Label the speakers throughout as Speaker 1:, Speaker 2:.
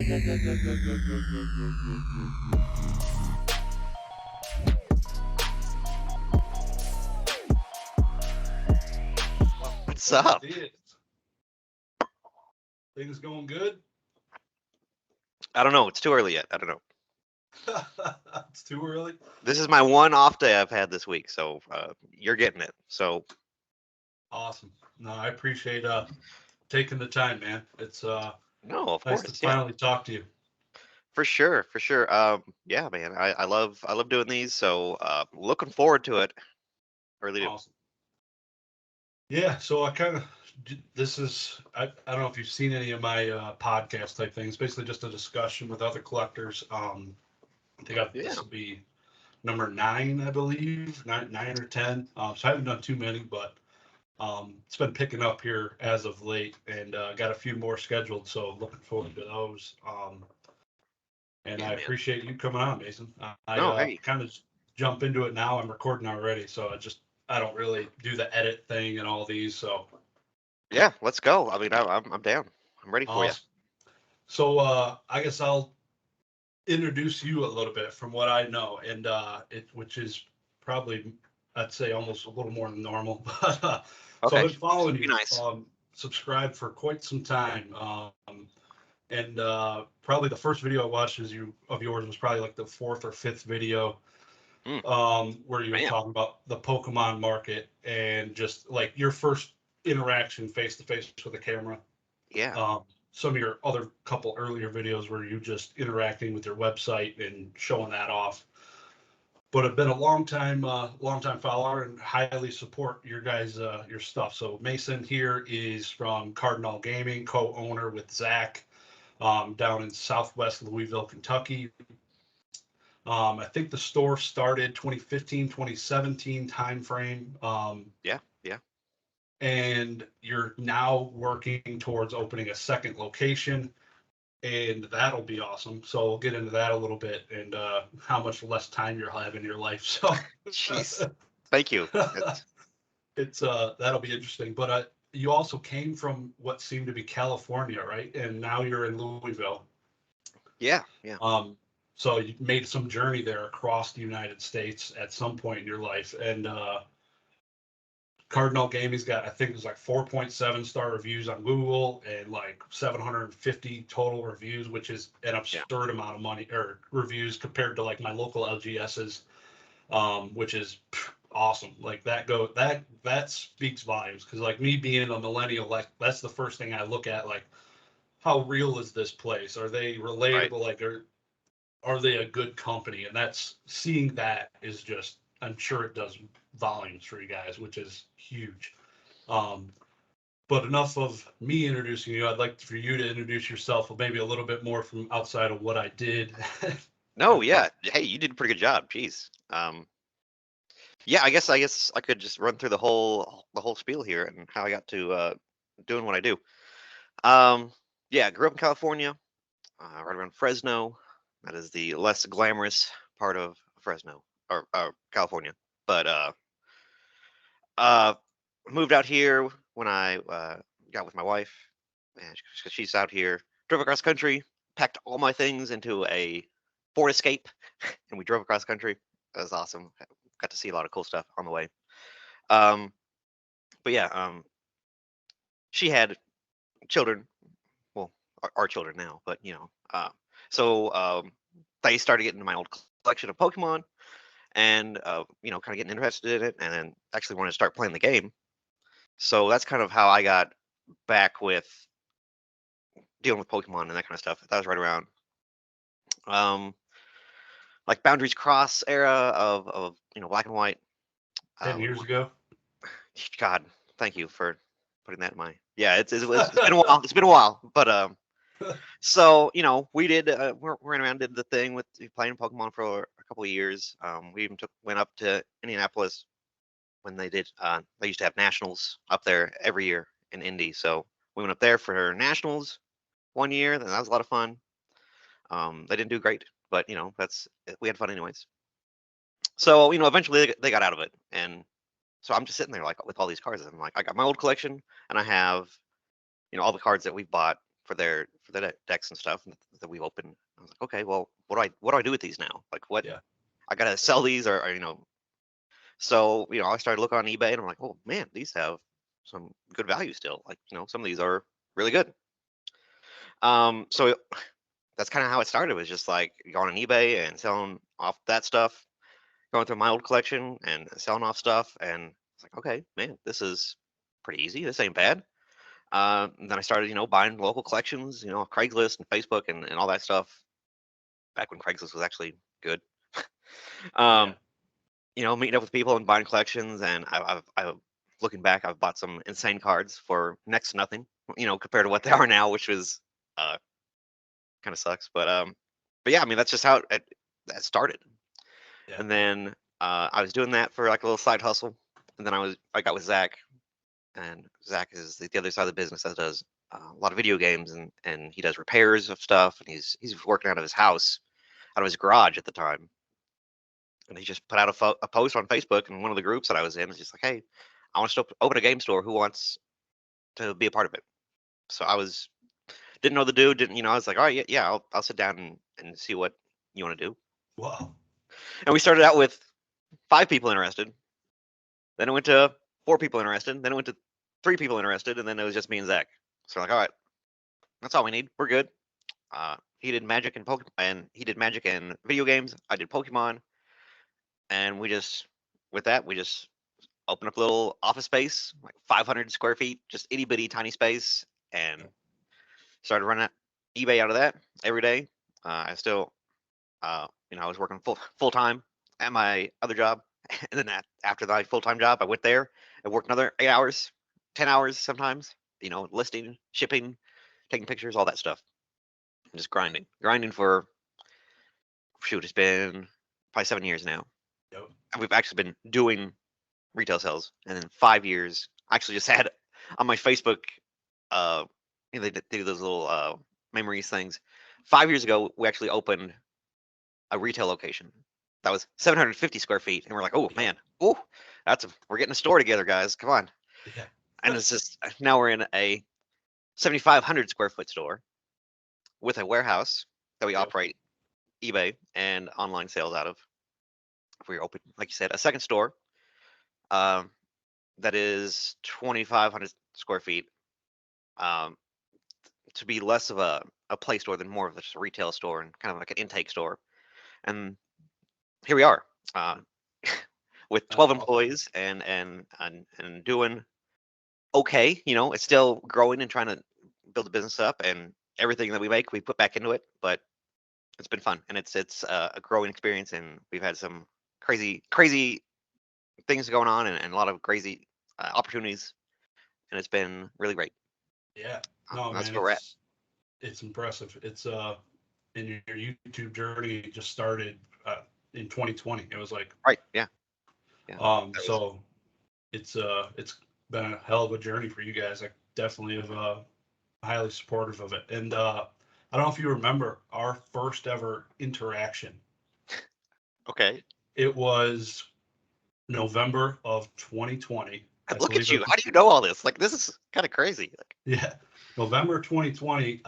Speaker 1: What's up?
Speaker 2: Things going good?
Speaker 1: I don't know. It's too early yet. I don't know.
Speaker 2: It's too early.
Speaker 1: This is my one off day I've had this week, so you're getting it. So
Speaker 2: Awesome. No, I appreciate taking the time, man. It's
Speaker 1: no, of
Speaker 2: nice to
Speaker 1: course, yeah,
Speaker 2: finally talk to you.
Speaker 1: for sure, for sure. Yeah, man, I love doing these, so looking forward to it. I really do.
Speaker 2: Awesome. Yeah, so I kind of this is I don't know if you've seen any of my podcast type things. Basically, just a discussion with other collectors. I think
Speaker 1: Yeah,
Speaker 2: this will be number 9, I believe, nine or 10. So I haven't done too many, but it's been picking up here as of late, and got a few more scheduled. So looking forward to those. And
Speaker 1: yeah,
Speaker 2: I
Speaker 1: man.
Speaker 2: appreciate you coming on, Mason. I
Speaker 1: No, hey,
Speaker 2: kind of jump into it now. I'm recording already, so I don't really do the edit thing and all these. So
Speaker 1: yeah, let's go. I mean, I'm down. I'm ready for you.
Speaker 2: awesome. So I guess I'll introduce you a little bit from what I know, and which is probably, I'd say, almost a little more than normal. But so I've
Speaker 1: Okay,
Speaker 2: been following
Speaker 1: be
Speaker 2: you,
Speaker 1: nice.
Speaker 2: subscribed for quite some time. And probably the first video I watched of yours was probably like the fourth or fifth video,
Speaker 1: Mm,
Speaker 2: where you were
Speaker 1: man,
Speaker 2: talking about the Pokemon market and just like your first interaction face to face with the camera.
Speaker 1: yeah,
Speaker 2: Um, some of your other couple earlier videos where you just interacting with your website and showing that off. But I've been a long time follower and highly support your guys, your stuff. So Mason here is from Cardinal Gaming, co-owner with Zach, down in Southwest Louisville, Kentucky. I think the store started 2015, 2017 timeframe.
Speaker 1: yeah, yeah.
Speaker 2: And you're now working towards opening a second location, and that'll be awesome. So we'll get into that a little bit, and how much less time you'll have in your life. So
Speaker 1: Jeez, thank you. It's
Speaker 2: it's that'll be interesting. But you also came from what seemed to be California, right? And now you're in Louisville.
Speaker 1: yeah, yeah,
Speaker 2: So you made some journey there across the United States at some point in your life. And Cardinal Gaming's got, I think it was like 4.7 star reviews on Google and like 750 total reviews, which is an
Speaker 1: yeah.
Speaker 2: absurd amount of money or reviews compared to like my local LGS's, which is awesome. Like that speaks volumes. Cause like me being a millennial, like that's the first thing I look at. Like, how real is this place? Are they
Speaker 1: Right.
Speaker 2: relatable? Like, are they a good company? And that's, seeing that is just, I'm sure it does volumes for you guys, which is huge. Um, but enough of me introducing you. I'd like for you to introduce yourself maybe a little bit more from outside of what I did.
Speaker 1: No, yeah. Hey, you did a pretty good job. Jeez. Yeah, I guess I could just run through the whole spiel here and how I got to doing what I do. Um, yeah, grew up in California, right around Fresno. That is the less glamorous part of Fresno or California. But uh, moved out here when I got with my wife, and she's out here. Drove across country, packed all my things into a Ford Escape, and we drove across country. That was awesome. Got to see a lot of cool stuff on the way. Um, but yeah, she had children. Well, our children now, but so they started getting into my old collection of Pokemon, and kind of getting interested in it, and then actually wanted to start playing the game. So that's kind of how I got back with dealing with Pokemon and that kind of stuff. That was right around um, like Boundaries Cross era of Black and White.
Speaker 2: 10 years ago.
Speaker 1: God, thank you for putting that in my. Yeah, it's been a while. It's been a while, but so we did we ran around, did the thing with playing Pokemon for a couple of years. We even went up to Indianapolis when they used to have nationals up there every year in Indy. So we went up there for nationals one year, and that was a lot of fun. They didn't do great, but we had fun anyways. So eventually they got out of it, and so I'm just sitting there like with all these cards. I'm like, I got my old collection, and I have all the cards that we've bought for their decks and stuff that we opened. I was like, okay, well, what do I do with these now? Like, what
Speaker 2: Yeah.
Speaker 1: I gotta sell these, or So I started looking on eBay, and I'm like, oh man, these have some good value still. Like, some of these are really good. So that's kind of how it started. Was just like going on eBay and selling off that stuff, going through my old collection and selling off stuff, and it's like, okay, man, this is pretty easy. This ain't bad. And then I started, buying local collections, Craigslist and Facebook and all that stuff. Back when Craigslist was actually good.
Speaker 2: Yeah.
Speaker 1: um, Meeting up with people and buying collections, and I've looking back, I've bought some insane cards for next to nothing, compared to what they are now, which was kind of sucks. But yeah, I mean that's just how that started.
Speaker 2: Yeah.
Speaker 1: And then I was doing that for like a little side hustle, and then I got with Zach, and Zach is the other side of the business that does a lot of video games, and he does repairs of stuff, and he's working out of his house, out of his garage at the time, and he just put out a post on Facebook in one of the groups that I was in. It's just like, hey, I want to open a game store. Who wants to be a part of it? So didn't know the dude, didn't I was like, all right, yeah, I'll sit down and see what you want to do.
Speaker 2: Wow.
Speaker 1: And we started out with 5 people interested. Then it went to 4 people interested. Then it went to 3 people interested, and then it was just me and Zach. So like, all right, that's all we need. We're good. He did Magic and Pokemon, and he did Magic and video games. I did Pokemon, and with that, we just opened up a little office space, like 500 square feet, just itty bitty tiny space, and started running eBay out of that every day. I still, I was working full time at my other job, and then after my full time job, I went there and worked another 8 hours, 10 hours sometimes. Listing, shipping, taking pictures, all that stuff. Just grinding for shoot. It's been probably 7 years now.
Speaker 2: Yep.
Speaker 1: And we've actually been doing retail sales, and in 5 years, I actually just had on my Facebook. Uh, they do those little memories things. 5 years ago, we actually opened a retail location that was 750 square feet, and we're like, oh man, oh, we're getting a store together, guys. Come on.
Speaker 2: Yeah.
Speaker 1: And it's just now we're in a 7,500 square foot store with a warehouse that we
Speaker 2: Yep.
Speaker 1: operate eBay and online sales out of. We open, like you said, a second store um, that is 2,500 square feet, um, to be less of a play store than more of just a retail store and kind of like an intake store. And here we are, with
Speaker 2: That's
Speaker 1: 12
Speaker 2: awesome.
Speaker 1: employees and doing okay. It's still growing and trying to build the business up, and everything that we make, we put back into it. But it's been fun, and it's a growing experience, and we've had some crazy things going on, and a lot of crazy opportunities, and it's been really great.
Speaker 2: Yeah. No,
Speaker 1: That's
Speaker 2: man,
Speaker 1: where we're at.
Speaker 2: it's impressive. It's in your YouTube journey just started in 2020. It was like
Speaker 1: Right? Yeah. Yeah. That was
Speaker 2: so it's been a hell of a journey for you guys. I definitely have highly supportive of it. And I don't know if you remember our first ever interaction.
Speaker 1: okay.
Speaker 2: It was November of 2020. I
Speaker 1: Look at
Speaker 2: believe
Speaker 1: you.
Speaker 2: it.
Speaker 1: How do you know all this? Like, this is kind of crazy. Like,
Speaker 2: Yeah, November 2020.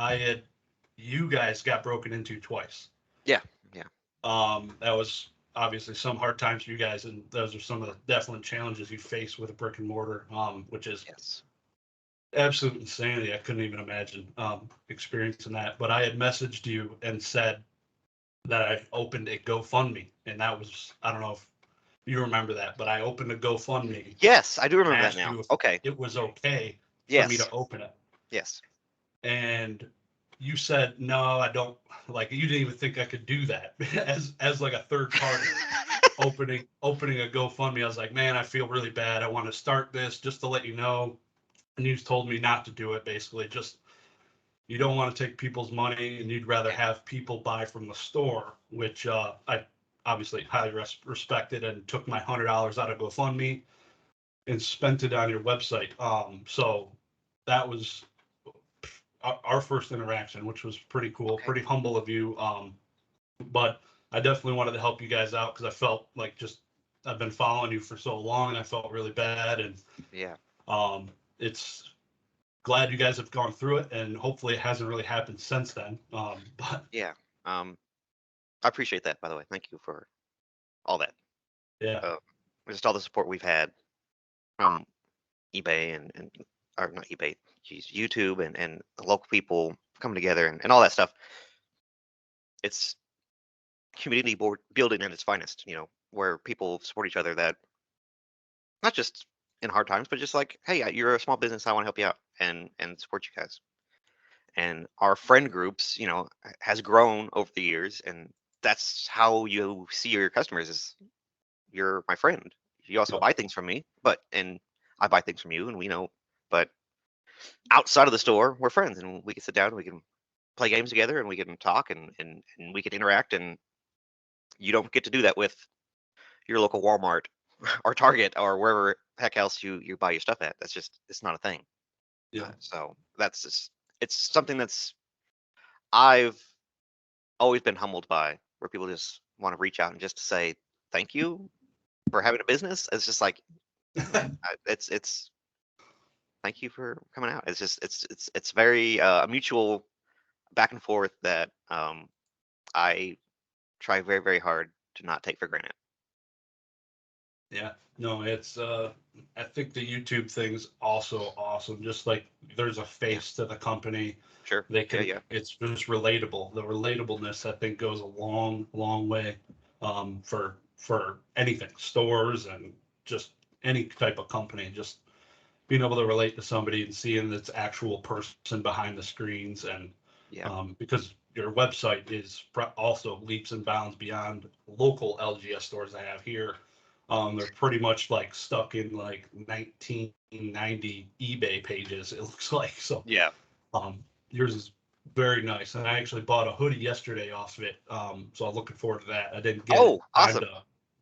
Speaker 2: You guys got broken into twice.
Speaker 1: yeah. Yeah.
Speaker 2: That was obviously some hard times for you guys, and those are some of the definite challenges you face with a brick and mortar, which is
Speaker 1: Yes.
Speaker 2: absolute insanity. I couldn't even imagine experiencing that. But I had messaged you and said that I opened a GoFundMe, and that was, I don't know if you remember that, but I opened a GoFundMe
Speaker 1: Yes, I do
Speaker 2: and
Speaker 1: remember that
Speaker 2: asked
Speaker 1: now.
Speaker 2: you if
Speaker 1: Okay.
Speaker 2: it was okay for me
Speaker 1: Yes.
Speaker 2: to open it.
Speaker 1: Yes.
Speaker 2: And you said, no, I don't, like, you didn't even think I could do that as like a third party opening a GoFundMe. I was like, man, I feel really bad. I want to start this just to let you know. And you told me not to do it, basically. Just, you don't want to take people's money and you'd rather have people buy from the store, which I obviously highly respected, and took my $100 out of GoFundMe and spent it on your website. So that was our first interaction, which was pretty cool,
Speaker 1: Okay.
Speaker 2: pretty humble of you. But I definitely wanted to help you guys out because I felt like just I've been following you for so long and I felt really bad. And
Speaker 1: Yeah.
Speaker 2: it's glad you guys have gone through it, and hopefully it hasn't really happened since then. But
Speaker 1: Yeah. I appreciate that, by the way. Thank you for all that.
Speaker 2: yeah,
Speaker 1: Uh, just all the support we've had from eBay and or not eBay, geez, YouTube and the local people coming together and all that stuff. It's community board building at its finest, where people support each other that not just in hard times, but just like, hey, you're a small business, I want to help you out and support you guys. And our friend groups, has grown over the years, and that's how you see your customers is you're my friend. You also
Speaker 2: yep,
Speaker 1: buy things from me, and I buy things from you, and we know. But outside of the store, we're friends, and we can sit down, and we can play games together, and we can talk, and we can interact. And you don't get to do that with your local Walmart or Target or wherever heck else you buy your stuff at. That's just it's not a thing.
Speaker 2: yeah,
Speaker 1: So that's just it's something that's I've always been humbled by, where people just want to reach out and just to say thank you for having a business. It's just like it's thank you for coming out. It's just it's very mutual back and forth that I try very very hard to not take for granted.
Speaker 2: yeah. No, it's I think the YouTube thing's also awesome. Just like there's a
Speaker 1: Yeah,
Speaker 2: face to the company.
Speaker 1: sure.
Speaker 2: They
Speaker 1: Yeah,
Speaker 2: can,
Speaker 1: yeah,
Speaker 2: it's just relatable. The relatableness I think goes a long, long way for anything, stores and just any type of company. Just being able to relate to somebody and seeing that's actual person behind the screens, and
Speaker 1: yeah.
Speaker 2: because your website is also leaps and bounds beyond local LGS stores I have here. They're pretty much like stuck in like 1990 eBay pages, it looks like. So
Speaker 1: Yeah.
Speaker 2: yours is very nice, and I actually bought a hoodie yesterday off of it. So I'm looking forward to that. I
Speaker 1: Oh, awesome.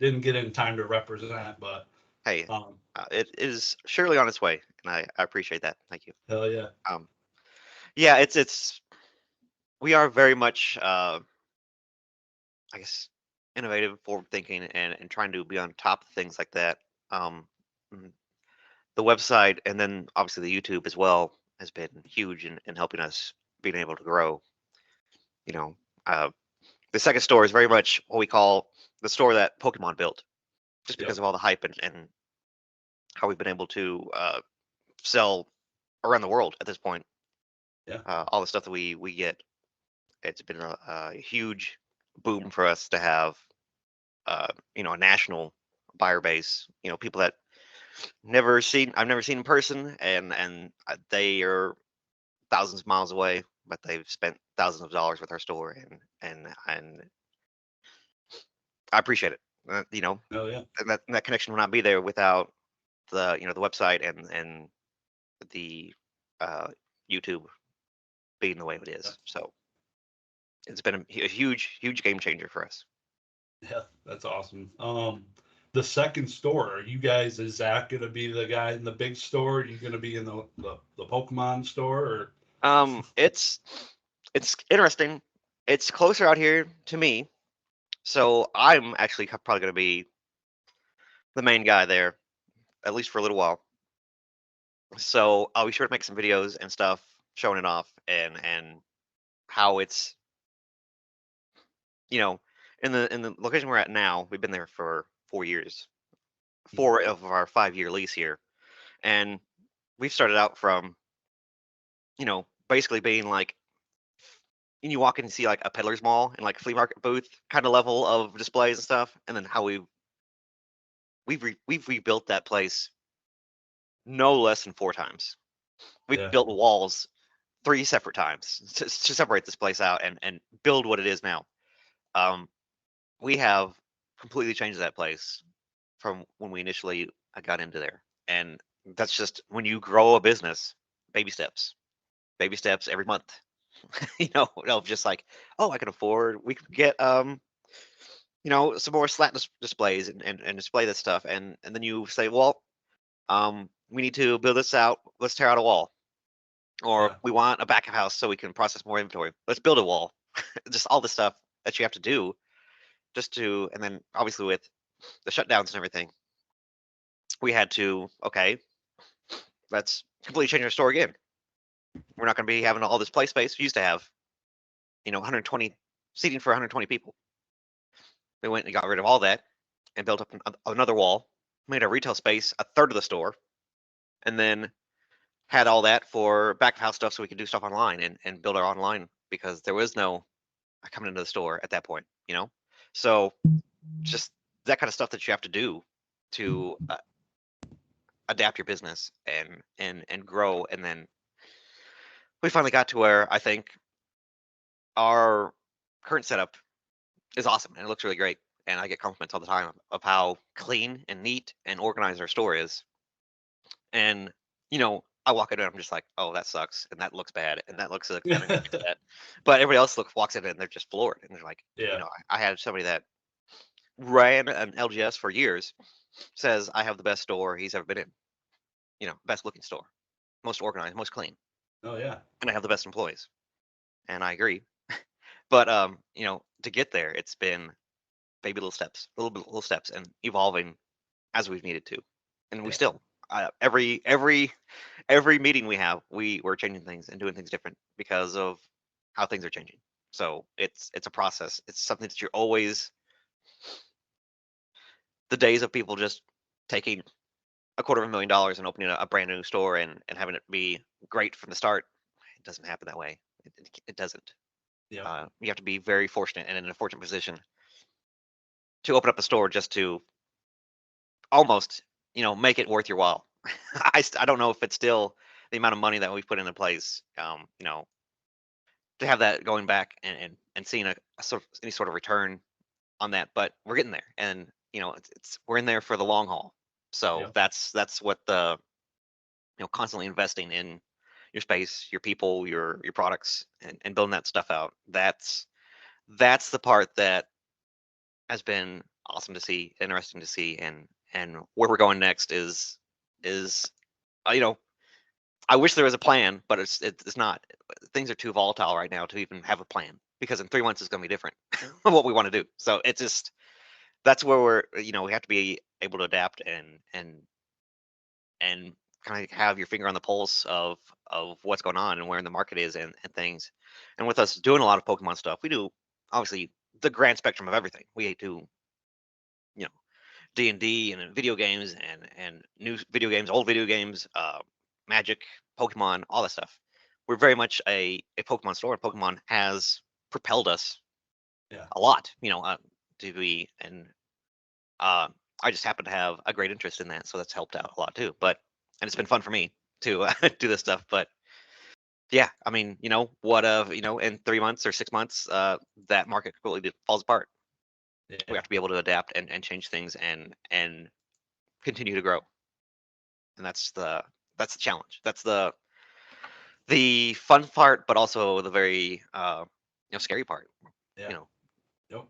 Speaker 2: didn't get in time to represent, but
Speaker 1: Hey,
Speaker 2: um,
Speaker 1: it is surely on its way, and I appreciate that. Thank you.
Speaker 2: hell yeah,
Speaker 1: Um, yeah, it's we are very much I guess innovative, forward thinking, and trying to be on top of things like that. Um, mm, the website and then obviously the YouTube as well has been huge in helping us being able to grow. You know, uh, the second store is very much what we call the store that Pokemon built, just because
Speaker 2: yep,
Speaker 1: of all the hype and how we've been able to sell around the world at this point.
Speaker 2: yeah,
Speaker 1: All the stuff that we get, it's been a huge boom for us to have, a national buyer base. People that I've never seen in person, and they are thousands of miles away, but they've spent thousands of dollars with our store, and I appreciate it.
Speaker 2: hell yeah.
Speaker 1: And that connection will not be there without the website and the uh, YouTube being the way it is. So it's been a huge, huge game changer for us.
Speaker 2: Yeah, that's awesome. The second store, are you guys, is Zach gonna be the guy in the big store? Are you gonna be in the Pokemon store or?
Speaker 1: It's interesting. It's closer out here to me, so I'm actually probably going to be the main guy there, at least for a little while. So I'll be sure to make some videos and stuff showing it off and how it's you know in the location we're at now. We've been there for 4 years, four of our 5 year lease here, and we've started out from basically being like, and you walk in and see like a peddler's mall and like a flea market booth kind of level of displays and stuff, and then how we've rebuilt that place no less than 4 times. We've
Speaker 2: Yeah,
Speaker 1: built walls 3 separate times to separate this place out and build what it is now. Um, we have completely changed that place from when we initially got into there, and that's just when you grow a business, baby steps every month. Of just like, oh, I can afford. We could get some more slat displays and display this stuff, and then you say, well, we need to build this out. Let's tear out a wall, or
Speaker 2: yeah,
Speaker 1: we want a back of house so we can process more inventory. Let's build a wall. Just all the stuff that you have to do and then obviously with the shutdowns and everything, we had to, okay, let's completely change our store again. We're not going to be having all this play space. We used to have, 120 seating for 120 people. We went and got rid of all that and built up another wall, made our retail space a third of the store, and then had all that for back of house stuff so we could do stuff online and build our online because there was no coming into the store at that point. So just that kind of stuff that you have to do to adapt your business and grow. And then we finally got to where I think our current setup is awesome and it looks really great. And I get compliments all the time of how clean and neat and organized our store is. And I walk in and I'm just like, oh, that sucks, and that looks bad, and that looks and I need to fix that. But everybody else walks in and they're just floored, and they're like,
Speaker 2: Yeah.
Speaker 1: I had somebody that ran an LGS for years says I have the best store he's ever been in. Best looking store, most organized, most clean,
Speaker 2: Oh yeah.
Speaker 1: and I have the best employees, and I agree. But to get there, it's been baby little steps, little steps, and evolving as we've needed to, and we
Speaker 2: Yeah.
Speaker 1: still every meeting we have, we're changing things and doing things different because of how things are changing. So it's a process. It's something that you're always the days of people just taking $250,000 and opening a brand new store and having it be great from the start. It doesn't happen that way. It doesn't.
Speaker 2: Yeah.
Speaker 1: You have to be very fortunate and in a fortunate position to open up a store just to almost make it worth your while. I don't know if it's still the amount of money that we've put into place. To have that going back and seeing a sort of any sort of return on that, but we're getting there, and it's we're in there for the long haul. So
Speaker 2: Yeah.
Speaker 1: that's what the constantly investing in your space, your people, your products, and building that stuff out. That's the part that has been awesome to see, interesting to see, and where we're going next is uh, you know I wish there was a plan, but it's not. Things are too volatile right now to even have a plan because in 3 months it's going to be different what we want to do. So it's just that's where we have to be able to adapt and kind of have your finger on the pulse of what's going on and where in the market is and things. And with us doing a lot of Pokemon stuff, we do obviously the grand spectrum of everything. We do you know D&D and video games and new video games, old video games, Magic, Pokemon, all that stuff. We're very much a Pokemon store, and Pokemon has propelled us
Speaker 2: Yeah.
Speaker 1: a lot. To be and I just happen to have a great interest in that, so that's helped out a lot too. And it's been fun for me to do this stuff. But yeah, I mean, what of in 3 months or 6 months, that market completely falls apart. We
Speaker 2: Yeah.
Speaker 1: have to be able to adapt and change things and continue to grow. And that's the challenge. That's the fun part, but also the very scary part.
Speaker 2: Yeah.
Speaker 1: You know,
Speaker 2: Yep.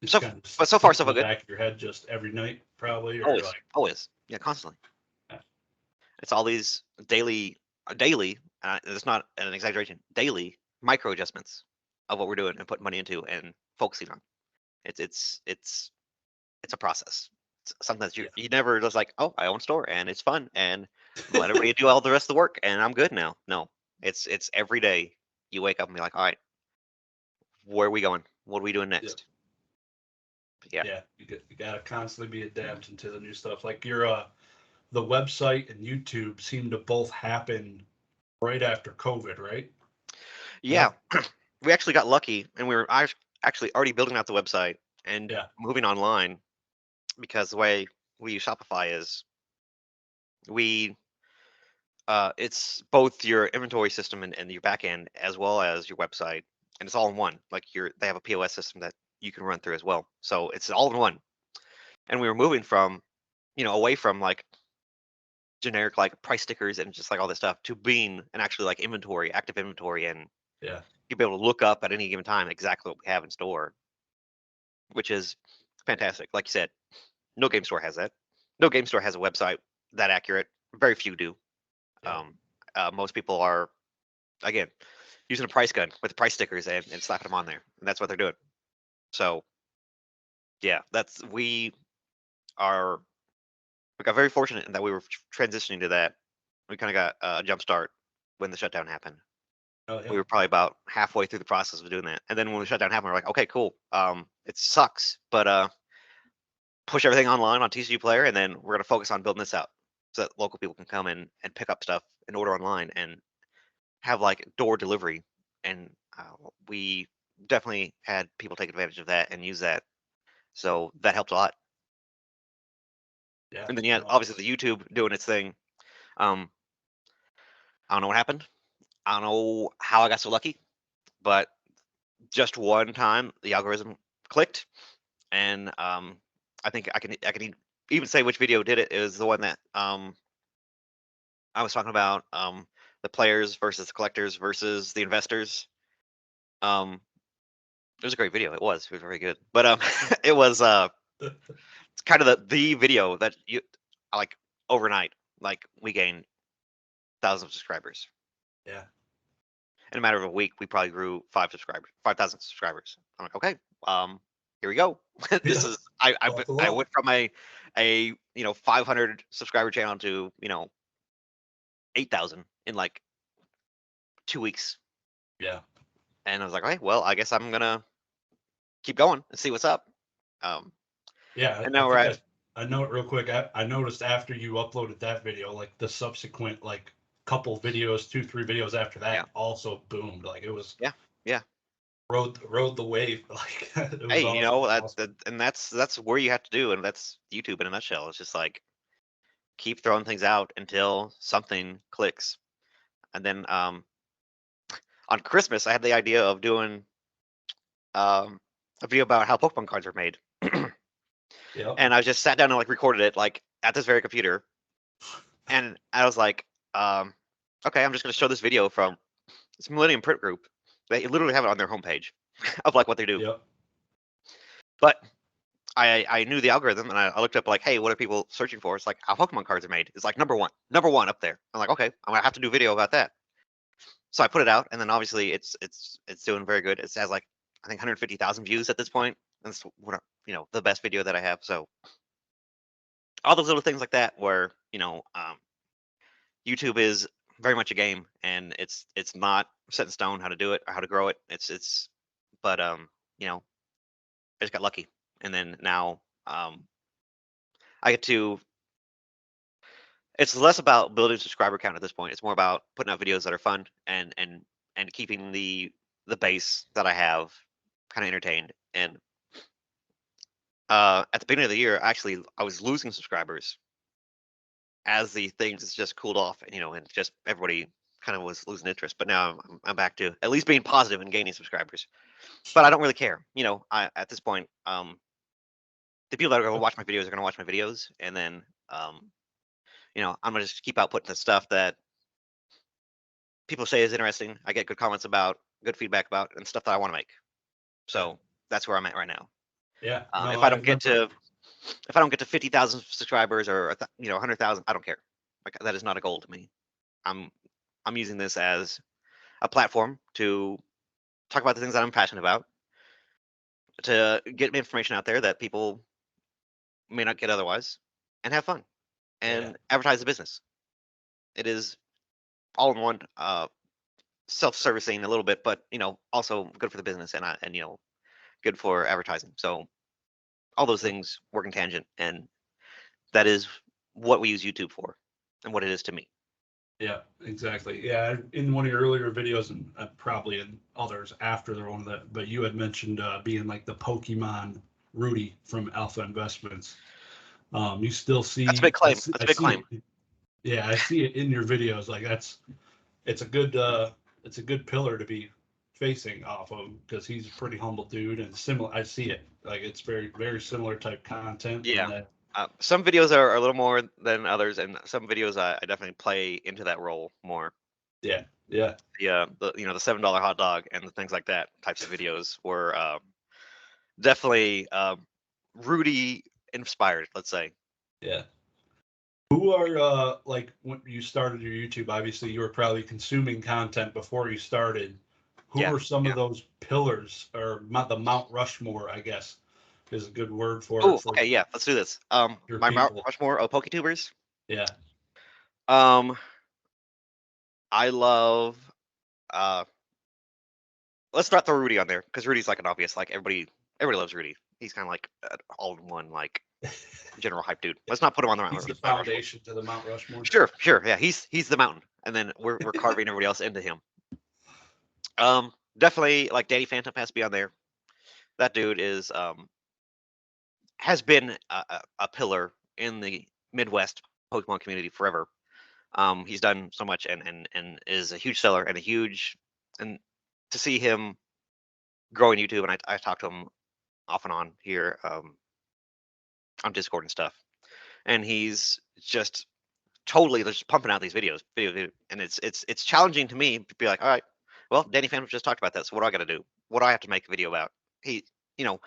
Speaker 2: It's
Speaker 1: so
Speaker 2: kind of
Speaker 1: but so far
Speaker 2: stuck
Speaker 1: so
Speaker 2: in the
Speaker 1: good.
Speaker 2: back of your head just every night, probably, or you're
Speaker 1: Always,
Speaker 2: like,
Speaker 1: always, yeah, constantly.
Speaker 2: "Ah,
Speaker 1: It's all these daily. It's not an exaggeration. Daily micro adjustments of what we're doing and putting money into and focusing on. It's a process. It's something that you
Speaker 2: yeah,
Speaker 1: you never just like. Oh, I own a store and it's fun and let everybody do all the rest of the work and I'm good now. No, it's every day you wake up and be like, all right, where are we going? What are we doing
Speaker 2: yeah,
Speaker 1: next? Yeah.
Speaker 2: yeah. You got to constantly be adapting to the new stuff. Like your the website and YouTube seem to both happen right after COVID, right?
Speaker 1: Yeah,
Speaker 2: Yeah.
Speaker 1: we actually got lucky, and we were actually already building out the website and
Speaker 2: Yeah.
Speaker 1: moving online because the way we use Shopify is we it's both your inventory system and your back end as well as your website, and it's all in one. Like they have a POS system that you can run through as well, so it's all in one. And we were moving from away from like generic like price stickers and just like all this stuff to being an actually like inventory, active inventory, and
Speaker 2: Yeah.
Speaker 1: you'll be able to look up at any given time exactly what we have in store, which is fantastic. Like you said, no game store has that. No game store has a website that accurate. Very few do.
Speaker 2: Yeah.
Speaker 1: Um, most people are again using a price gun with price stickers and slapping them on there, and that's what they're doing. So yeah, that's we got very fortunate in that we were transitioning to that. We kind of got a jump start when the shutdown happened.
Speaker 2: Oh, yeah.
Speaker 1: We were probably about halfway through the process of doing that, and then when the shutdown happened, we're like, okay, cool. It sucks, but push everything online on TCG Player, and then we're gonna focus on building this out so that local people can come in and pick up stuff and order online and have like door delivery. And we definitely had people take advantage of that and use that, so that helped a lot.
Speaker 2: Yeah.
Speaker 1: And then
Speaker 2: No,
Speaker 1: obviously the YouTube doing its thing. Um, I don't know what happened. I don't know how I got so lucky, but just one time the algorithm clicked, and I think I can even say which video did it. It was the one that I was talking about, the players versus the collectors versus the investors. It was a great video. It was very good, but it was it's kind of the video that you like overnight. Like we gained thousands of subscribers.
Speaker 2: yeah.
Speaker 1: In a matter of a week, we probably grew 5,000 subscribers. I'm like, okay, here we go. This
Speaker 2: Yeah.
Speaker 1: is
Speaker 2: Buckle
Speaker 1: I
Speaker 2: up.
Speaker 1: went from a 500 subscriber channel to 8,000 in like 2 weeks,
Speaker 2: Yeah.
Speaker 1: and I was like, okay, well, I guess I'm gonna keep going and see what's up. Um,
Speaker 2: Yeah.
Speaker 1: and
Speaker 2: I
Speaker 1: now we're
Speaker 2: think
Speaker 1: at
Speaker 2: I know it real quick. I noticed after you uploaded that video, like the subsequent like couple videos, 2, 3 videos after
Speaker 1: yeah,
Speaker 2: that also boomed. Like it was
Speaker 1: yeah, yeah.
Speaker 2: rode the wave. Like it was
Speaker 1: Hey,
Speaker 2: awesome.
Speaker 1: that and that's where you have to do, and that's YouTube in a nutshell. It's just like keep throwing things out until something clicks. And then on Christmas, I had the idea of doing a video about how Pokemon cards are made,
Speaker 2: Yep.
Speaker 1: and I just sat down and like recorded it like at this very computer, and I was like, okay, I'm just gonna show this video from this Millennium Print Group. They literally have it on their homepage of like what they do.
Speaker 2: Yep.
Speaker 1: But I knew the algorithm, and I looked up like, hey, what are people searching for? It's like how Pokemon cards are made. It's like number one up there. I'm like, okay, I'm gonna have to do a video about that. So I put it out, and then obviously it's doing very good. It has like I think 150,000 views at this point. That's the best video that I have. So all those little things like that, where YouTube is very much a game, and it's not set in stone how to do it or how to grow it. But I just got lucky, and then now I get to. It's less about building subscriber count at this point. It's more about putting out videos that are fun and keeping the base that I have kind of entertained. And at the beginning of the year, actually, I was losing subscribers as the things just cooled off, and just everybody kind of was losing interest. But now I'm back to at least being positive and gaining subscribers. But I don't really care. At this point, the people that are going to watch my videos are going to watch my videos, and then I'm going to just keep outputting the stuff that people say is interesting. I get good comments about, good feedback about, and stuff that I want to make. So that's where I'm at right now.
Speaker 2: Yeah. No,
Speaker 1: If I
Speaker 2: I
Speaker 1: don't get
Speaker 2: remember.
Speaker 1: to 50,000 subscribers or 100,000, I don't care. Like that is not a goal to me. I'm I'm using this as a platform to talk about the things that I'm passionate about, to get information out there that people may not get otherwise, and have fun
Speaker 2: Yeah.
Speaker 1: and advertise the business. It is all in one, self-servicing a little bit, but also good for the business and good for advertising. So all those things work in tangent, and that is what we use YouTube for, and what it is to me.
Speaker 2: Yeah, exactly. Yeah, in one of your earlier videos, and probably in others after the one that, but you had mentioned being like the Pokemon Rudy from Alpha Investments. You still
Speaker 1: That's a big
Speaker 2: see,
Speaker 1: claim. That's
Speaker 2: I
Speaker 1: a big
Speaker 2: see
Speaker 1: claim.
Speaker 2: it. Yeah, I see it in your videos. Like it's a good, it's a good pillar to be facing off of because he's a pretty humble dude and similar. I see it like it's very, very similar type content and
Speaker 1: Yeah.
Speaker 2: that.
Speaker 1: Some videos are a little more than others, and some videos I definitely play into that role more.
Speaker 2: Yeah, yeah,
Speaker 1: The $7 hot dog and the things like that types of videos were definitely Rudy inspired, let's say.
Speaker 2: yeah. Who are like when you started your YouTube? Obviously, you were probably consuming content before you started. Who
Speaker 1: Yeah,
Speaker 2: were some
Speaker 1: yeah.
Speaker 2: of those pillars, or the Mount Rushmore? I guess is a good word for
Speaker 1: Oh, okay, yeah. Let's do this.
Speaker 2: your
Speaker 1: My Mount
Speaker 2: people.
Speaker 1: Rushmore of PokeTubers.
Speaker 2: Yeah,
Speaker 1: Um, I love. Let's not throw Rudy on there because Rudy's like an obvious. Like everybody loves Rudy. He's kind of like an all-in-one like general hype dude. Let's not put him on the
Speaker 2: He's the
Speaker 1: Mount Rushmore.
Speaker 2: foundation to the Mount Rushmore.
Speaker 1: Sure, yeah. He's the mountain, and then we're carving everybody else into him. Definitely like Danny Phantom has to be on there. That dude is has been a pillar in the Midwest Pokemon community forever. He's done so much and is a huge seller and a huge and to see him grow on YouTube, and I talk to him off and on here on Discord and stuff, and he's just totally just pumping out these video, and it's challenging to me to be like, all right, well, Danny Phantom just talked about that, so what do I got to do? What do I have to make a video about? He, you know,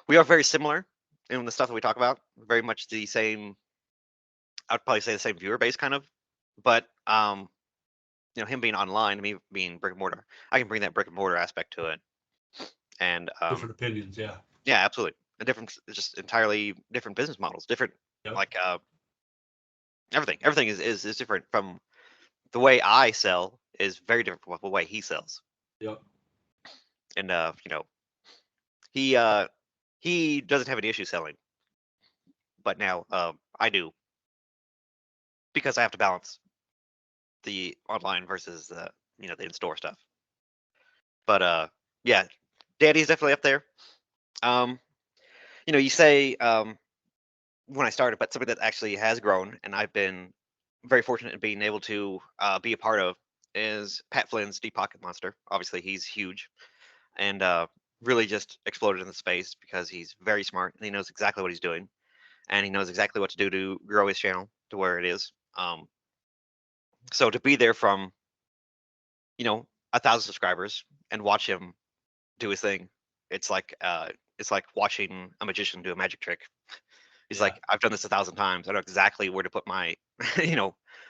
Speaker 1: we are very similar in the stuff that we talk about, very much the same. I'd probably say the same viewer base, kind of, but him being online, me being brick and mortar, I can bring that brick and mortar aspect to it, and
Speaker 2: Different opinions, yeah.
Speaker 1: yeah, absolutely, a different, just entirely different business models, different,
Speaker 2: Yep.
Speaker 1: like everything is different from the way I sell is very different from the way he sells.
Speaker 2: Yep.
Speaker 1: And he doesn't have any issue selling, but now I do because I have to balance the online versus the the in-store stuff. But yeah, Daddy's definitely up there. You say when I started, but something that actually has grown, and I've been very fortunate in being able to be a part of is Pat Flynn's Deep Pocket Monster. Obviously, he's huge and really just exploded in the space because he's very smart and he knows exactly what he's doing, and he knows exactly what to do to grow his channel to where it is. So to be there from 1,000 subscribers and watch him do his thing, it's like watching a magician do a magic trick. He's like, I've done this 1,000 times. I know exactly where to put my,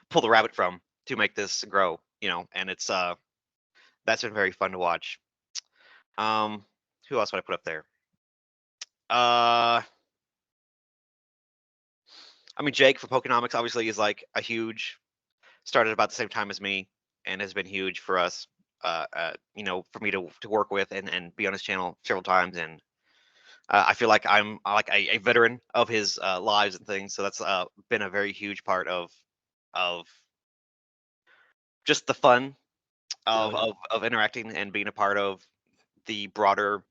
Speaker 1: pull the rabbit from to make this grow. And it's that's been very fun to watch. Who else would I put up there? I mean, Jake from Pokenomics obviously is like a huge. Started about the same time as me, and has been huge for us. For me to work with and be on his channel several times, and I feel like I'm like a veteran of his lives and things. So that's been a very huge part of just the fun of interacting and being a part of the broader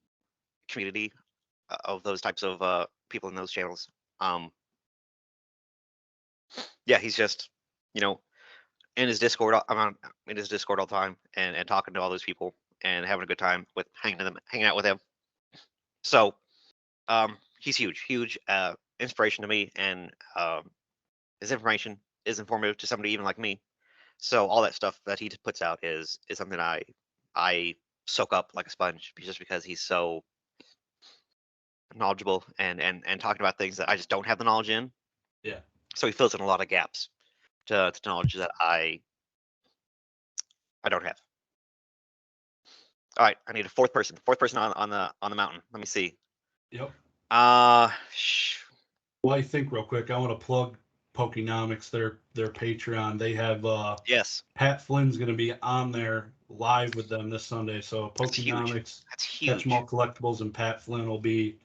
Speaker 1: community of those types of people in those channels. Yeah, he's just in his Discord. I'm in his Discord all the time and talking to all those people and having a good time with hanging out with him. So he's huge inspiration to me, and his information is informative to somebody even like me. So all that stuff that he puts out is something I soak up like a sponge, just because he's so knowledgeable and talking about things that I just don't have the knowledge in.
Speaker 2: Yeah.
Speaker 1: So he fills in a lot of gaps to knowledge that I don't have. All right, I need a fourth person. Fourth person on the mountain. Let me see.
Speaker 2: Yep.
Speaker 1: Well,
Speaker 2: I think real quick, I want to plug Pokenomics, their Patreon. They have
Speaker 1: yes,
Speaker 2: Pat Flynn's going to be on there live with them this Sunday. So Pokenomics,
Speaker 1: that's huge.
Speaker 2: Catch 'em All Collectibles, and Pat Flynn will be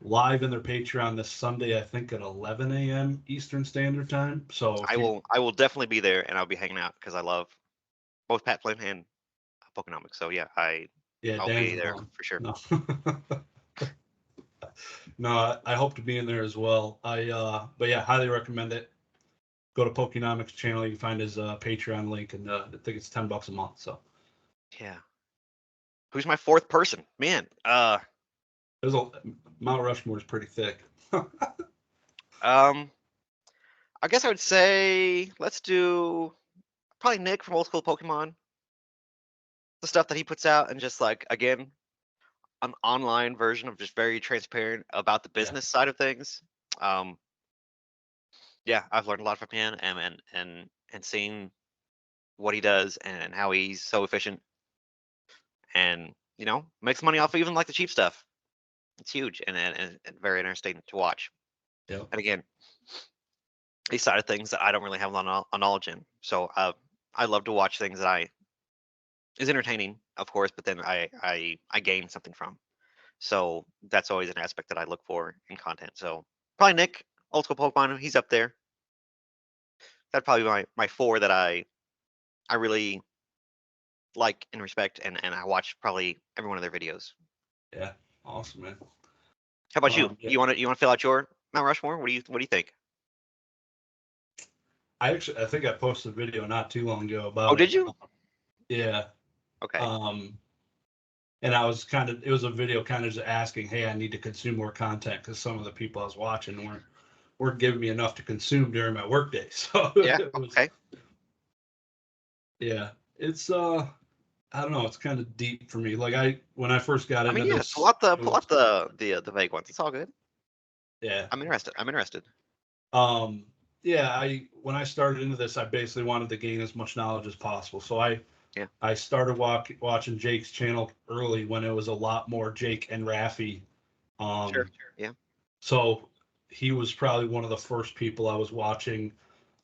Speaker 2: live in their Patreon this Sunday, I think at 11 a.m. Eastern Standard Time. So
Speaker 1: I will definitely be there, and I'll be hanging out because I love both Pat Flynn and Pokenomics. So yeah, I'll
Speaker 2: Dan's
Speaker 1: be there
Speaker 2: involved.
Speaker 1: for sure.
Speaker 2: No. No, I hope to be in there as well. But yeah, highly recommend it. Go to Pokenomics channel. You can find his Patreon link, and I think it's $10 a month. So
Speaker 1: Yeah. Who's my fourth person? Man,
Speaker 2: there's a Mount Rushmore is pretty thick.
Speaker 1: I guess I would say let's do probably Nick from Old School Pokemon. The stuff that he puts out, and just like again, an online version of just very transparent about the business side of things. Yeah, I've learned a lot from him and seeing what he does and how he's so efficient, and makes money off of even like the cheap stuff. It's huge and very interesting to watch.
Speaker 2: Yep.
Speaker 1: And again, these side of things that I don't really have a lot of knowledge in. So I love to watch things that is entertaining, of course, but then I gain something from. So that's always an aspect that I look for in content. So probably Nick, old school Pokemon, he's up there. That'd probably be my four that I really like and respect, and I watch probably every one of their videos.
Speaker 2: Yeah, awesome, man.
Speaker 1: How about you?
Speaker 2: Yeah,
Speaker 1: You want to fill out your Mount Rushmore? What do you think?
Speaker 2: I think I posted a video not too long ago
Speaker 1: Oh,
Speaker 2: about it.
Speaker 1: did you?
Speaker 2: Yeah.
Speaker 1: Okay.
Speaker 2: Um, and it was a video kind of just asking, hey, I need to consume more content because some of the people I was watching weren't giving me enough to consume during my workday. So
Speaker 1: Yeah.
Speaker 2: it was,
Speaker 1: Okay.
Speaker 2: yeah, it's I don't know, it's kind of deep for me. Like when I first got
Speaker 1: I mean,
Speaker 2: into
Speaker 1: yeah. Pull
Speaker 2: this,
Speaker 1: out the
Speaker 2: it
Speaker 1: pull
Speaker 2: was,
Speaker 1: out the vague ones. It's all good.
Speaker 2: yeah.
Speaker 1: I'm interested. I'm interested.
Speaker 2: Um, yeah, when I started into this, I basically wanted to gain as much knowledge as possible. So
Speaker 1: Yeah.
Speaker 2: I started watching Jake's channel early when it was a lot more Jake and Raffy.
Speaker 1: Sure.
Speaker 2: Um,
Speaker 1: Yeah.
Speaker 2: so he was probably one of the first people I was watching.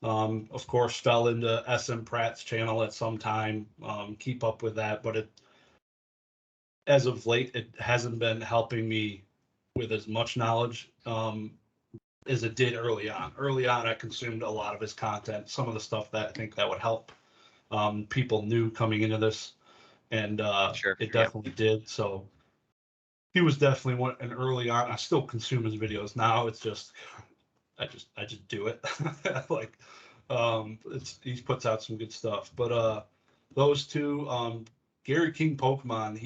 Speaker 2: Of course, fell into SM Pratt's channel at some time. Keep up with that, but as of late, it hasn't been helping me with as much knowledge as it did early on. Early on, I consumed a lot of his content, some of the stuff that I think that would help people new coming into this, and
Speaker 1: Sure.
Speaker 2: it
Speaker 1: Yeah.
Speaker 2: definitely did. So he was definitely one. And early on, I still consume his videos. Now it's just I just do it. Like he puts out some good stuff. But those two, Gary King Pokemon,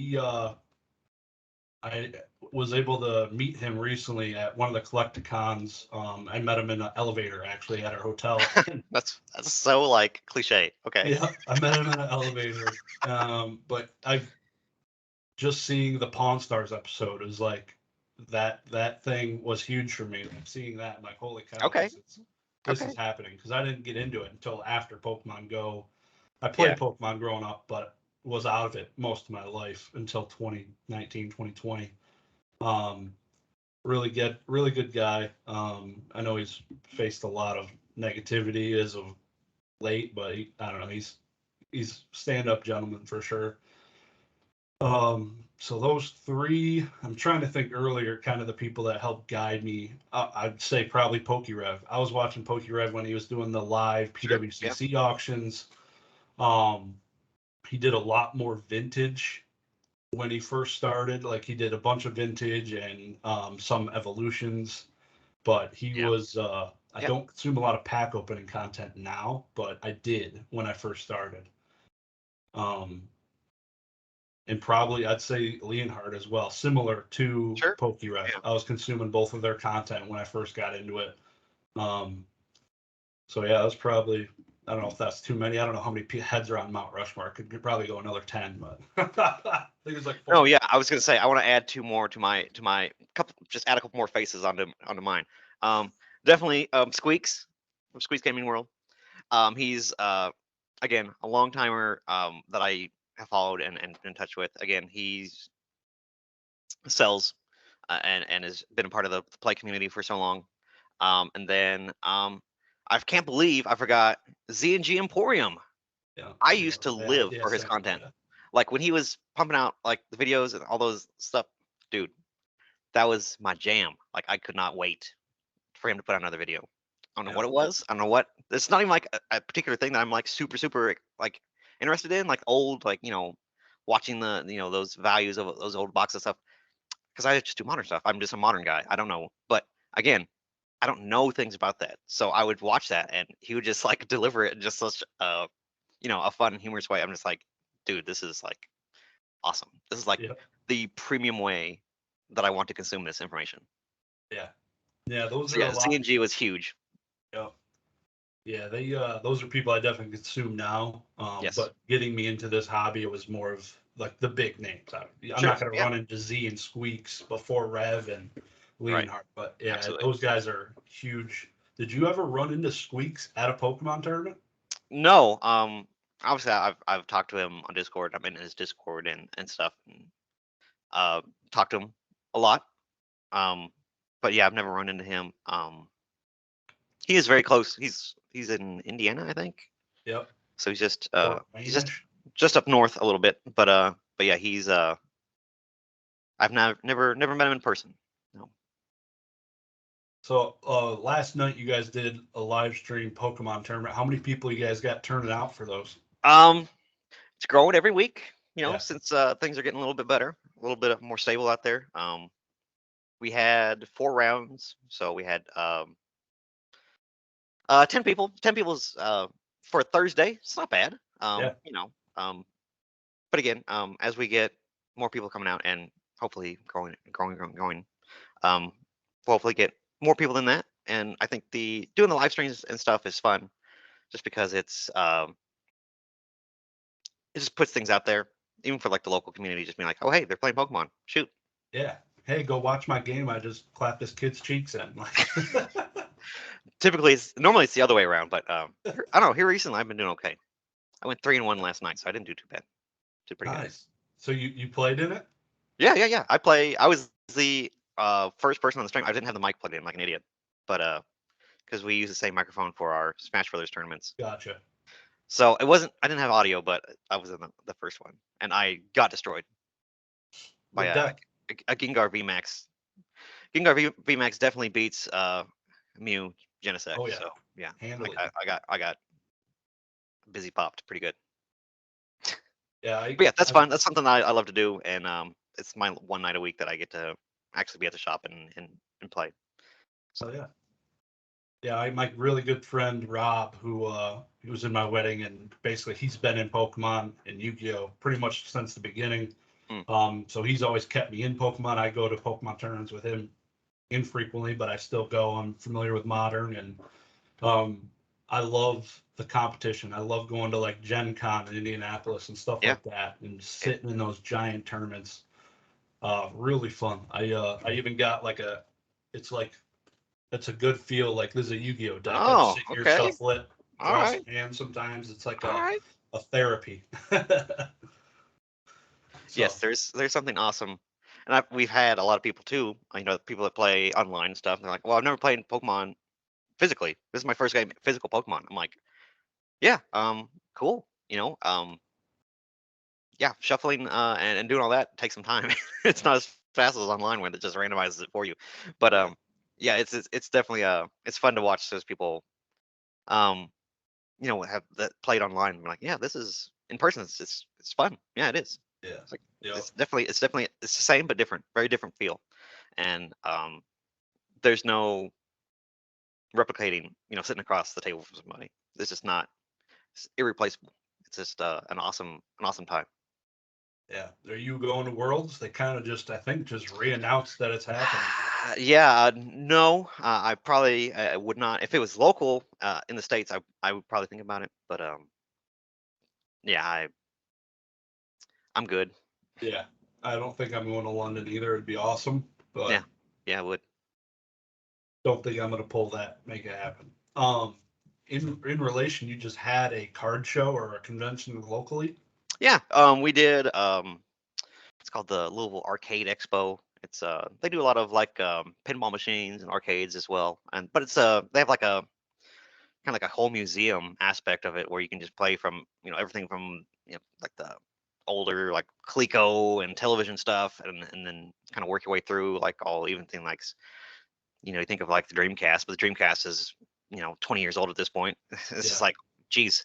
Speaker 2: I was able to meet him recently at one of the Collecticons. I met him in an elevator actually at our hotel.
Speaker 1: That's so like cliche. Okay.
Speaker 2: Yeah, I met him in an elevator. But I've just seeing the Pawn Stars episode is like that thing was huge for me. Like seeing that, I'm like, holy cow,
Speaker 1: Okay.
Speaker 2: this is
Speaker 1: Okay.
Speaker 2: happening because I didn't get into it until after Pokemon Go. I
Speaker 1: Yeah.
Speaker 2: played Pokemon growing up, but was out of it most of my life until 2019, 2020. Um, really good guy. I know he's faced a lot of negativity as of late, but I don't know. He's stand up gentleman for sure. So those three, I'm trying to think earlier, kind of the people that helped guide me. I'd say probably PokeRev. I was watching PokeRev when he was doing the live
Speaker 1: Sure. Yeah.
Speaker 2: PWCC auctions. Um, he did a lot more vintage when he first started. Like he did a bunch of vintage and some evolutions, but he
Speaker 1: Yeah.
Speaker 2: was. I
Speaker 1: Yep.
Speaker 2: don't consume a lot of pack opening content now, but I did when I first started. Um, and probably I'd say Leonhard as well, similar to
Speaker 1: Sure.
Speaker 2: PokeRev.
Speaker 1: Yeah.
Speaker 2: I was consuming both of their content when I first got into it. Um, so yeah, that was probably, I don't know if that's too many. I don't know how many heads are on Mount Rushmore. Could probably go another 10, but I think it's like
Speaker 1: No,
Speaker 2: 4.
Speaker 1: yeah, I was gonna say I want to add two more to my couple, just add a couple more faces onto mine. Definitely Squeaks from Squeaks Gaming World. He's again a long timer that I have followed and been in touch with. Again, he's sells and has been a part of the play community for so long. And then I can't believe I forgot Z&G Emporium.
Speaker 2: Yeah,
Speaker 1: I
Speaker 2: yeah,
Speaker 1: used to
Speaker 2: yeah,
Speaker 1: live
Speaker 2: yeah,
Speaker 1: for his
Speaker 2: same.
Speaker 1: content.
Speaker 2: Yeah,
Speaker 1: Like when he was pumping out like the videos and all those stuff, dude, that was my jam. Like I could not wait for him to put out another video. I don't know
Speaker 2: yeah,
Speaker 1: what it was. I don't know what. It's not even like a particular thing that I'm like super like interested in. Like old, like watching the those values of those old boxes stuff. Because I just do modern stuff. I'm just a modern guy. I don't know, but again, I don't know things about that. So I would watch that, and he would just like deliver it in just such a fun, humorous way. I'm just like, dude, this is like awesome. This is like
Speaker 2: yeah,
Speaker 1: the premium way that I want to consume this information.
Speaker 2: yeah, yeah. Those
Speaker 1: So
Speaker 2: are
Speaker 1: yeah,
Speaker 2: a lot.
Speaker 1: CNG was huge.
Speaker 2: Yeah, yeah. They those are people I definitely consume now.
Speaker 1: Yes.
Speaker 2: But getting me into this hobby, it was more of like the big names. I'm
Speaker 1: Sure.
Speaker 2: not going to
Speaker 1: Yeah.
Speaker 2: run into Z and Squeaks before Rev and
Speaker 1: Right.
Speaker 2: Leonhardt, but yeah,
Speaker 1: Absolutely.
Speaker 2: those guys are huge. Did you ever run into Squeaks at a Pokemon tournament?
Speaker 1: No. Obviously, I've talked to him on Discord. I'm in his Discord and stuff. And, uh, talked to him a lot. Um, but yeah, I've never run into him. He is very close. He's in Indiana, I think.
Speaker 2: Yep.
Speaker 1: So he's
Speaker 2: Fort
Speaker 1: he's just
Speaker 2: Wayne-ish?
Speaker 1: just up north a little bit, but yeah, he's I've never met him in person. No.
Speaker 2: So last night you guys did a live stream Pokemon tournament. How many people you guys got turning out for those?
Speaker 1: Um, it's growing every week.
Speaker 2: Yeah.
Speaker 1: Since things are getting a little bit better, a little bit more stable out there. We had 4 rounds, so we had 10 people. 10 people's for Thursday. It's not bad.
Speaker 2: Yeah.
Speaker 1: But again, as we get more people coming out and hopefully growing, um, we'll hopefully get more people than that. And I think the doing the live streams and stuff is fun, just because it just puts things out there, even for like the local community, just being like, oh hey, they're playing Pokemon. Shoot.
Speaker 2: Yeah. Hey, go watch my game. I just clapped this kid's cheeks in. Like,
Speaker 1: Typically, normally it's the other way around, but I don't know. Here recently, I've been doing okay. I went 3-1 last night, so I didn't do too bad. Did pretty good.
Speaker 2: nice. So you played in it?
Speaker 1: Yeah. I was the first person on the stream. I didn't have the mic plugged in like an idiot, but because we use the same microphone for our Smash Brothers tournaments.
Speaker 2: Gotcha.
Speaker 1: So it wasn't. I didn't have audio, but I was in the first one, and I got destroyed by
Speaker 2: With that,
Speaker 1: a Gengar VMAX. Gengar VMAX definitely beats Mew Genesect.
Speaker 2: oh yeah,
Speaker 1: So yeah,
Speaker 2: handily.
Speaker 1: I got busy popped pretty good.
Speaker 2: Yeah,
Speaker 1: But yeah, that's fun. That's something I love to do, and it's my one night a week that I get to actually be at the shop and play. So
Speaker 2: oh yeah. Yeah, my really good friend Rob, who he was in my wedding, and basically he's been in Pokemon and Yu-Gi-Oh pretty much since the beginning.
Speaker 1: mm,
Speaker 2: So he's always kept me in Pokemon. I go to Pokemon tournaments with him infrequently, but I still go. I'm familiar with Modern, and um, I love the competition. I love going to like Gen Con in Indianapolis and stuff
Speaker 1: yeah,
Speaker 2: like that, and
Speaker 1: yeah.
Speaker 2: sitting in those giant tournaments. Really fun. I even got like it's like it's a good feel. Like there's a Yu-Gi-Oh deck. I just
Speaker 1: Oh,
Speaker 2: sit here,
Speaker 1: okay.
Speaker 2: shuffle it,
Speaker 1: All
Speaker 2: draw
Speaker 1: right.
Speaker 2: some hands. Sometimes it's like
Speaker 1: All right.
Speaker 2: a therapy.
Speaker 1: Yes,
Speaker 2: So
Speaker 1: there's something awesome, and we've had a lot of people too. People that play online and stuff. And they're like, "Well, I've never played Pokemon physically. This is my first game physical Pokemon." I'm like, "Yeah, cool. Yeah, shuffling and doing all that takes some time. It's not as fast as online when it just randomizes it for you. But
Speaker 2: yeah,
Speaker 1: yeah, it's definitely it's fun to watch those people um have that played online and be like, yeah, this is in person. It's fun. Yeah, it is.
Speaker 2: yeah,
Speaker 1: It's like
Speaker 2: yeah,
Speaker 1: it's the same but different, very different feel. And there's no replicating, sitting across the table from somebody. It's just not. It's irreplaceable. It's just an awesome time.
Speaker 2: yeah. Are you going to Worlds? They kind of just, I think, just re-announced that it's happening.
Speaker 1: Yeah, no, I probably would not. If it was local in the states, I would probably think about it. But yeah, I'm good.
Speaker 2: Yeah, I don't think I'm going to London either. It'd be awesome,
Speaker 1: Yeah,
Speaker 2: but
Speaker 1: yeah, I would.
Speaker 2: don't think I'm going to pull that, make it happen. In relation, you just had a card show or a convention locally.
Speaker 1: Yeah, we did. It's called the Louisville Arcade Expo. It's they do a lot of like pinball machines and arcades as well. But it's they have like a kind of like a whole museum aspect of it where you can just play from everything from like the older like Coleco and television stuff, and then kind of work your way through like all even thing like you think of like the Dreamcast, but the Dreamcast is 20 years old at this point. It's just
Speaker 2: Yeah,
Speaker 1: like, geez.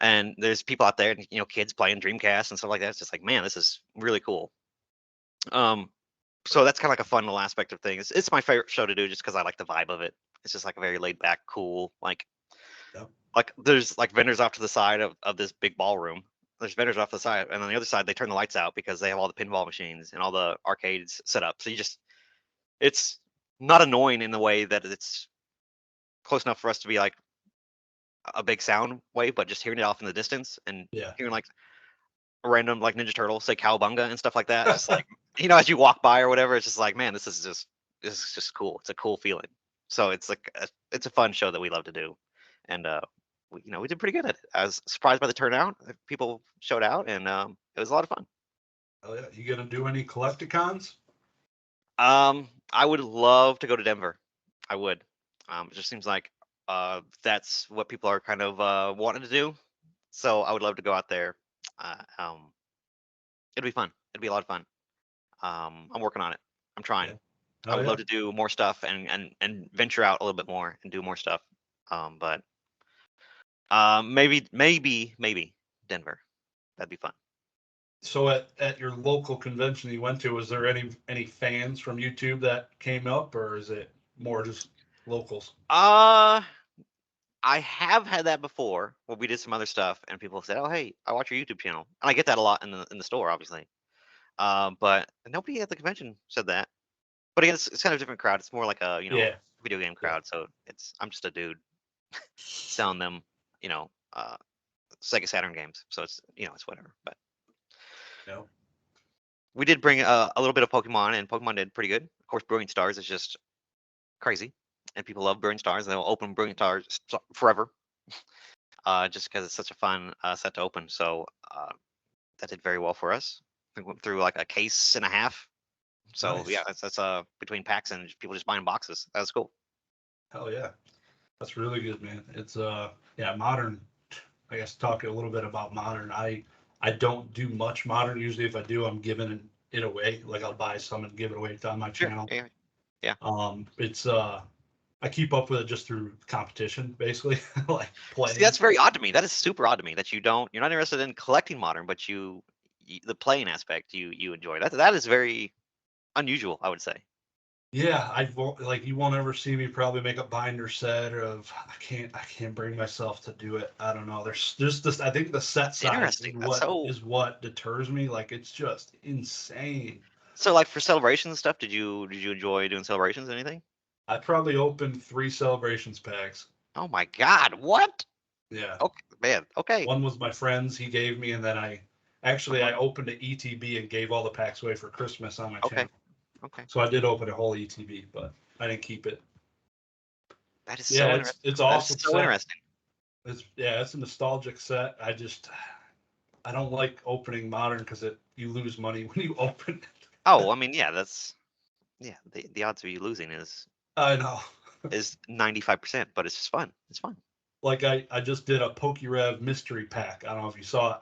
Speaker 1: And there's people out there, kids playing Dreamcast and stuff like that. It's just like, man, this is really cool. Um, so that's kind of like a fun little aspect of things. It's my favorite show to do just because I like the vibe of it. It's just like a very laid back, cool,
Speaker 2: yeah,
Speaker 1: like there's like vendors off to the side of this big ballroom. There's vendors off the side, and on the other side they turn the lights out because they have all the pinball machines and all the arcades set up. So it's not annoying in the way that it's close enough for us to be like a big sound wave, but just hearing it off in the distance and
Speaker 2: yeah.
Speaker 1: hearing like a random like Ninja Turtle say cowabunga and stuff like that. It's just like as you walk by or whatever, it's just like, man, this is just cool. It's a cool feeling. So it's like it's a fun show that we love to do, and we did pretty good at it. I was surprised by the turnout. People showed out, and it was a lot of fun.
Speaker 2: Oh yeah, you gonna do any collecticons?
Speaker 1: I would love to go to Denver. I would. It just seems like that's what people are kind of wanting to do. So I would love to go out there. It'd be fun. It'd be a lot of fun. I'm working on it. I'm trying.
Speaker 2: Yeah.
Speaker 1: I
Speaker 2: Oh
Speaker 1: would love
Speaker 2: yeah.
Speaker 1: to do more stuff and venture out a little bit more and do more stuff. But maybe Denver. That'd be fun.
Speaker 2: So at your local convention you went to, was there any fans from YouTube that came up, or is it more just locals?
Speaker 1: Uh, I have had that before where we did some other stuff and people said, "Oh, hey, I watch your YouTube channel," and I get that a lot in the store, obviously. But nobody at the convention said that. But again, it's kind of a different crowd. It's more like a
Speaker 2: Yeah.
Speaker 1: video game
Speaker 2: Yeah.
Speaker 1: crowd. So I'm just a dude selling them you know Sega Saturn games. So it's whatever. But
Speaker 2: No.
Speaker 1: we did bring a little bit of Pokemon, and Pokemon did pretty good. Of course, Brilliant Stars is just crazy, and people love Brilliant Stars. And they'll open Brilliant Stars forever, just because it's such a fun set to open. So that did very well for us. We went through like a case and a half. So yeah,
Speaker 2: Nice.
Speaker 1: that's between packs and people just buying boxes. That was cool.
Speaker 2: Hell yeah. That's really good, man. It's yeah, modern. I guess talking a little bit about modern. I don't do much modern. Usually if I do, I'm giving it away. Like I'll buy some and give it away on my
Speaker 1: Sure.
Speaker 2: channel.
Speaker 1: Yeah. Yeah.
Speaker 2: It's I keep up with it just through competition, basically, like
Speaker 1: See,
Speaker 2: playing.
Speaker 1: that's very odd to me. That is super odd to me that you're not interested in collecting modern, but the playing aspect you enjoy. That is very unusual, I would say.
Speaker 2: Yeah, I won't like you won't ever see me probably make a binder set of I can't bring myself to do it. I don't know. There's just this I think the set
Speaker 1: It's
Speaker 2: size
Speaker 1: interesting. That's so.
Speaker 2: is what deters me. Like it's just insane.
Speaker 1: So, like for celebrations and stuff, did you enjoy doing celebrations? Anything?
Speaker 2: I probably opened 3 celebrations packs.
Speaker 1: Oh my God! What?
Speaker 2: Yeah.
Speaker 1: Okay, man. Okay.
Speaker 2: One was my friend's, he gave me, and then I opened an ETB and gave all the packs away for Christmas on my
Speaker 1: Okay.
Speaker 2: channel.
Speaker 1: Okay.
Speaker 2: So I did open a whole ETB, but I didn't keep it.
Speaker 1: That is
Speaker 2: Yeah,
Speaker 1: so
Speaker 2: it's
Speaker 1: interesting. That is
Speaker 2: awesome
Speaker 1: so
Speaker 2: set.
Speaker 1: interesting.
Speaker 2: It's a nostalgic set. I don't like opening modern because it you lose money when you open it.
Speaker 1: Oh, I mean, yeah. Yeah. The odds of you losing
Speaker 2: I know.
Speaker 1: is 95%, but it's just fun. It's fun.
Speaker 2: Like I just did a PokeRev mystery pack. I don't know if you saw it.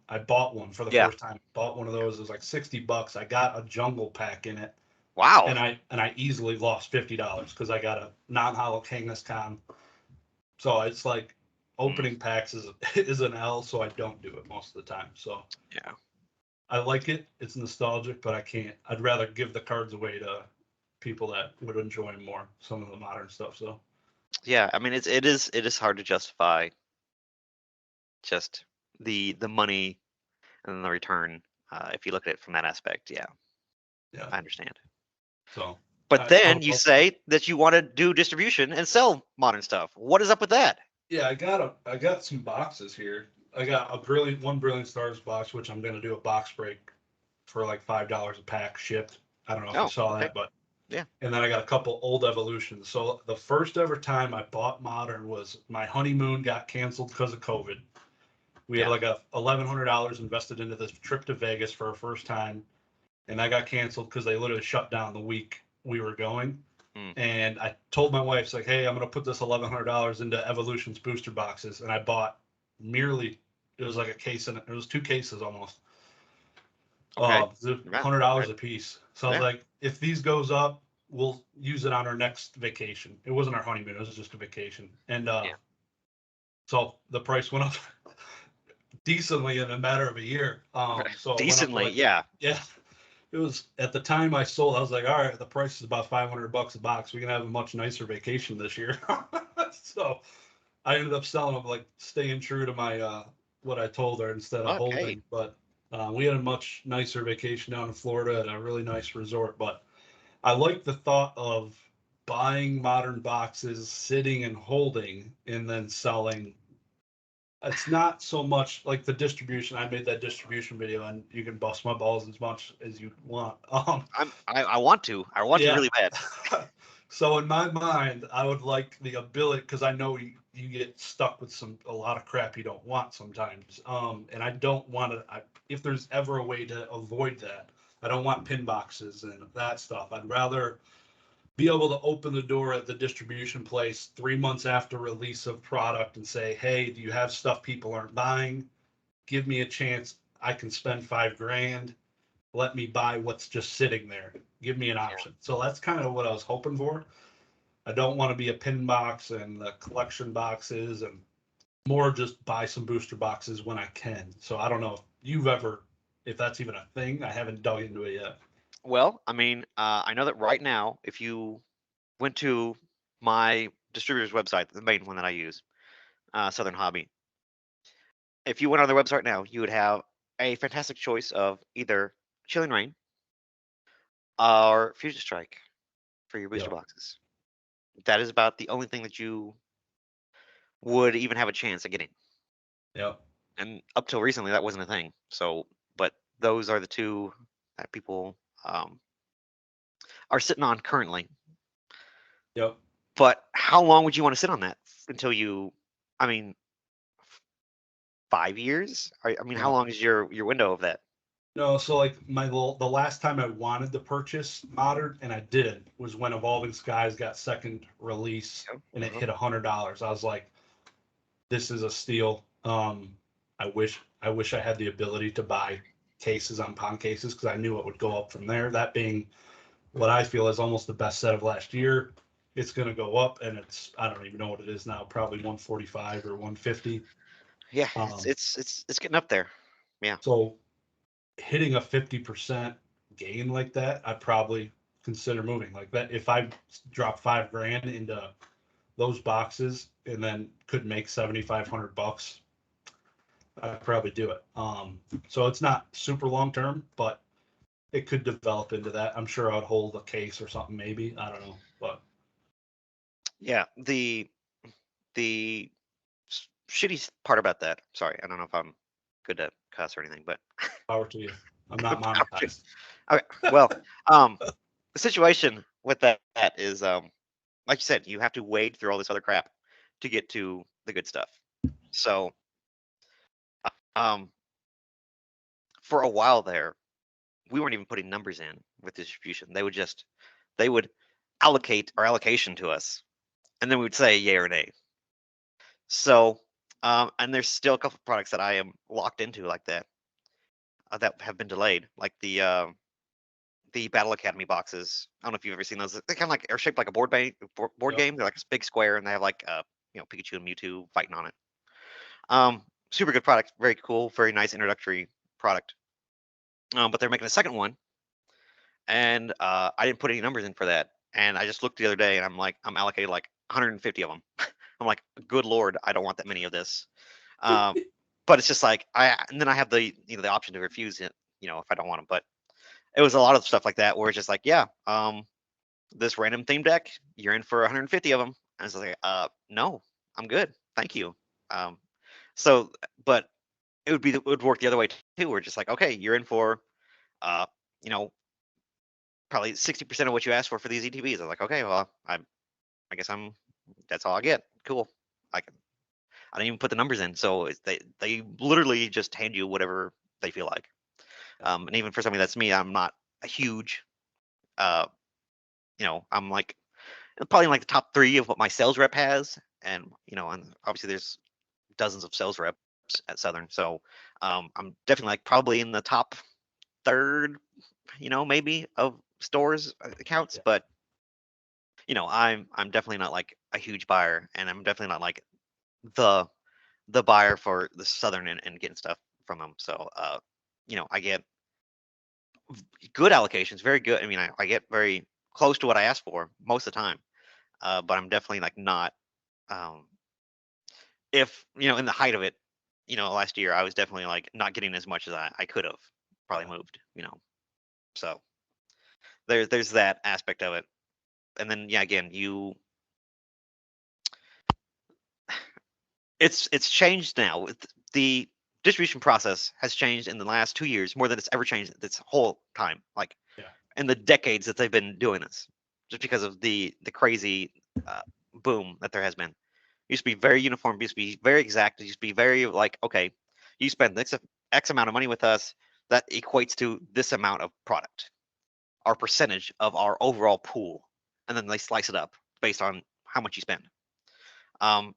Speaker 2: I bought one for the
Speaker 1: Yeah.
Speaker 2: first time. Bought one of those. It was like $60. I got a jungle pack in it,
Speaker 1: Wow.
Speaker 2: and I easily lost $50 because I got a non-hollow Kangaskhan. So it's like
Speaker 1: Mm,
Speaker 2: opening packs is an L, so I don't do it most of the time. So
Speaker 1: yeah.
Speaker 2: I like it. It's nostalgic, but I can't. I'd rather give the cards away to people that would enjoy more some of the modern stuff. So
Speaker 1: Yeah. I mean, it is hard to justify just the money and then the return if you look at it from that aspect. Yeah,
Speaker 2: yeah.
Speaker 1: I understand.
Speaker 2: So
Speaker 1: But
Speaker 2: I
Speaker 1: then
Speaker 2: would
Speaker 1: you
Speaker 2: love to.
Speaker 1: say that you want to do distribution and sell modern stuff. What is up with that?
Speaker 2: Yeah, I got some boxes here. I got one brilliant stars box, which I'm gonna do a box break for like $5 a pack shipped. I don't know if you
Speaker 1: Oh,
Speaker 2: saw
Speaker 1: okay.
Speaker 2: that, but
Speaker 1: Yeah.
Speaker 2: and then I got a couple old evolutions. So the first ever time I bought modern was my honeymoon got canceled because of COVID. We had
Speaker 1: Yeah.
Speaker 2: like a $1,100 invested into this trip to Vegas for our first time, and that got canceled because they literally shut down the week we were going.
Speaker 1: Mm.
Speaker 2: And I told my wife, it's like, hey, I'm gonna put this $1,100 into Evolutions booster boxes, and I bought merely it was like a case and it was 2 cases almost.
Speaker 1: Okay. Yeah.
Speaker 2: $100
Speaker 1: Right.
Speaker 2: a piece. So I was
Speaker 1: Yeah.
Speaker 2: like, if these goes up, we'll use it on our next vacation. It wasn't our honeymoon; it was just a vacation. And
Speaker 1: Yeah.
Speaker 2: so the price went up decently in a matter of a year. So it went up to
Speaker 1: Decently.
Speaker 2: like,
Speaker 1: Yeah.
Speaker 2: yeah, it was at the time I sold. I was like, all right, the price is about $500 a box. We can have a much nicer vacation this year. So I ended up selling them, like staying true to my what I told her instead of
Speaker 1: Okay.
Speaker 2: holding. But we had a much nicer vacation down in Florida at a really nice resort. But I like the thought of buying modern boxes, sitting and holding, and then selling. It's not so much like the distribution. I made that distribution video, and you can bust my balls as much as you want.
Speaker 1: I want to. I want to
Speaker 2: Yeah.
Speaker 1: really bad.
Speaker 2: So in my mind, I would like the ability because I know you get stuck with a lot of crap you don't want sometimes. And I don't want to. If there's ever a way to avoid that, I don't want pin boxes and that stuff. I'd rather be able to open the door at the distribution place 3 months after release of product and say, hey, do you have stuff people aren't buying? Give me a chance. I can spend $5,000. Let me buy what's just sitting there. Give me an option. So that's kind of what I was hoping for. I don't want to be a pin box and the collection boxes, and more just buy some booster boxes when I can. So I don't know if that's even a thing. I haven't dug into it yet.
Speaker 1: Well, I mean, I know that right now, if you went to my distributor's website, the main one that I use, Southern Hobby, if you went on their website now, you would have a fantastic choice of either Chilling Rain or Fusion Strike for your booster
Speaker 2: Yep.
Speaker 1: boxes. That is about the only thing that you would even have a chance at getting.
Speaker 2: Yep.
Speaker 1: And up till recently, that wasn't a thing. So, but those are the two that people are sitting on currently.
Speaker 2: Yep.
Speaker 1: But how long would you want to sit on that until you? I mean, 5 years? I mean, how
Speaker 2: No.
Speaker 1: long is your window of that?
Speaker 2: No, so like the last time I wanted to purchase modern and I didn't was when Evolving Skies got second release and it
Speaker 1: Uh-huh.
Speaker 2: hit $100. I was like, this is a steal. I wish I had the ability to buy cases on pawn cases because I knew it would go up from there. That being what I feel is almost the best set of last year. It's going to go up, and I don't even know what it is now, probably 145 or 150.
Speaker 1: Yeah,
Speaker 2: Um,
Speaker 1: it's getting up there. Yeah.
Speaker 2: so hitting a 50% gain like that, I'd probably consider moving like that. If I drop $5,000 into those boxes and then could make $7,500, I'd probably do it. So it's not super long term, but it could develop into that. I'm sure I'd hold a case or something, maybe. I don't know, but
Speaker 1: Yeah. The shitty part about that. Sorry, I don't know if I'm good at cuss or anything, but
Speaker 2: power to you. I'm not
Speaker 1: power to-
Speaker 2: monetized.
Speaker 1: okay. Well, um, the situation with that is like you said, you have to wade through all this other crap to get to the good stuff. So, um, for a while there, we weren't even putting numbers in with distribution. They would allocate our allocation to us, and then we would say yay or nay. So, and there's still a couple of products that I am locked into like that have been delayed, like the Battle Academy boxes. I don't know if you've ever seen those. They kind of like are shaped like a board
Speaker 2: Yep.
Speaker 1: game. They're like a big square, and they have like Pikachu and Mewtwo fighting on it. Super good product, very cool, very nice introductory product. But they're making a second one, and I didn't put any numbers in for that. And I just looked the other day, and I'm allocated like 150 of them. I'm like, good lord, I don't want that many of this. Um, but it's just like and then I have the option to refuse it, if I don't want them. But it was a lot of stuff like that where it's just like, yeah, this random theme deck, you're in for 150 of them. And I was like, no, I'm good, thank you. Um, so, but it would work the other way too. We're just like, okay, you're in for, uh, you know, probably 60% of what you asked for these ETBs. I was like, okay, well, I guess that's all I get. Cool. I didn't even put the numbers in, so they literally just hand you whatever they feel like. And even for somebody that's me, I'm not a huge, uh, I'm like probably in like the top 3 of what my sales rep has, and and obviously there's dozens of sales reps at Southern, so I'm definitely like probably in the top third, maybe of stores accounts,
Speaker 2: Yeah.
Speaker 1: but I'm definitely not like a huge buyer, and I'm definitely not like the the buyer for the Southern and getting stuff from them. So I get good allocations, very good. I mean, I get very close to what I asked for most of the time, but I'm definitely like not. Um, if in the height of it, last year I was definitely like not getting as much as I could have probably
Speaker 2: Yeah.
Speaker 1: moved. So there's that aspect of it, and then yeah, again, it's changed now. The distribution process has changed in the last 2 years more than it's ever changed this whole time. Like
Speaker 2: Yeah.
Speaker 1: in the decades that they've been doing this, just because of the crazy uh, boom that there has been. It used to be very uniform. It used to be very exact. It used to be very like, okay, you spend X amount of money with us, that equates to this amount of product, our percentage of our overall pool. and then they slice it up based on how much you spend.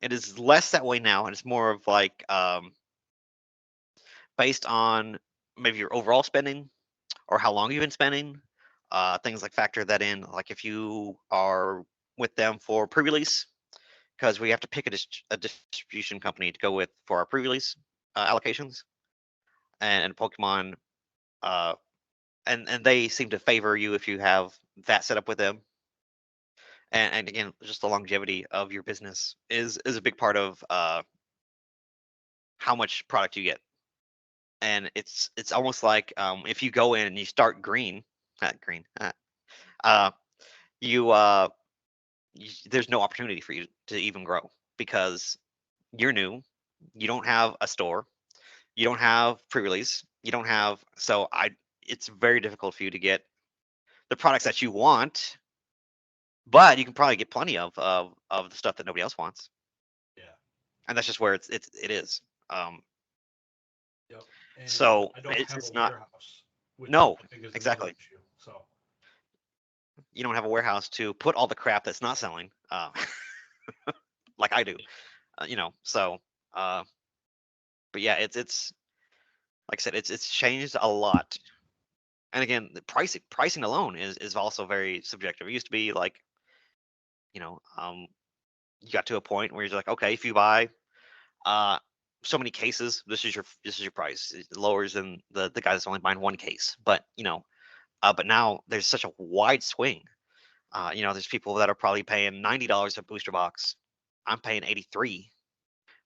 Speaker 1: It is less that way now, and it's more of like based on maybe your overall spending or how long you've been spending. Things like factor that in, like if you are with them for pre-release, because we have to pick a distribution company to go with for our pre-release allocations, and Pokemon, uh, and they seem to favor you if you have that set up with them. And again, just the longevity of your business is a big part of how much product you get. And it's almost like if you go in and you start green, not green, uh, you there's no opportunity for you to even grow because you're new. You don't have a store. You don't have pre-release. You don't have so I. It's very difficult for you to get the products that you want, but you can probably get plenty of the stuff that nobody else wants,
Speaker 2: Yeah.
Speaker 1: and that's just where it is. Um,
Speaker 2: Yep. And
Speaker 1: so
Speaker 2: I don't have a
Speaker 1: it's not
Speaker 2: warehouse, which
Speaker 1: no
Speaker 2: I think is another
Speaker 1: exactly.
Speaker 2: issue. So
Speaker 1: You don't have a warehouse to put all the crap that's not selling, like I do. So. Uh, but yeah, it's like I said, it's changed a lot. And again, the pricing alone is also very subjective. It used to be like, you know, you got to a point where you're like, okay, if you buy uh so many cases, this is your price. It lowers than the guy that's only buying one case. But now there's such a wide swing. There's people that are probably paying $90 a booster box. I'm paying 83.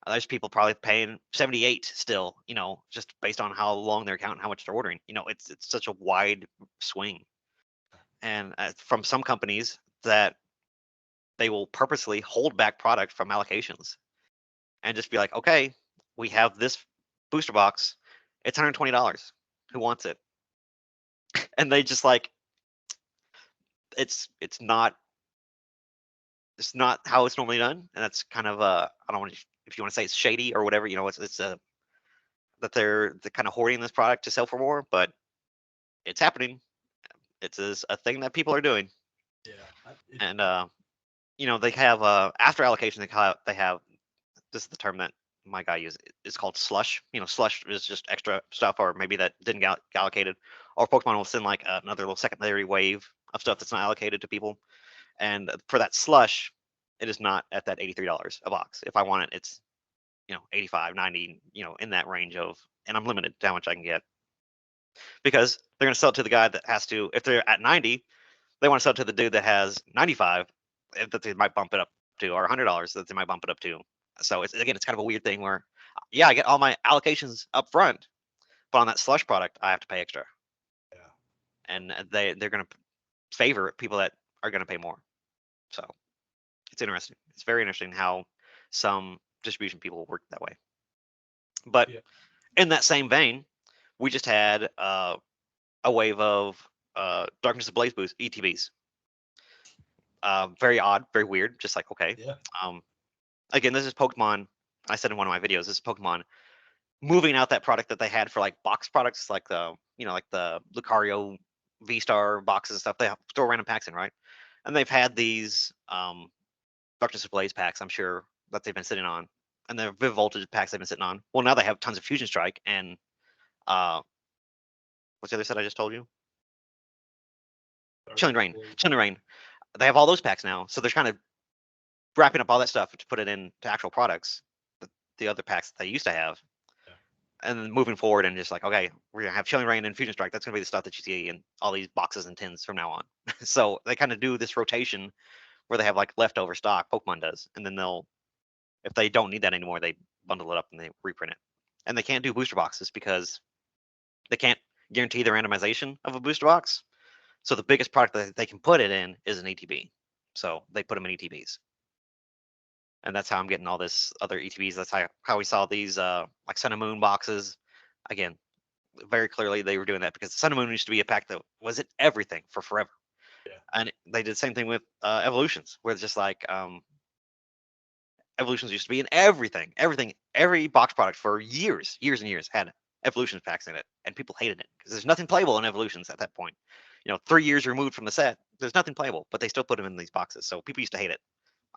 Speaker 1: There's people probably paying 78 still, just based on how long they're counting, how much they're ordering. It's such a wide swing. And from some companies that they will purposely hold back product from allocations and just be like, okay, we have this booster box. It's $120. Who wants it? And they just like it's it's not it's not how it's normally done, and that's kind of I don't want to if you want to say it's shady or whatever. It's that they're kind of hoarding this product to sell for more, but it's happening. It's a thing that people are doing,
Speaker 2: yeah,
Speaker 1: and they have after allocation they have this is the term that my guy uses. It's called slush. Slush is just extra stuff, or maybe that didn't get allocated, or Pokemon will send like another little secondary wave of stuff that's not allocated to people. And for that slush, it is not at that $83 a box. If I want it, it's 85, 90, in that range of, and I'm limited to how much I can get because they're going to sell it to the guy that has to. If they're at 90, they want to sell it to the dude that has 95, that they might bump it up to, or $100 that they might bump it up to. So it's kind of a weird thing where, yeah, I get all my allocations up front, but on that slush product, I have to pay extra,
Speaker 2: yeah,
Speaker 1: and they're going to favor people that are going to pay more. So it's interesting. It's very interesting how some distribution people work that way. But
Speaker 2: yeah.
Speaker 1: in that same vein, we just had a wave of Darkness Ablaze boost ETBs. Very odd, very weird. Just like okay.
Speaker 2: Yeah.
Speaker 1: Um, Again, this is Pokemon. I said in one of my videos, this is Pokemon moving out that product that they had for like box products, like the Lucario V Star boxes and stuff. They throw random packs in, right? And they've had these Darkness Ablaze packs, I'm sure, that they've been sitting on, and the Viv Voltage packs they've been sitting on. Well, now they have tons of Fusion Strike and uh, what's the other set I just told you? Chilling Rain. Chilling Rain. They have all those packs now, so they're kind of wrapping up all that stuff to put it into actual products. The other packs that they used to have,
Speaker 2: Yeah.
Speaker 1: and then moving forward and just like, okay, we're gonna have Chilling Rain and Fusion Strike. That's gonna be the stuff that you see in all these boxes and tins from now on. So they kind of do this rotation where they have like leftover stock. Pokemon does, and then if they don't need that anymore, they bundle it up and they reprint it. And they can't do booster boxes because they can't guarantee the randomization of a booster box. So the biggest product that they can put it in is an ETB. So they put them in ETBs. And that's how I'm getting all this other ETBs. That's how we saw these like Sun and Moon boxes. Again, very clearly they were doing that because Sun and Moon used to be a pack that was it everything for forever.
Speaker 2: Yeah.
Speaker 1: And they did the same thing with Evolutions, where it's just like Evolutions used to be in everything, every box product for years and years had Evolutions packs in it, and people hated it because there's nothing playable in Evolutions at that point. 3 years removed from the set. There's nothing playable, but they still put them in these boxes. So people used to hate it,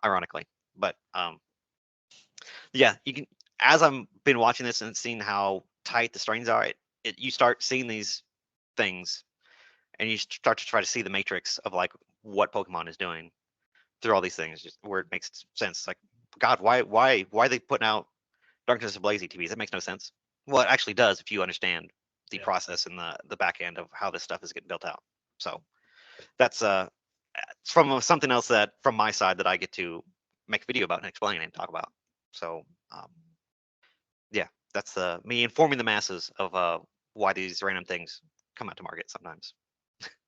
Speaker 1: ironically. But yeah, you can. As I've been watching this and seeing how tight the strings are, you start seeing these things, and you start to try to see the matrix of like what Pokemon is doing through all these things, just where it makes sense. Like, God, why are they putting out Darkness Ablaze ETBs? That makes no sense. Well, it actually does if you understand the
Speaker 2: Yeah.
Speaker 1: process and the back end of how this stuff is getting built out. So that's from something else that from my side that I get to make a video about and explain and talk about. So yeah, that's me informing the masses of why these random things come out to market sometimes.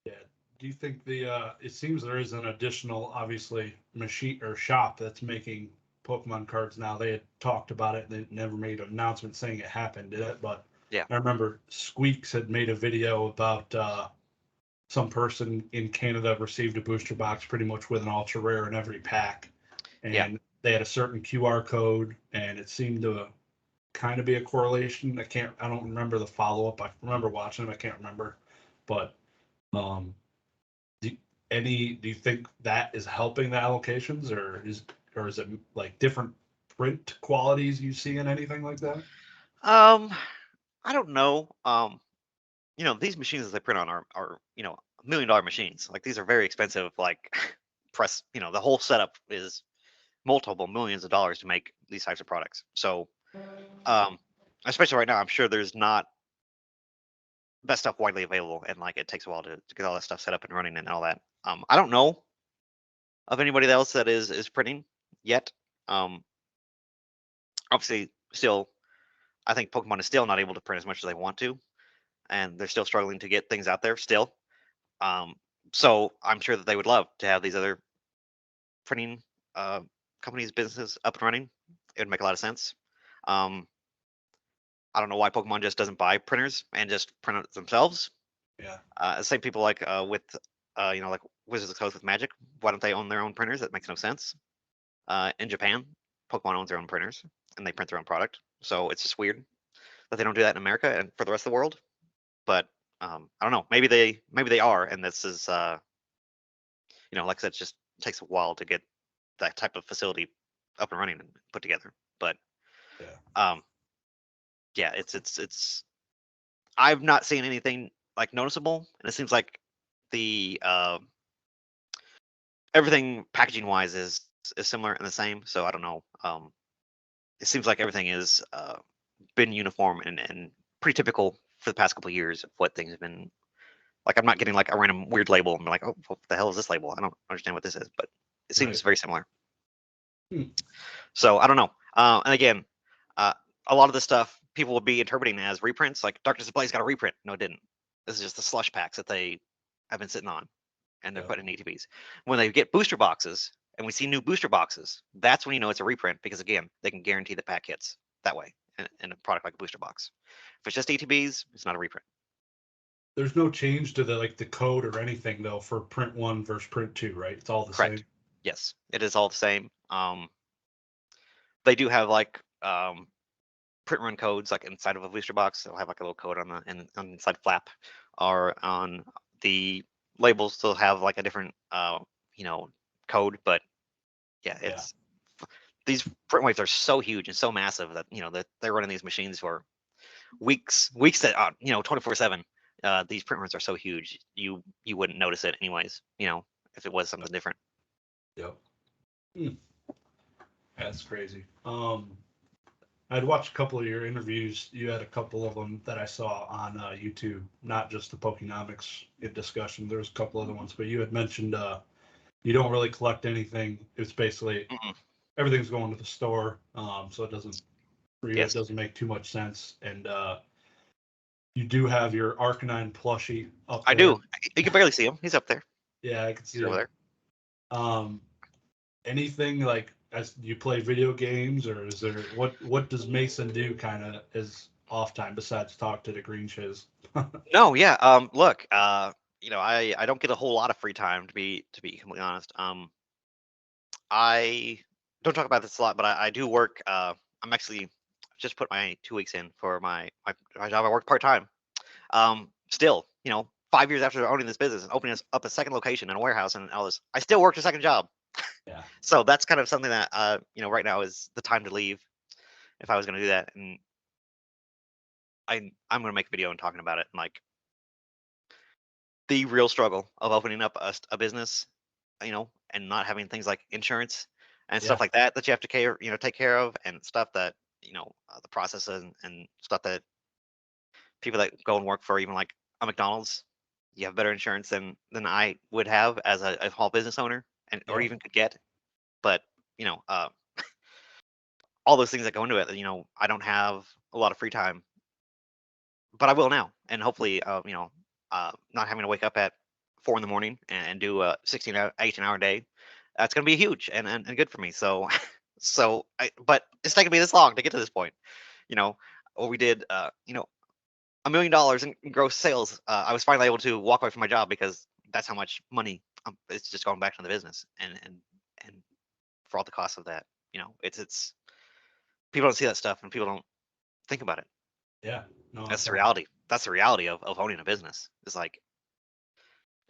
Speaker 2: Yeah. Do you think it seems there is an additional, obviously, machine or shop that's making Pokemon cards now? They had talked about it. They never made an announcement saying it happened, did it? But
Speaker 1: Yeah.
Speaker 2: I remember Squeaks had made a video about some person in Canada received a booster box pretty much with an ultra rare in every pack. And
Speaker 1: Yeah.
Speaker 2: they had a certain QR code, and it seemed to kind of be a correlation. I don't remember the follow up. I remember watching them. I can't remember. But um, do, do you think that is helping the allocations, or is it like different print qualities you see in anything like that?
Speaker 1: I don't know. These machines that they print on are $1 million machines. Like these are very expensive. Like press. The whole setup is multiple millions of dollars to make these types of products. So, um, especially right now, I'm sure there's not that stuff widely available, and like it takes a while to get all that stuff set up and running and all that. I don't know of anybody else that is printing yet. Um, Obviously, still, I think Pokemon is still not able to print as much as they want to, and they're still struggling to get things out there still. Um, so I'm sure that they would love to have these other printing companies, businesses up and running. It would make a lot of sense. Um, I don't know why Pokemon just doesn't buy printers and just print it themselves.
Speaker 2: Yeah.
Speaker 1: Same people like with like Wizards of the Coast with Magic. Why don't they own their own printers? That makes no sense. In Japan, Pokemon owns their own printers and they print their own product. So it's just weird that they don't do that in America and for the rest of the world. But I don't know. Maybe they are, and this is like I said, it just takes a while to get that type of facility up and running and put together. But
Speaker 2: Yeah.
Speaker 1: yeah, it's I've not seen anything like noticeable, and it seems like the everything packaging wise is similar and the same. So I don't know. It seems like everything is been uniform and pretty typical for the past couple of years of what things have been. Like I'm not getting like a random weird label. I'm like, oh, what the hell is this label? I don't understand what this is, but it seems
Speaker 2: Right.
Speaker 1: very similar.
Speaker 2: Hmm.
Speaker 1: So I don't know. And again, uh, a lot of the stuff people will be interpreting as reprints. Like Darkness Ablaze got a reprint. No, it didn't. This is just the slush packs that they have been sitting on, and they're
Speaker 2: Yeah.
Speaker 1: putting in ETBs. When they get booster boxes, and we see new booster boxes, that's when you know it's a reprint because again, they can guarantee the pack hits that way in a product like a booster box. If it's just ETBs, it's not a reprint.
Speaker 2: There's no change to the code or anything though for print one versus print two, right? It's all the
Speaker 1: Correct.
Speaker 2: same.
Speaker 1: Yes, it is all the same. They do have like print run codes like inside of a booster box. They'll have like a little code on the inside flap, or on the labels. They'll have like a different code. But yeah,
Speaker 2: Yeah.
Speaker 1: it's these print waves are so huge and so massive that that they're running these machines for weeks that 24/7. These print runs are so huge you wouldn't notice it anyways. If it was something different.
Speaker 2: Yep. Hmm. That's crazy. I'd watched a couple of your interviews. You had a couple of them that I saw on YouTube, not just the Pokenomics discussion. There was a couple other ones, but you had mentioned you don't really collect anything. It's basically
Speaker 1: Mm-mm.
Speaker 2: everything's going to the store, so it doesn't for you. It
Speaker 1: Yes,
Speaker 2: doesn't make too much sense. And you do have your Arcanine plushie up
Speaker 1: I
Speaker 2: there.
Speaker 1: do. You can barely see him. He's up there.
Speaker 2: Yeah, I can
Speaker 1: He's
Speaker 2: see
Speaker 1: over
Speaker 2: him.
Speaker 1: there.
Speaker 2: Um, anything like as you play video games, or is there what does Mason do kind of as off time besides talk to the green shiz?
Speaker 1: No, yeah. Look, I don't get a whole lot of free time to be completely honest. I don't talk about this a lot, but I do work. I'm actually just put my 2 weeks in for my job. I work part time. Still, 5 years after owning this business and opening up a second location in a warehouse and all this, I still worked a second job.
Speaker 2: Yeah.
Speaker 1: So that's kind of something that right now is the time to leave if I was going to do that. And I'm going to make a video and talking about it and like the real struggle of opening up a business, and not having things like insurance and
Speaker 2: Yeah.
Speaker 1: stuff like that you have to take care of, and stuff that the process and stuff that people that go and work for even like a McDonald's, you have better insurance than I would have as a small business owner, and or
Speaker 2: Yeah.
Speaker 1: even could get. But you know, uh, all those things that go into it, I don't have a lot of free time, but I will now, and hopefully, not having to wake up at 4 in the morning and do a 16 hour, 18-hour day, that's going to be huge and good for me. So, but it's taken me this long to get to this point. You know, what we did, $1 million in gross sales. I was finally able to walk away from my job because that's how much money it's just going back to the business, and for all the costs of that, it's people don't see that stuff and people don't think about it.
Speaker 2: Yeah. No,
Speaker 1: That's
Speaker 2: it's
Speaker 1: the
Speaker 2: all,
Speaker 1: reality. That's the reality of owning a business. It's like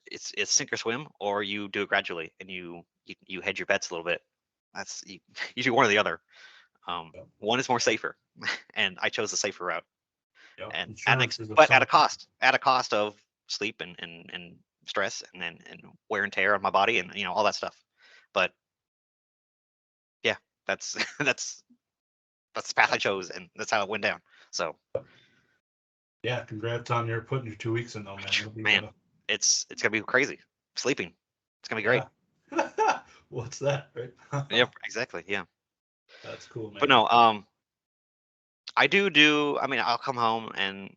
Speaker 1: it's sink or swim, or you do it gradually and you hedge your bets a little bit. That's you do one or the other.
Speaker 2: yeah.
Speaker 1: One is more safer, and I chose the safer route.
Speaker 2: Yeah.
Speaker 1: And
Speaker 2: Insurance is a
Speaker 1: but at a
Speaker 2: sunk.
Speaker 1: cost of sleep and stress and wear and tear on my body and all that stuff. But yeah, that's that's the path I chose, and that's how it went down. So
Speaker 2: Yeah. Congrats on your putting your 2 weeks in though, man. It'll be,
Speaker 1: man, it's gonna be crazy. Sleeping, it's gonna be great.
Speaker 2: yeah. What's that, right?
Speaker 1: Yep, exactly. Yeah,
Speaker 2: That's cool,
Speaker 1: but
Speaker 2: man.
Speaker 1: no, I do. I mean, I'll come home and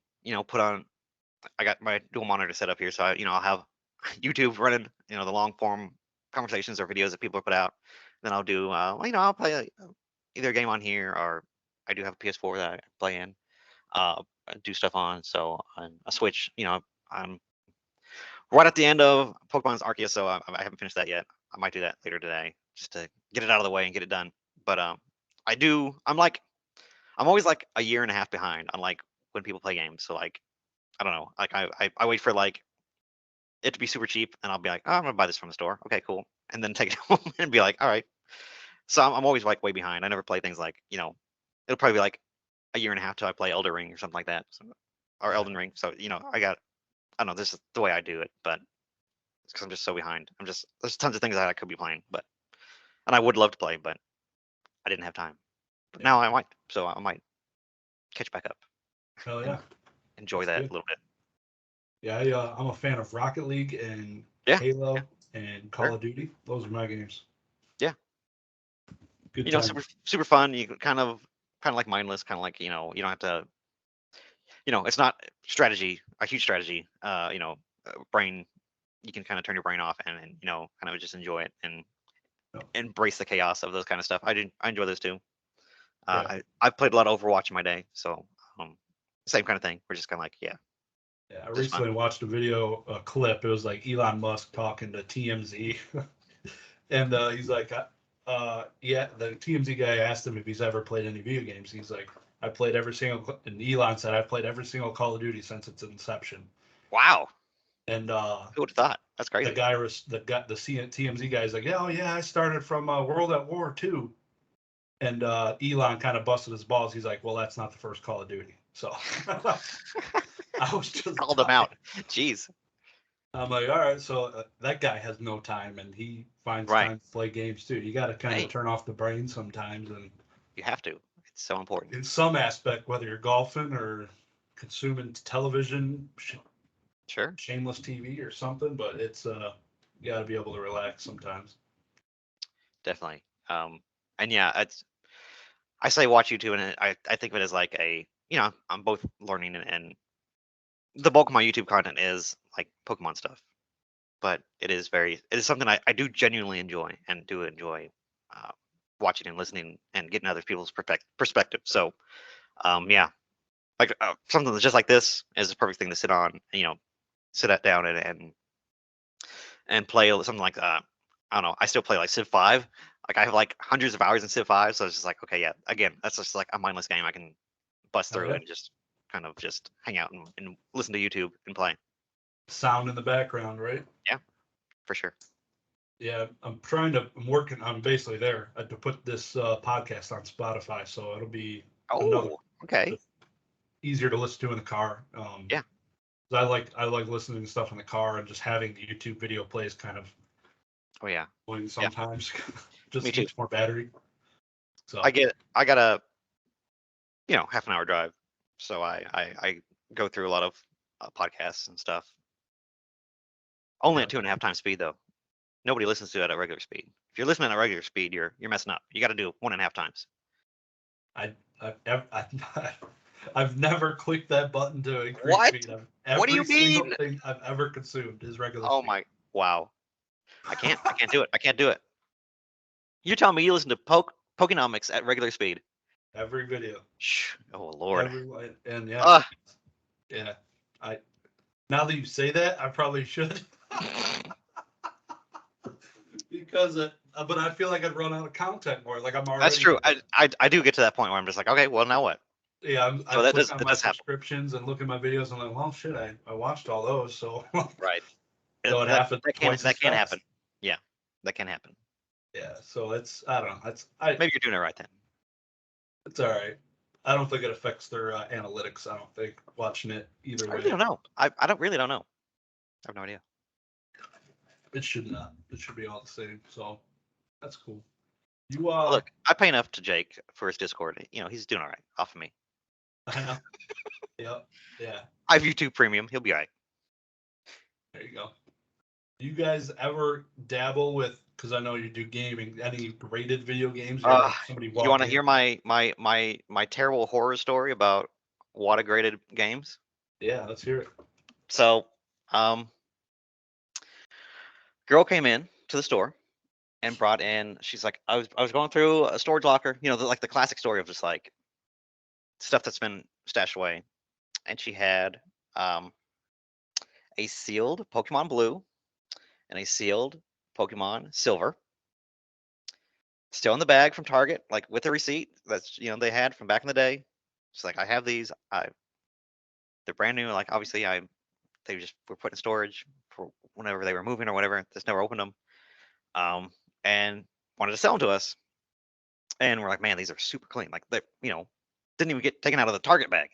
Speaker 1: put on. I got my dual monitor set up here, so I'll have YouTube running. The long form conversations or videos that people put out. Then I'll do. I'll play either a game on here, or I do have a PS4 that I play in. I do stuff on. So on a Switch, I'm right at the end of Pokemon's Arceus, so I haven't finished that yet. I might do that later today just to get it out of the way and get it done. But I do. I'm always like a year and a half behind on like when people play games. So like I don't know. Like I wait for like it to be super cheap, and I'll be like, oh, I'm gonna buy this from the store. Okay, cool. And then take it home and be like, all right. So I'm always like way behind. I never play things like it'll probably be like a year and a half till I play Elder Ring or something like that, or
Speaker 2: Yeah.
Speaker 1: Elden Ring. So I don't know. This is the way I do it, but it's because I'm just so behind. There's tons of things that I could be playing, and I would love to play, but I didn't have time. But
Speaker 2: Yeah.
Speaker 1: now I might, so I might catch back up
Speaker 2: Hell
Speaker 1: and
Speaker 2: yeah.
Speaker 1: enjoy
Speaker 2: That's
Speaker 1: that
Speaker 2: good.
Speaker 1: a little bit.
Speaker 2: Yeah. I'm a fan of Rocket League and
Speaker 1: Yeah, yeah,
Speaker 2: Halo and Call
Speaker 1: sure.
Speaker 2: of Duty. Those are my games.
Speaker 1: Yeah,
Speaker 2: Good time.
Speaker 1: super fun. You can kind of like mindless, kind of like you don't have to. It's not strategy, a huge strategy. Brain. You can kind of turn your brain off and kind of just enjoy it and
Speaker 2: No.
Speaker 1: embrace the chaos of those kind of stuff. I enjoy those too.
Speaker 2: Yeah.
Speaker 1: I've played a lot of Overwatch in my day, so same kind of thing. We're just kind of like, yeah,
Speaker 2: Yeah. I
Speaker 1: just fun.
Speaker 2: recently watched a clip. It was like Elon Musk talking to TMZ. And he's like, yeah, the TMZ guy asked him if he's ever played any video games. He's like, I played every single, and Elon said, I've played every single Call of Duty since its inception.
Speaker 1: Wow,
Speaker 2: And
Speaker 1: who would have thought? That's
Speaker 2: the
Speaker 1: crazy.
Speaker 2: guy was the TMZ guy's like, yeah, oh yeah, I started from World at War II. And Elon kind of busted his balls. He's like, well, that's not the first Call of Duty. So I was just
Speaker 1: Called them
Speaker 2: dying.
Speaker 1: out. Jeez.
Speaker 2: I'm like, all right, so that guy has no time, and he finds
Speaker 1: Right.
Speaker 2: time to play games too. You got to kind of
Speaker 1: Hey,
Speaker 2: turn off the brain sometimes, and
Speaker 1: you have to. It's so important.
Speaker 2: in some aspect, whether you're golfing or consuming television,
Speaker 1: Sure.
Speaker 2: shameless TV or something, but it's you got to be able to relax sometimes.
Speaker 1: Definitely. And yeah, I say watch YouTube, and I think of it as like I'm both learning and the bulk of my YouTube content is like Pokemon stuff, but it is something I do genuinely enjoy and do enjoy uh, watching and listening and getting other people's perspective. So yeah, like something that's just like this is the perfect thing to sit on. Sit that down and play something like I don't know. I still play like Civ 5. Like I have like hundreds of hours in Civ 5, so it's just like okay, yeah. Again, that's just like a mindless game I can bust
Speaker 2: Oh
Speaker 1: through
Speaker 2: yeah,
Speaker 1: and just kind of just hang out and listen to YouTube and play.
Speaker 2: sound in the background, right?
Speaker 1: Yeah, for sure.
Speaker 2: Yeah, I'm working, I'm basically there to put this podcast on Spotify, so it'll be another
Speaker 1: Oh, okay.
Speaker 2: just easier to listen to in the car.
Speaker 1: Yeah.
Speaker 2: 'Cause I like listening to stuff in the car, and just having the YouTube video plays kind of
Speaker 1: Oh yeah.
Speaker 2: annoying
Speaker 1: Yeah.
Speaker 2: sometimes.
Speaker 1: Me
Speaker 2: Just
Speaker 1: too.
Speaker 2: eats more battery.
Speaker 1: I
Speaker 2: So
Speaker 1: get. I got a half an hour drive, so I go through a lot of podcasts and stuff. Only
Speaker 2: yeah,
Speaker 1: at 2.5 times speed though. Nobody listens to it at regular speed. If you're listening at regular speed, you're messing up. You got to do 1.5 times.
Speaker 2: I I've never clicked that button to increase
Speaker 1: What?
Speaker 2: speed.
Speaker 1: What do you
Speaker 2: Every single
Speaker 1: mean?
Speaker 2: thing I've ever consumed is regular
Speaker 1: Oh
Speaker 2: speed.
Speaker 1: my! Wow. I can't. I can't do it. I can't do it. You're telling me you listen to Pokenomics at regular speed?
Speaker 2: Every video,
Speaker 1: Shh. Oh Lord.
Speaker 2: every and yeah,
Speaker 1: Ugh.
Speaker 2: yeah. I Now that you say that, I probably should because but I feel like I'd run out of content more. Like I'm
Speaker 1: That's
Speaker 2: already
Speaker 1: true. I do get to that point where I'm just like, okay, well now what?
Speaker 2: yeah. I
Speaker 1: So that
Speaker 2: click
Speaker 1: does
Speaker 2: on
Speaker 1: that
Speaker 2: my
Speaker 1: does happen,
Speaker 2: subscriptions and look at my videos and I'm like, well, shit, I watched all those, so
Speaker 1: right?
Speaker 2: so it
Speaker 1: That
Speaker 2: happened
Speaker 1: that can
Speaker 2: twice as
Speaker 1: that can happen.
Speaker 2: fast.
Speaker 1: Yeah, that can happen.
Speaker 2: Yeah, so it's I don't know.
Speaker 1: Maybe you're doing it right then.
Speaker 2: It's all right. I don't think it affects their analytics. I don't think watching it either
Speaker 1: I really
Speaker 2: way.
Speaker 1: don't know. I don't really don't know. I have no idea.
Speaker 2: It should not. It should be all the same. So that's cool. You
Speaker 1: Well, look, I pay enough to Jake for his Discord. He's doing all right off of me.
Speaker 2: I know. Yep. Yeah.
Speaker 1: I have YouTube Premium. He'll be all right.
Speaker 2: There you go. You guys ever dabble with? Because I know you do gaming. Any rated video games? You ever
Speaker 1: Uh,
Speaker 2: have somebody
Speaker 1: you
Speaker 2: walk
Speaker 1: want to
Speaker 2: in?
Speaker 1: hear my terrible horror story about water graded games?
Speaker 2: Yeah, let's hear it.
Speaker 1: So, um, girl came in to the store and brought in. She's like, I was going through a storage locker. Like the classic story of just like stuff that's been stashed away, and she had um a sealed Pokemon Blue and a sealed Pokemon Silver still in the bag from Target, like with the receipt that's they had from back in the day. She's like, I have these. They're brand new. Like obviously, they just were put in storage for whenever they were moving or whatever. Just never opened them. And wanted to sell them to us. And we're like, man, these are super clean. Like they, didn't even get taken out of the Target bag.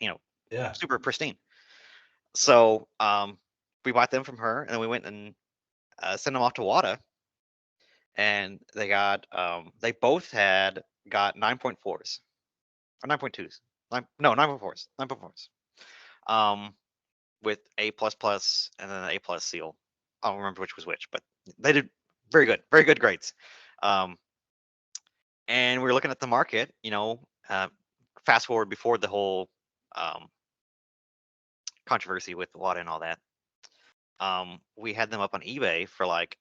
Speaker 2: Yeah.
Speaker 1: Super pristine. So we bought them from her, and then we went and sent them off to WADA, and they both had got 9.4s or 9.2s. No, 9.4s. 9.4s. With A plus plus and then an A plus seal. I don't remember which was which, but they did very good grades. And we were looking at the market, fast forward before the whole controversy with WADA and all that. We had them up on eBay for like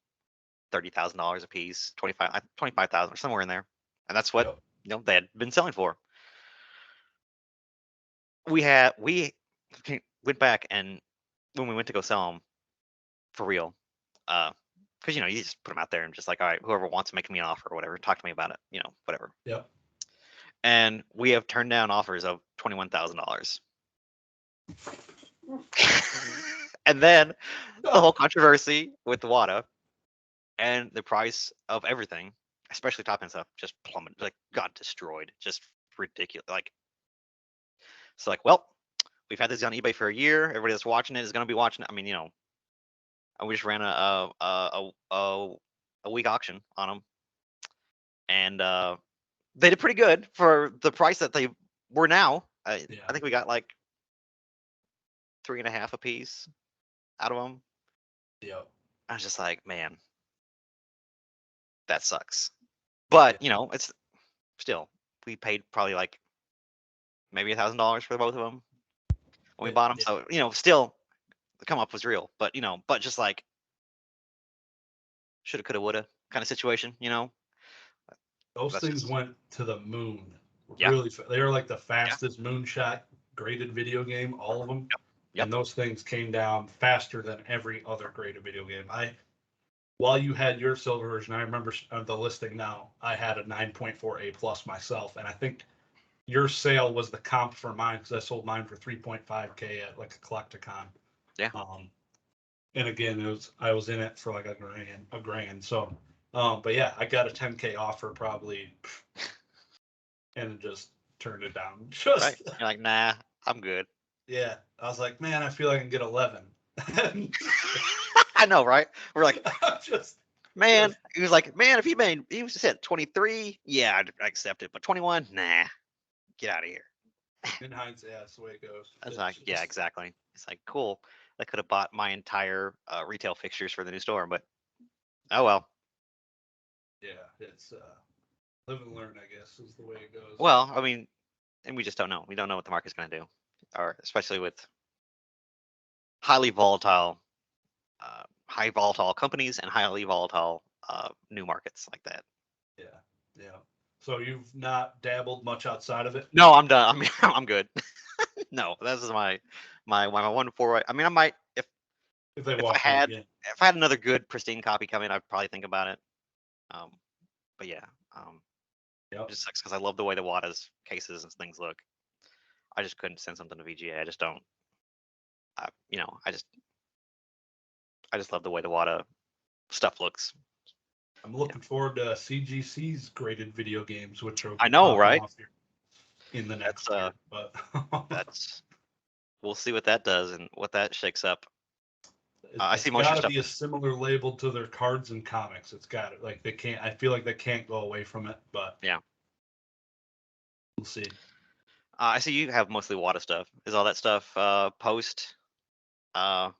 Speaker 1: $30,000 a piece, 25,000 or somewhere in there, and that's what
Speaker 2: Yep.
Speaker 1: they had been selling for. We went back, and when we went to go sell them for real, because you just put them out there and just like, all right, whoever wants to make me an offer or whatever, talk to me about it, whatever.
Speaker 2: Yep.
Speaker 1: And we have turned down offers of $21,000. And then the whole controversy with the WADA and the price of everything, especially top end stuff, just plummeted, like got destroyed, just ridiculous. Like, so like, well, we've had this on eBay for a year. Everybody that's watching it is going to be watching it. I mean, we just ran a week auction on them, and they did pretty good for the price that they were now. I think we got like 3.5 a piece out of them.
Speaker 2: Yep.
Speaker 1: I was just like, man, that sucks. But it's still, we paid probably like maybe $1,000 for both of them when we bought them. So still the come up was real. But just like shoulda, coulda, woulda kind of situation.
Speaker 2: Those
Speaker 1: That's
Speaker 2: things
Speaker 1: just
Speaker 2: went to the moon.
Speaker 1: yeah,
Speaker 2: Really, they were like the
Speaker 1: yeah,
Speaker 2: fastest moonshot graded video game, all of them.
Speaker 1: yep, yep.
Speaker 2: And those things came down faster than every other graded video game. While you had your silver version, I remember the listing now, I had a 9.4 A plus myself. And I think your sale was the comp for mine because I sold mine for 3.5K at like a Collecticon.
Speaker 1: Yeah.
Speaker 2: And again, I was in it for like a grand. So, but yeah, I got a 10K offer probably, and just turned it down.
Speaker 1: Right?
Speaker 2: Just
Speaker 1: You're like, nah, I'm good.
Speaker 2: yeah, I was like, man, I feel like I can get 11. And
Speaker 1: I know, right? We're like,
Speaker 2: I'm just
Speaker 1: man, he was like, man, if he was said 23, yeah, I'd accept it, but 21, nah, get out of here.
Speaker 2: in hindsight, yeah, that's the way it goes.
Speaker 1: I was
Speaker 2: It's
Speaker 1: like, yeah,
Speaker 2: just
Speaker 1: exactly. It's like, cool. I could have bought my entire retail fixtures for the new store, but oh well.
Speaker 2: yeah, it's live and learn, I guess, is the way it goes.
Speaker 1: Well, I mean, and we just don't know. We don't know what the market's going to do, or especially with highly volatile, high volatile companies and highly volatile new markets like that.
Speaker 2: Yeah, yeah. So you've not dabbled much outside of it?
Speaker 1: No, I'm done. I mean, I'm good. No, this is my one four. I mean, I might
Speaker 2: If they
Speaker 1: if I
Speaker 2: walk in
Speaker 1: had
Speaker 2: again.
Speaker 1: if I had another good pristine copy coming, I'd probably think about it. Um, but yeah, it
Speaker 2: Yep.
Speaker 1: just sucks because I love the way the Wada's cases and things look. I just couldn't send something to VGA. I just don't. You know, I just love the way the Wada stuff looks.
Speaker 2: I'm
Speaker 1: Yeah,
Speaker 2: looking forward to CGC's graded video games, which will
Speaker 1: I
Speaker 2: be
Speaker 1: know,
Speaker 2: popping
Speaker 1: right?
Speaker 2: off here in the
Speaker 1: That's
Speaker 2: next year. But
Speaker 1: that's we'll see what that does and what that shakes up. I
Speaker 2: it's
Speaker 1: see most of
Speaker 2: got
Speaker 1: your
Speaker 2: to
Speaker 1: stuff.
Speaker 2: be a similar label to their cards and comics. It's got it. Like they can't. I feel like they can't go away from it. But
Speaker 1: Yeah,
Speaker 2: we'll see.
Speaker 1: I see you have mostly Wada stuff. Is all that stuff post uh,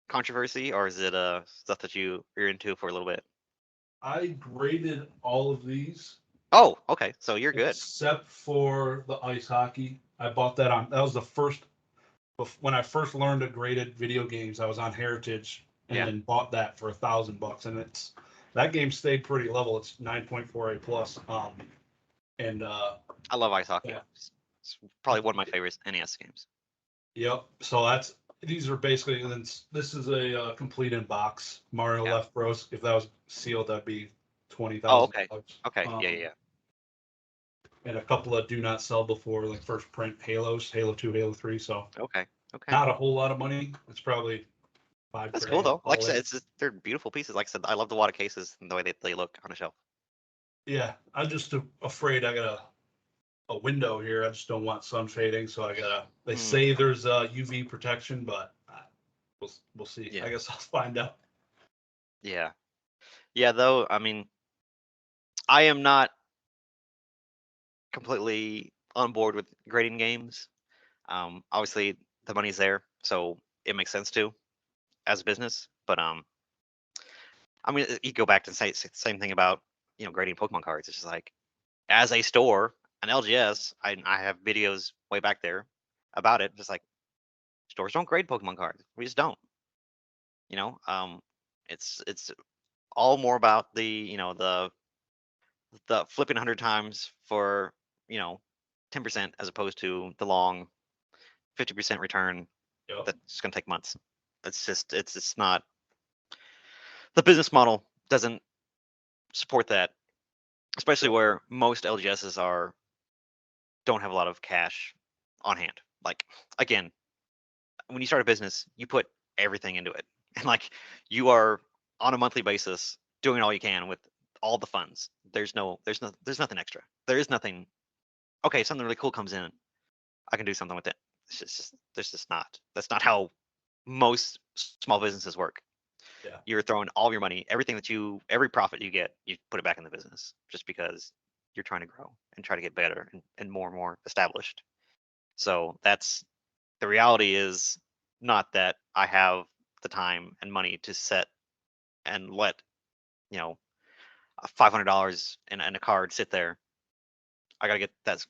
Speaker 1: controversy, or is it stuff that you're into for a little bit?
Speaker 2: I graded all of these
Speaker 1: Oh, okay, so you're good.
Speaker 2: except for the ice hockey. I bought that on. That was the first when I first learned to graded video games. I was on Heritage
Speaker 1: Yeah,
Speaker 2: and bought that for $1,000, and it's that game stayed pretty level. It's 9.48 plus. And
Speaker 1: I love ice hockey.
Speaker 2: yeah,
Speaker 1: It's probably one of my favorite NES games.
Speaker 2: yep. So that's these are basically. And then this is a complete in box Mario
Speaker 1: Yeah.
Speaker 2: Left Bros. If that was sealed, that'd be twenty
Speaker 1: Oh,
Speaker 2: thousand
Speaker 1: okay.
Speaker 2: dollars.
Speaker 1: Okay. Yeah, yeah, yeah.
Speaker 2: And a couple of do not sell before like first print Halos, Halo 2, Halo 3. So
Speaker 1: Okay. Okay.
Speaker 2: not a whole lot of money. It's probably five
Speaker 1: That's cool
Speaker 2: grand
Speaker 1: though. Like I
Speaker 2: all
Speaker 1: said,
Speaker 2: in.
Speaker 1: it's just, they're beautiful pieces. Like I said, I love the water cases and the way they look on a shelf.
Speaker 2: Yeah, I'm just afraid I got a window here. I just don't want sun fading, so I gotta. They
Speaker 1: Hmm.
Speaker 2: say there's UV protection, but we'll see.
Speaker 1: Yeah.
Speaker 2: I guess I'll find out.
Speaker 1: Yeah. Yeah. Though, I mean, I am not completely on board with grading games. Obviously, the money's there, so it makes sense to as a business. But I mean, you go back to say same thing about grading Pokemon cards. It's just like as a store, an LGS, I have videos way back there about it. Just like stores don't grade Pokemon cards. We just don't. You know, it's all more about the flipping 100 times for 10% as opposed to the long 50% return
Speaker 2: Yep.
Speaker 1: that's going to take months. It's not the business model doesn't support that, especially
Speaker 2: Yep.
Speaker 1: where most LGSs don't have a lot of cash on hand. Like again, when you start a business, you put everything into it, and like you are on a monthly basis doing all you can with all the funds. There's nothing extra. There is nothing. Okay, something really cool comes in, I can do something with it. There's just not. That's not how most small businesses work.
Speaker 2: Yeah.
Speaker 1: You're throwing all your money, every profit you get, you put it back in the business just because you're trying to grow and try to get better and more established. So that's the reality is not that I have the time and money to set and let, you know, $500 in a card sit there. I got to get that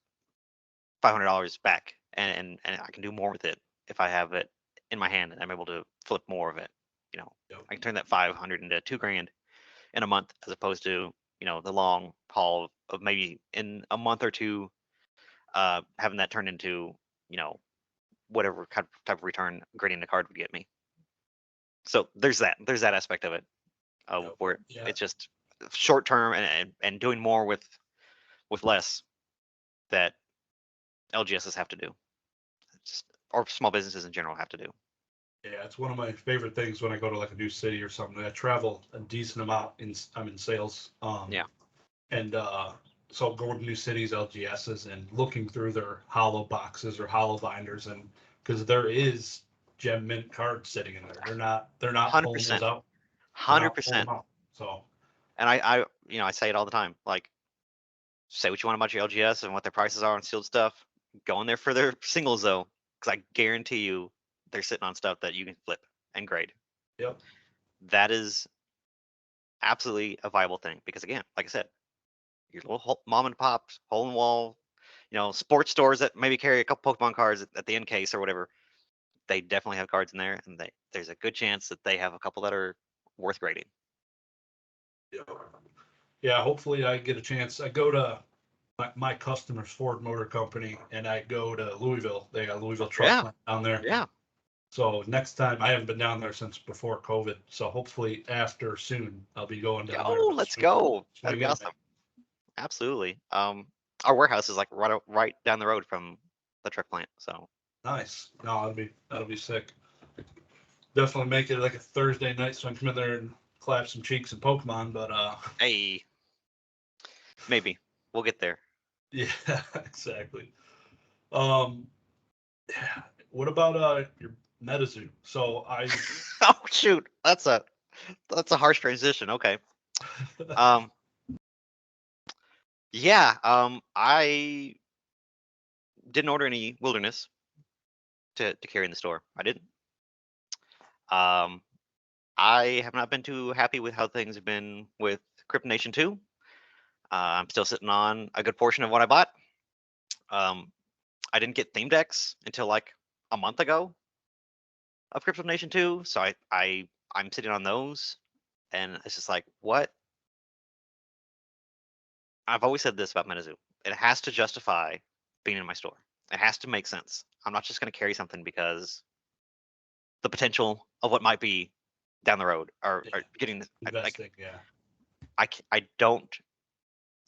Speaker 1: $500 back and I can do more with it if I have it in my hand and I'm able to flip more of it. You know,
Speaker 2: Yep.
Speaker 1: I can turn that 500 into 2 grand in a month as opposed to the long haul of maybe in a month or two having that turn into you know whatever type of return grading the card would get me. So there's that aspect of it
Speaker 2: Yep.
Speaker 1: where
Speaker 2: Yeah.
Speaker 1: it's just short term and doing more with less that LGSs have to do. It's just, or small businesses in general have to do.
Speaker 2: Yeah, it's one of my favorite things when I go to like a new city or something. I travel a decent amount I'm in sales.
Speaker 1: Yeah,
Speaker 2: And so going to new cities, LGSs, and looking through their hollow boxes or hollow binders, and because there is gem mint cards sitting in there, they're not
Speaker 1: hundred
Speaker 2: pulling those
Speaker 1: percent,
Speaker 2: out. They're
Speaker 1: hundred
Speaker 2: not pulling
Speaker 1: percent.
Speaker 2: them out. So
Speaker 1: And I say it all the time. Like, say what you want about your LGS and what their prices are on sealed stuff. Go in there for their singles though, because I guarantee you they're sitting on stuff that you can flip and grade.
Speaker 2: yep,
Speaker 1: That is absolutely a viable thing because again, like I said, your little mom and pops, hole in the wall, sports stores that maybe carry a couple Pokemon cards at the end case or whatever, they definitely have cards in there, and there's a good chance that they have a couple that are worth grading.
Speaker 2: yep. Yeah. Hopefully, I get a chance. I go to my customer's Ford Motor Company, and I go to Louisville. They got a Louisville truck
Speaker 1: Yeah,
Speaker 2: plant down there.
Speaker 1: yeah.
Speaker 2: So next time, I haven't been down there since before COVID. So hopefully after soon, I'll be going down there
Speaker 1: Yo,
Speaker 2: to
Speaker 1: let's go. That'd
Speaker 2: swing
Speaker 1: be
Speaker 2: in.
Speaker 1: awesome. Absolutely. Our warehouse is like right down the road from the truck plant. So
Speaker 2: Nice. No, that'll be sick. Definitely make it like a Thursday night so I can come in there and clap some cheeks and Pokemon. But
Speaker 1: hey, maybe we'll get there.
Speaker 2: yeah, exactly. Um, yeah. What about your MetaZoo? So I
Speaker 1: Oh shoot, that's a harsh transition. Okay. Um, yeah. I didn't order any wilderness to carry in the store. I didn't. Um, I have not been too happy with how things have been with Crypto Nation 2. I'm still sitting on a good portion of what I bought. Um, I didn't get theme decks until like a month ago of Crypto Nation 2, so I'm sitting on those, and it's just like what I've always said this about MetaZoo. It has to justify being in my store. It has to make sense. I'm not just going to carry something because the potential of what might be down the road or
Speaker 2: yeah,
Speaker 1: getting like
Speaker 2: investing. Yeah,
Speaker 1: I don't.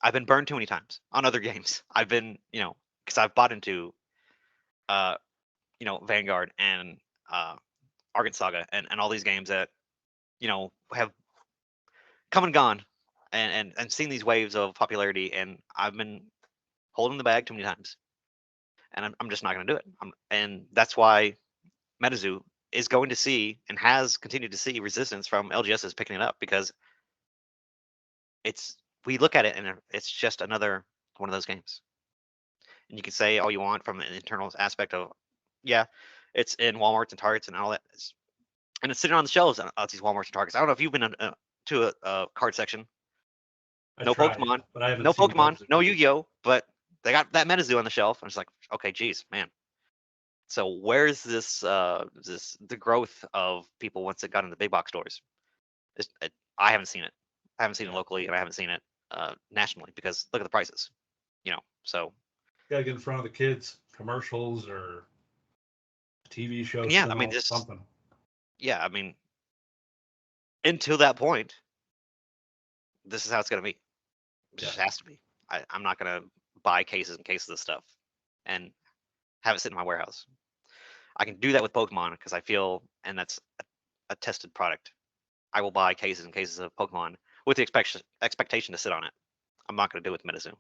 Speaker 1: I've been burned too many times on other games. I've been because I've bought into uh Vanguard and Argent Saga and all these games that have come and gone and seen these waves of popularity, and I've been holding the bag too many times, and I'm just not going to do it. And that's why MetaZoo is going to see and has continued to see resistance from LGSs picking it up because it's we look at it and it's just another one of those games. And you can say all you want from an internal aspect of, yeah, it's in Walmarts and Targets and all that, and it's sitting on the shelves at these Walmarts and Targets. I don't know if you've been to a card section.
Speaker 2: I
Speaker 1: No
Speaker 2: tried,
Speaker 1: Pokemon,
Speaker 2: but I haven't
Speaker 1: no
Speaker 2: seen
Speaker 1: Pokemon,
Speaker 2: MetaZoo.
Speaker 1: no Yu-Gi-Oh, but they got that MetaZoo on the shelf. I'm just like, okay, geez, man. So where's the growth of people once it got in the big box stores? I haven't seen it. I haven't seen it
Speaker 2: Yeah,
Speaker 1: locally, and I haven't seen it nationally because look at the prices. So
Speaker 2: gotta get in front of the kids. Commercials or TV show
Speaker 1: and yeah, I mean
Speaker 2: spin-off,
Speaker 1: this.
Speaker 2: something.
Speaker 1: Yeah, I mean until that point, this is how it's gonna be. It
Speaker 2: Yeah,
Speaker 1: just has to be. I'm not gonna buy cases and cases of stuff and have it sit in my warehouse. I can do that with Pokemon because I feel, and that's a tested product. I will buy cases and cases of Pokemon with the expectation to sit on it. I'm not going to do it with Metazoo.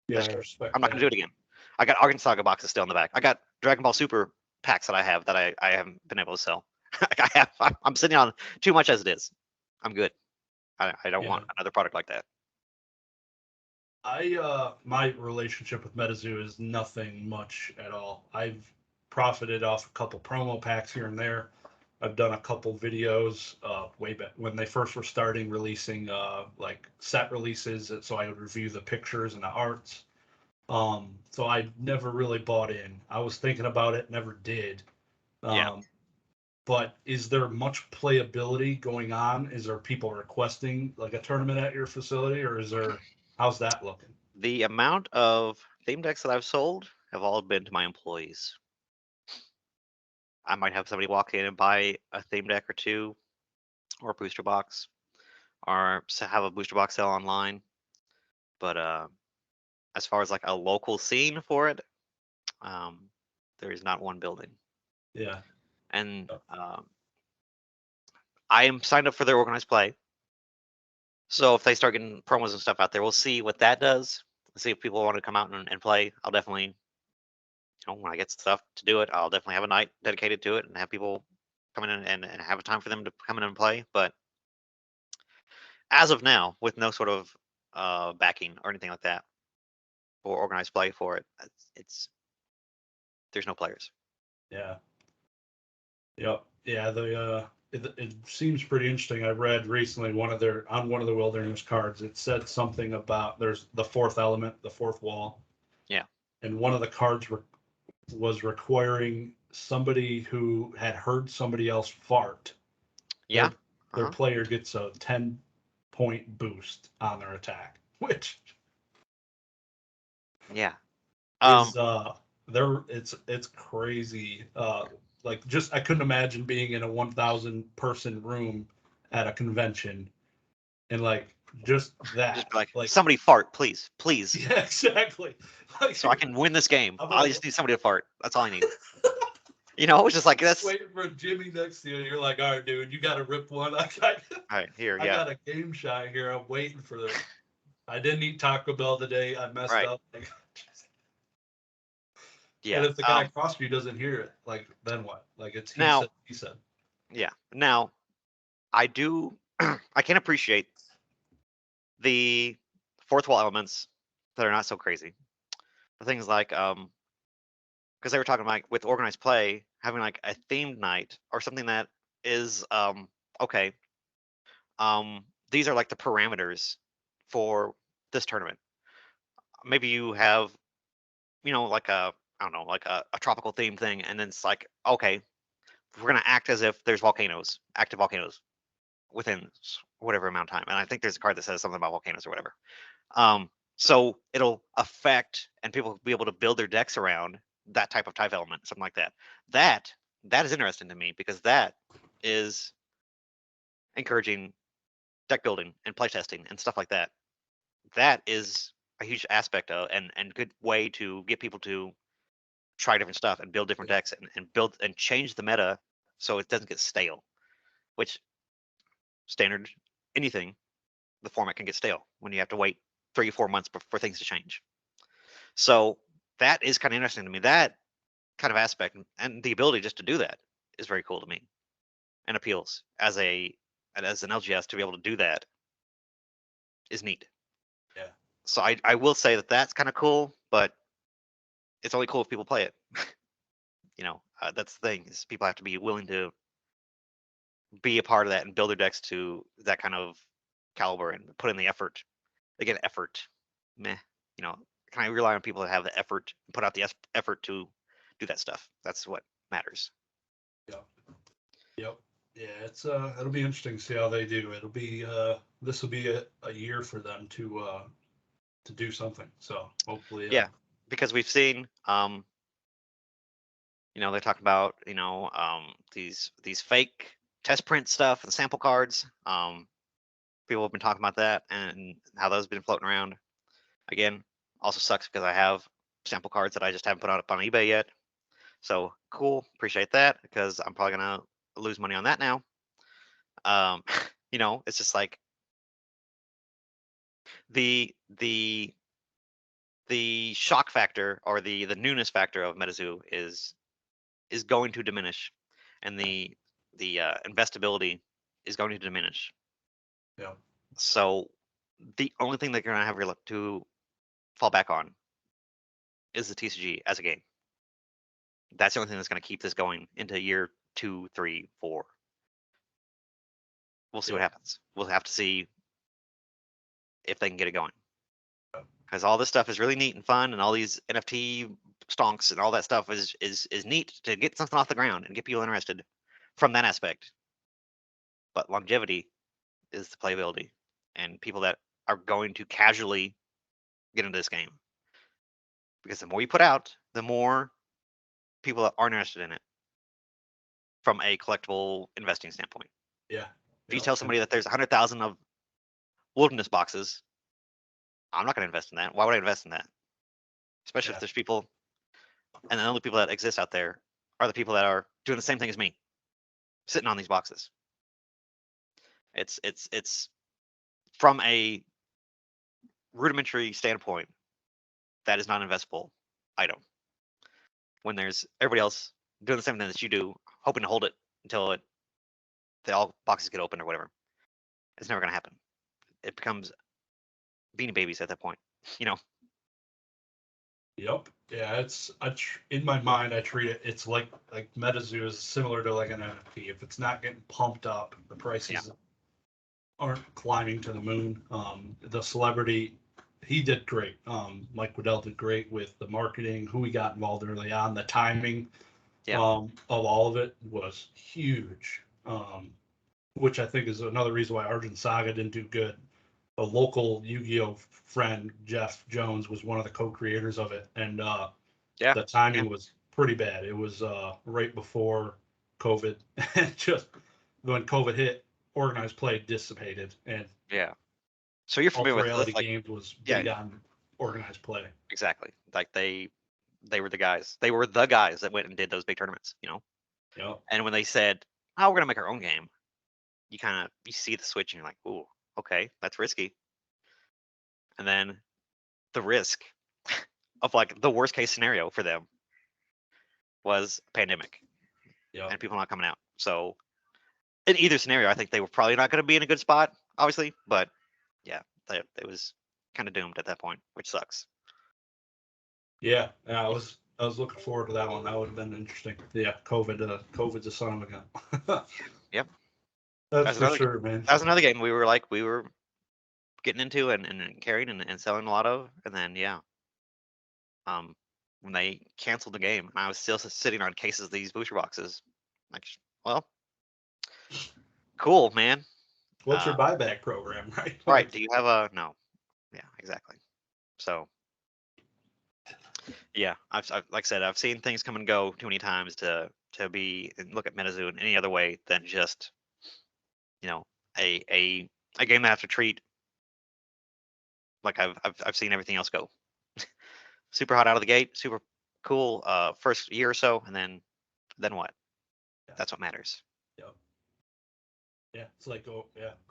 Speaker 2: yeah,
Speaker 1: That's
Speaker 2: I
Speaker 1: just,
Speaker 2: respect
Speaker 1: I'm not going to
Speaker 2: that.
Speaker 1: do it again. I got Argent Saga boxes still in the back. I got Dragon Ball Super packs that I have that I haven't been able to sell. I'm sitting on too much as it is. I'm good. I don't
Speaker 2: Yeah,
Speaker 1: want another product like that.
Speaker 2: my relationship with MetaZoo is nothing much at all. I've profited off a couple promo packs here and there. I've done a couple videos way back when they first were starting releasing like set releases, so I would review the pictures and the arts. So I never really bought in. I was thinking about it, never did.
Speaker 1: Yeah.
Speaker 2: Um, but is there much playability going on? Is there people requesting like a tournament at your facility, or is there how's that looking?
Speaker 1: The amount of theme decks that I've sold have all been to my employees. I might have somebody walk in and buy a theme deck or two or a booster box or have a booster box sale online. But as far as like a local scene for it, um, there is not one building.
Speaker 2: Yeah.
Speaker 1: and I am signed up for their organized play. So if they start getting promos and stuff out there, we'll see what that does. See if people want to come out and play. I'll definitely, when I get stuff to do it, I'll definitely have a night dedicated to it and have people come in and have a time for them to come in and play. But as of now, with no sort of backing or anything like that or organized play for it, it's there's no players.
Speaker 2: Yeah. Yep. Yeah. It seems pretty interesting. I read recently on one of the wilderness cards, it said something about there's the fourth element, the fourth wall.
Speaker 1: Yeah.
Speaker 2: And one of the cards was requiring somebody who had heard somebody else fart.
Speaker 1: Yeah.
Speaker 2: Their player gets a 10-point boost on their attack, which
Speaker 1: yeah.
Speaker 2: is it's crazy. Like just I couldn't imagine being in a 1,000 person room at a convention and like just that.
Speaker 1: Just be like somebody fart, please.
Speaker 2: Yeah, exactly. Like,
Speaker 1: so I can win this game. I just need somebody to fart. That's all I need. It's just like that's
Speaker 2: waiting for Jimmy next to you. You're like, all right, dude, you got to rip one. All
Speaker 1: right here.
Speaker 2: I
Speaker 1: Yeah.
Speaker 2: got a game shot here. I'm waiting for this. I didn't eat Taco Bell today. I messed up.
Speaker 1: Yeah.
Speaker 2: And if the guy across you doesn't hear it, like then what? Like it's he said.
Speaker 1: Yeah. Now, I do. I can appreciate the fourth wall elements that are not so crazy. The things like because they were talking about with organized play having like a themed night or something that is okay. These are like the parameters for this tournament. Maybe you have like a I don't know like a tropical theme thing, and then it's like okay, we're gonna act as if there's active volcanoes within whatever amount of time. And I think there's a card that says something about volcanoes or whatever. So it'll affect, and people will be able to build their decks around that type element, something like that. That is interesting to me because that is encouraging deck building and playtesting and stuff like that. That is a huge aspect of and good way to get people to try different stuff and build different decks and build and change the meta so it doesn't get stale. Which standard anything, the format can get stale when you have to wait 3 or 4 months for things to change. So that is kind of interesting to me. That kind of aspect and the ability just to do that is very cool to me and appeals as an LGS to be able to do that is neat.
Speaker 2: Yeah.
Speaker 1: So I will say that that's kind of cool, but it's only cool if people play it. That's the thing is people have to be willing to be a part of that and build their decks to that kind of caliber and put in the effort. Again, effort. Meh. Can I rely on people that have the effort, put out the effort to do that stuff? That's what matters.
Speaker 2: Yep. Yep. Yeah, it's it'll be interesting to see how they do. It'll be this will be a year for them to do something. So hopefully
Speaker 1: yeah, because we've seen they talk about these fake test print stuff and sample cards. People have been talking about that and how those have been floating around. Again, also sucks because I have sample cards that I just haven't put up on eBay yet. So cool, appreciate that because I'm probably gonna lose money on that now. It's just like the shock factor or the newness factor of MetaZoo is going to diminish, and the investability is going to diminish.
Speaker 2: Yeah.
Speaker 1: So the only thing they're gonna have to fall back on is the TCG as a game. That's the only thing that's gonna keep this going into year 2, 3, 4. We'll see what happens. We'll have to see if they can get it going. Because all this stuff is really neat and fun, and all these NFT stonks and all that stuff is neat to get something off the ground and get people interested from that aspect. But longevity is the playability and people that are going to casually get into this game. Because the more you put out, the more people that aren't interested in it from a collectible investing standpoint.
Speaker 2: Yeah.
Speaker 1: If you tell somebody that there's 100,000 of wilderness boxes, I'm not going to invest in that. Why would I invest in that? Especially if there's people, and the only people that exist out there are the people that are doing the same thing as me. sitting on these boxes. It's from a rudimentary standpoint, that is not an investable item. When there's everybody else doing the same thing that you do, hoping to hold it until all boxes get open or whatever, it's never gonna happen. It becomes Beanie Babies at that point, you know.
Speaker 2: Yep. Yeah, in my mind I treat it, it's like MetaZoo is similar to like an NFT. If it's not getting pumped up, the prices aren't climbing to the moon. The celebrity, he did great. Mike Waddell did great with the marketing, who he got involved early on, the timing
Speaker 1: Yeah.
Speaker 2: of all of it was huge. Which I think is another reason why Argent Saga didn't do good. A local Yu-Gi-Oh friend, Jeff Jones, was one of the co-creators of it, and
Speaker 1: Yeah.
Speaker 2: the timing was pretty bad. It was right before COVID, and just when COVID hit, organized play dissipated, and
Speaker 1: Yeah. So you're familiar
Speaker 2: Ultra
Speaker 1: with
Speaker 2: Reality
Speaker 1: like
Speaker 2: Games was
Speaker 1: yeah,
Speaker 2: big on organized play.
Speaker 1: exactly. Like they were the guys. They were the guys that went and did those big tournaments, you know.
Speaker 2: Yep.
Speaker 1: And when they said, "Oh, we're gonna make our own game," you see the switch and you're like, "Ooh, okay, that's risky." And then the risk of like the worst case scenario for them was a pandemic
Speaker 2: Yep.
Speaker 1: and people not coming out. So in either scenario, I think they were probably not going to be in a good spot, obviously. But yeah, it was kind of doomed at that point, which sucks.
Speaker 2: Yeah, I was looking forward to that one. That would have been interesting. Yeah, COVID's a son of a gun.
Speaker 1: Yep,
Speaker 2: That's
Speaker 1: that's
Speaker 2: for
Speaker 1: another
Speaker 2: sure, man.
Speaker 1: that was another game we were getting into and carrying and selling a lot of, and then yeah, when they canceled the game, and I was still sitting on cases of these booster boxes, like, well, cool, man.
Speaker 2: What's your buyback program, right?
Speaker 1: Right? Do you have a no? Yeah, exactly. So yeah, I've like I said, I've seen things come and go too many times to be and look at MetaZoo in any other way than just you know a a a game that I have to treat like I've seen everything else go. Super hot out of the gate, super cool first year or so, and then what?
Speaker 2: Yeah.
Speaker 1: That's what matters.
Speaker 2: Yep. Yeah, it's like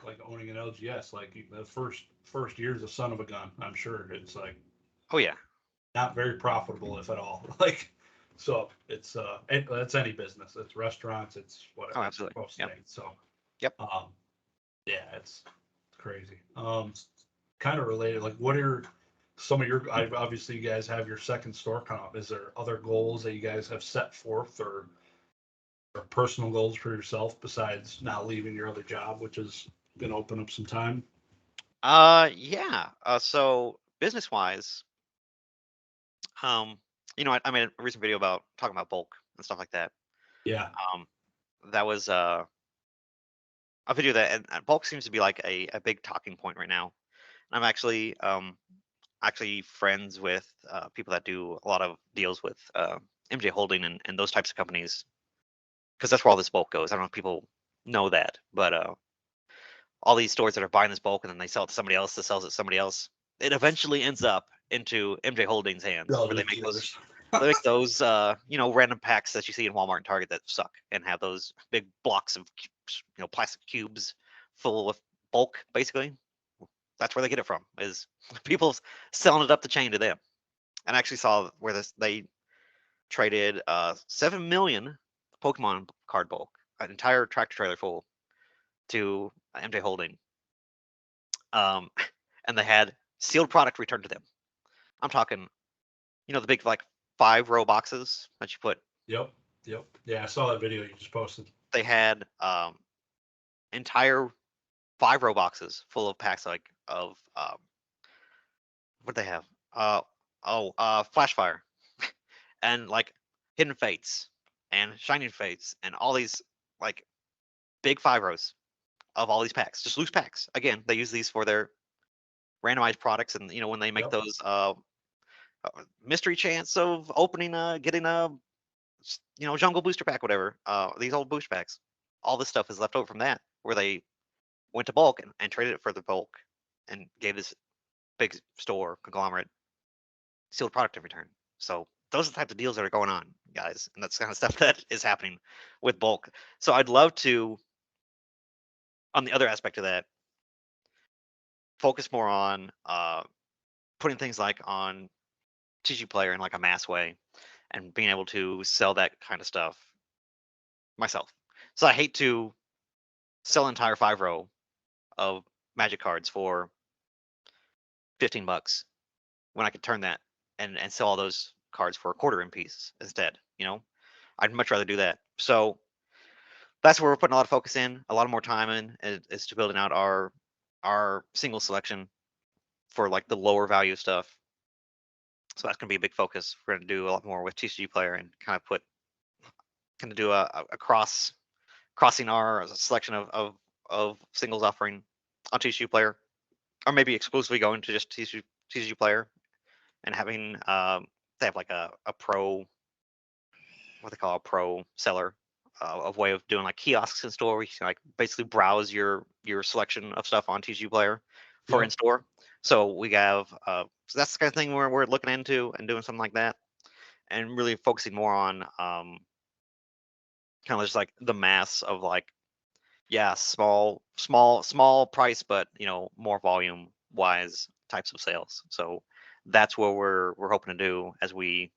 Speaker 2: like owning an LGS. Like the first year's a son of a gun. I'm sure it's like
Speaker 1: Oh yeah,
Speaker 2: not very profitable if at all. Like so, it's any business. It's restaurants. It's
Speaker 1: oh
Speaker 2: whatever. It's
Speaker 1: absolutely.
Speaker 2: most
Speaker 1: Yep,
Speaker 2: things. So
Speaker 1: yep.
Speaker 2: um, yeah, it's crazy. Kind of related. Like, what are some of your? Obviously, you guys have your second store coming up. Is there other goals that you guys have set forth, or personal goals for yourself besides not leaving your other job, which is going to open up some time?
Speaker 1: Yeah. So business wise, um, I made a recent video about talking about bulk and stuff like that.
Speaker 2: Yeah,
Speaker 1: Um, that was a video that and bulk seems to be like a big talking point right now. I'm actually friends with people that do a lot of deals with MJ Holding and those types of companies because that's where all this bulk goes. I don't know if people know that, but all these stores that are buying this bulk and then they sell it to somebody else that sells it to somebody else, it eventually ends up into MJ Holdings' hands
Speaker 2: all
Speaker 1: where
Speaker 2: those dealers.
Speaker 1: they make those random packs that you see in Walmart and Target that suck and have those big blocks of plastic cubes full of bulk basically. That's where they get it from is people selling it up the chain to them. And I actually saw where they traded 7 million Pokemon card bulk, an entire tractor trailer full to MJ Holding, um, and they had sealed product returned to them. I'm talking, the big like 5-row boxes that you put.
Speaker 2: Yep, yep. Yeah, I saw that video you just posted.
Speaker 1: They had entire 5-row boxes full of packs like of what they have? Flashfire and like Hidden Fates and Shining Fates and all these like big 5-rows of all these packs, just loose packs. Again, they use these for their randomized products, and when they make
Speaker 2: Yep.
Speaker 1: those mystery chance of opening getting a jungle booster pack, whatever. These old booster packs, all this stuff is left over from that, where they went to bulk and traded it for the bulk, and gave this big store conglomerate sealed product in return. So those are the types of deals that are going on, guys, and that's the kind of stuff that is happening with bulk. So I'd love to, on the other aspect of that, focus more on putting things like on TG Player in like a mass way, and being able to sell that kind of stuff myself. So I hate to sell an entire 5 row of Magic cards for $15 when I could turn that and sell all those cards for a quarter in piece instead. I'd much rather do that. So that's where we're putting a lot of focus in, a lot of more time in, is to building out our single selection for like the lower value stuff. So that's gonna be a big focus. We're gonna do a lot more with TCG Player and kind of do a crossing our selection of singles offering on TCG Player, or maybe exclusively going to just TCG Player and having they have like a pro, what they call a pro seller, of way of doing like kiosks in store where you can like basically browse your selection of stuff on TCG Player for
Speaker 2: Yeah.
Speaker 1: in store. So we have so that's the kind of thing we're looking into and doing something like that, and really focusing more on kind of just like the mass of like, yeah, small price, but more volume wise types of sales. So that's what we're hoping to do as we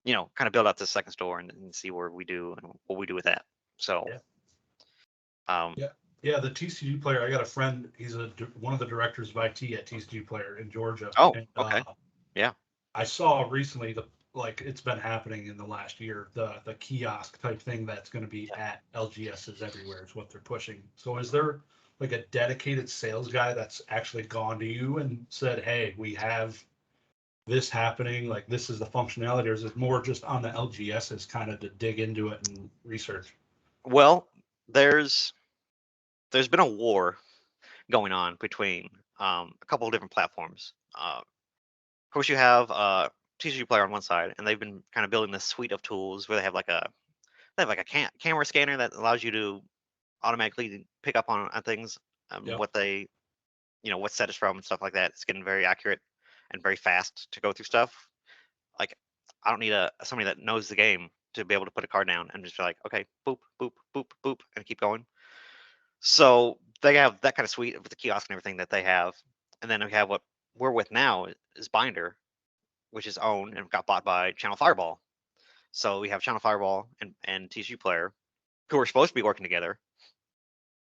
Speaker 1: kind of build out the second store and see where we do and what we do with that. So
Speaker 2: Yeah.
Speaker 1: um
Speaker 2: Yeah, the TCG Player. I got a friend. He's one of the directors of IT at TCG Player in Georgia,
Speaker 1: oh,
Speaker 2: and
Speaker 1: okay. Yeah.
Speaker 2: I saw recently it's been happening in the last year. The kiosk type thing that's going to be at LGSs everywhere is what they're pushing. So is there like a dedicated sales guy that's actually gone to you and said, "Hey, we have this happening. Like this is the functionality," or is it more just on the LGSs kind of to dig into it and research?
Speaker 1: Well, there's been a war going on between a couple of different platforms. Of course, you have TCG Player on one side, and they've been kind of building this suite of tools where they have like a camera scanner that allows you to automatically pick up on things,
Speaker 2: Yep.
Speaker 1: what they, what set it's from and stuff like that. It's getting very accurate and very fast to go through stuff. Like, I don't need somebody that knows the game to be able to put a card down and just be like, okay, boop, boop, boop, boop, and keep going. So they have that kind of suite with the kiosk and everything that they have, and then we have what we're with now is Binder, which is owned and got bought by Channel Fireball. So we have Channel Fireball and TCG Player, who were supposed to be working together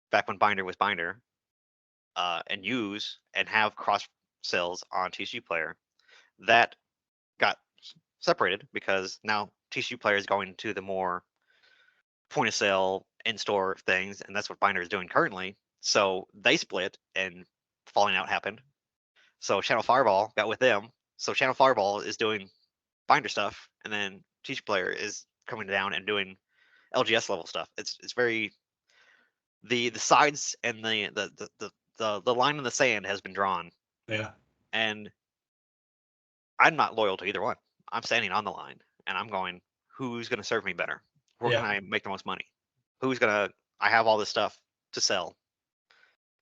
Speaker 1: back when Binder was Binder, and use and have cross sales on TCG Player. That got separated because now TCG Player is going to the more point of sale in store things, and that's what Binder is doing currently. So they split, and falling out happened. So Channel Fireball got with them. So Channel Fireball is doing Binder stuff, and then TCG Player is coming down and doing LGS level stuff. It's very, the sides and the line in the sand has been drawn,
Speaker 2: Yeah.
Speaker 1: and I'm not loyal to either one. I'm standing on the line, and I'm going, who's going to serve me better? Where can
Speaker 2: Yeah.
Speaker 1: I make the most money? Who's gonna? I have all this stuff to sell.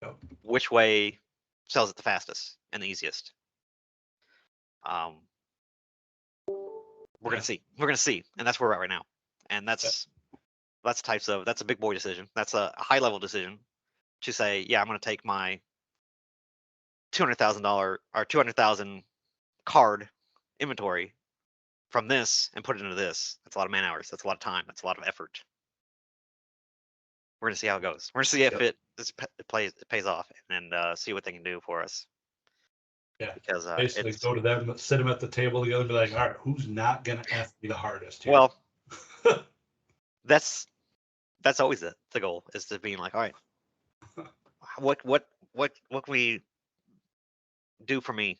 Speaker 2: Yep.
Speaker 1: Which way sells it the fastest and the easiest? Um, we're
Speaker 2: Yeah.
Speaker 1: gonna see. We're gonna see, and that's where we're at right now. And
Speaker 2: Yeah.
Speaker 1: that's a big boy decision. That's a high level decision to say, yeah, I'm gonna take my $200,000 or 200,000 card inventory from this and put it into this. That's a lot of man hours. That's a lot of time. That's a lot of effort. We're gonna see how it goes. We're gonna see if
Speaker 2: Yep.
Speaker 1: it pays off, and see what they can do for us,
Speaker 2: Yeah.
Speaker 1: because
Speaker 2: Basically
Speaker 1: it's
Speaker 2: go to them, sit them at the table together and be like, all right, who's not going to F me the hardest here?
Speaker 1: well, that's always the goal, is to being like, all right, what can we do for me?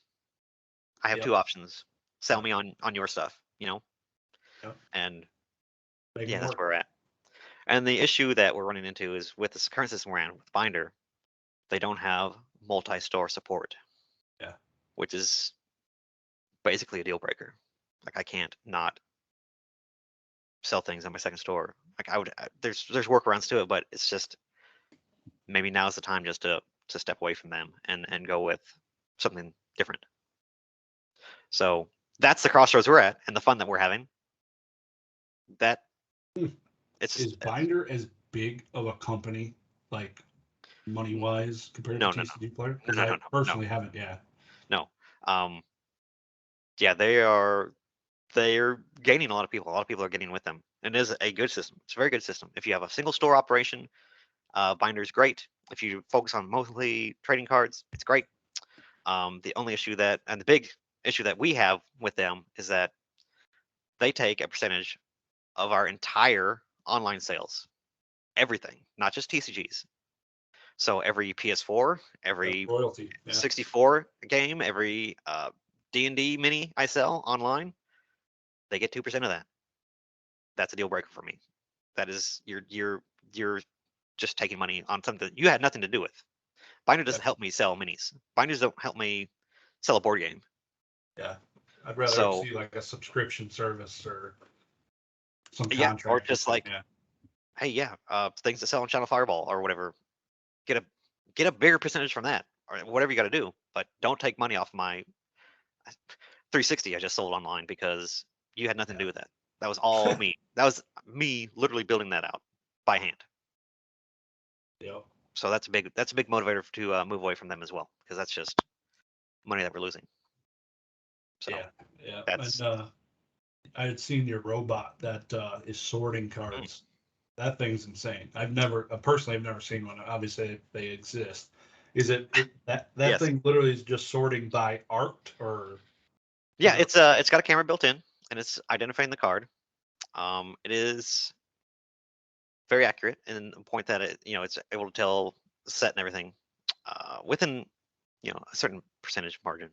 Speaker 1: I have
Speaker 2: Yep.
Speaker 1: two options. Sell
Speaker 2: Yep.
Speaker 1: me on your stuff,
Speaker 2: Yep.
Speaker 1: and
Speaker 2: Make
Speaker 1: yeah,
Speaker 2: it
Speaker 1: that's
Speaker 2: work.
Speaker 1: where we're at. And the issue that we're running into is with this current system we're in with Binder, they don't have multi-store support,
Speaker 2: Yeah.
Speaker 1: which is basically a deal breaker. Like, I can't not sell things on my second store. Like, there's workarounds to it, but it's just, maybe now's the time just to step away from them and go with something different. So that's the crossroads we're at, and the fun that we're having. That it's
Speaker 2: Is Binder as big of a company, like money wise, compared to
Speaker 1: no, no,
Speaker 2: TCG Player?
Speaker 1: no,
Speaker 2: Because
Speaker 1: no,
Speaker 2: I
Speaker 1: no, no, no,
Speaker 2: personally haven't. Yeah,
Speaker 1: no. Yeah, they're gaining a lot of people. A lot of people are getting with them, and it is a good system. It's a very good system. If you have a single store operation, Binder's great. If you focus on mostly trading cards, it's great. The only issue and the big issue that we have with them is that they take a percentage of our entire online sales, everything, not just TCGs. So every PS4, every
Speaker 2: royalty. Yeah,
Speaker 1: 64 game, every D&D mini I sell online, they get 2% of that. That's a deal breaker for me. That is you're just taking money on something you had nothing to do with. Binder doesn't help me sell minis. Binders don't help me sell a board game.
Speaker 2: yeah. I'd rather
Speaker 1: So
Speaker 2: see like a subscription service or some
Speaker 1: yeah, or
Speaker 2: contract or
Speaker 1: just
Speaker 2: something.
Speaker 1: like,
Speaker 2: Yeah,
Speaker 1: hey, yeah, things to sell on Channel Fireball or whatever. Get a bigger percentage from that, or whatever you got to do. But don't take money off my 360 I just sold online because you had nothing to do with that. That was all me. That was me literally building that out by hand.
Speaker 2: yeah,
Speaker 1: So that's a big motivator to move away from them as well, because that's just money that we're losing. So
Speaker 2: yeah, yeah. And
Speaker 1: that's
Speaker 2: I had seen your robot that is sorting
Speaker 1: mm,
Speaker 2: cards. That thing's insane. I've never seen one. Obviously, they exist. Is that
Speaker 1: yes,
Speaker 2: thing literally is just sorting by art or? Is
Speaker 1: yeah.
Speaker 2: there,
Speaker 1: It's got a camera built in, and it's identifying the card. It is very accurate in the point that it's able to tell the set and everything within a certain percentage margin.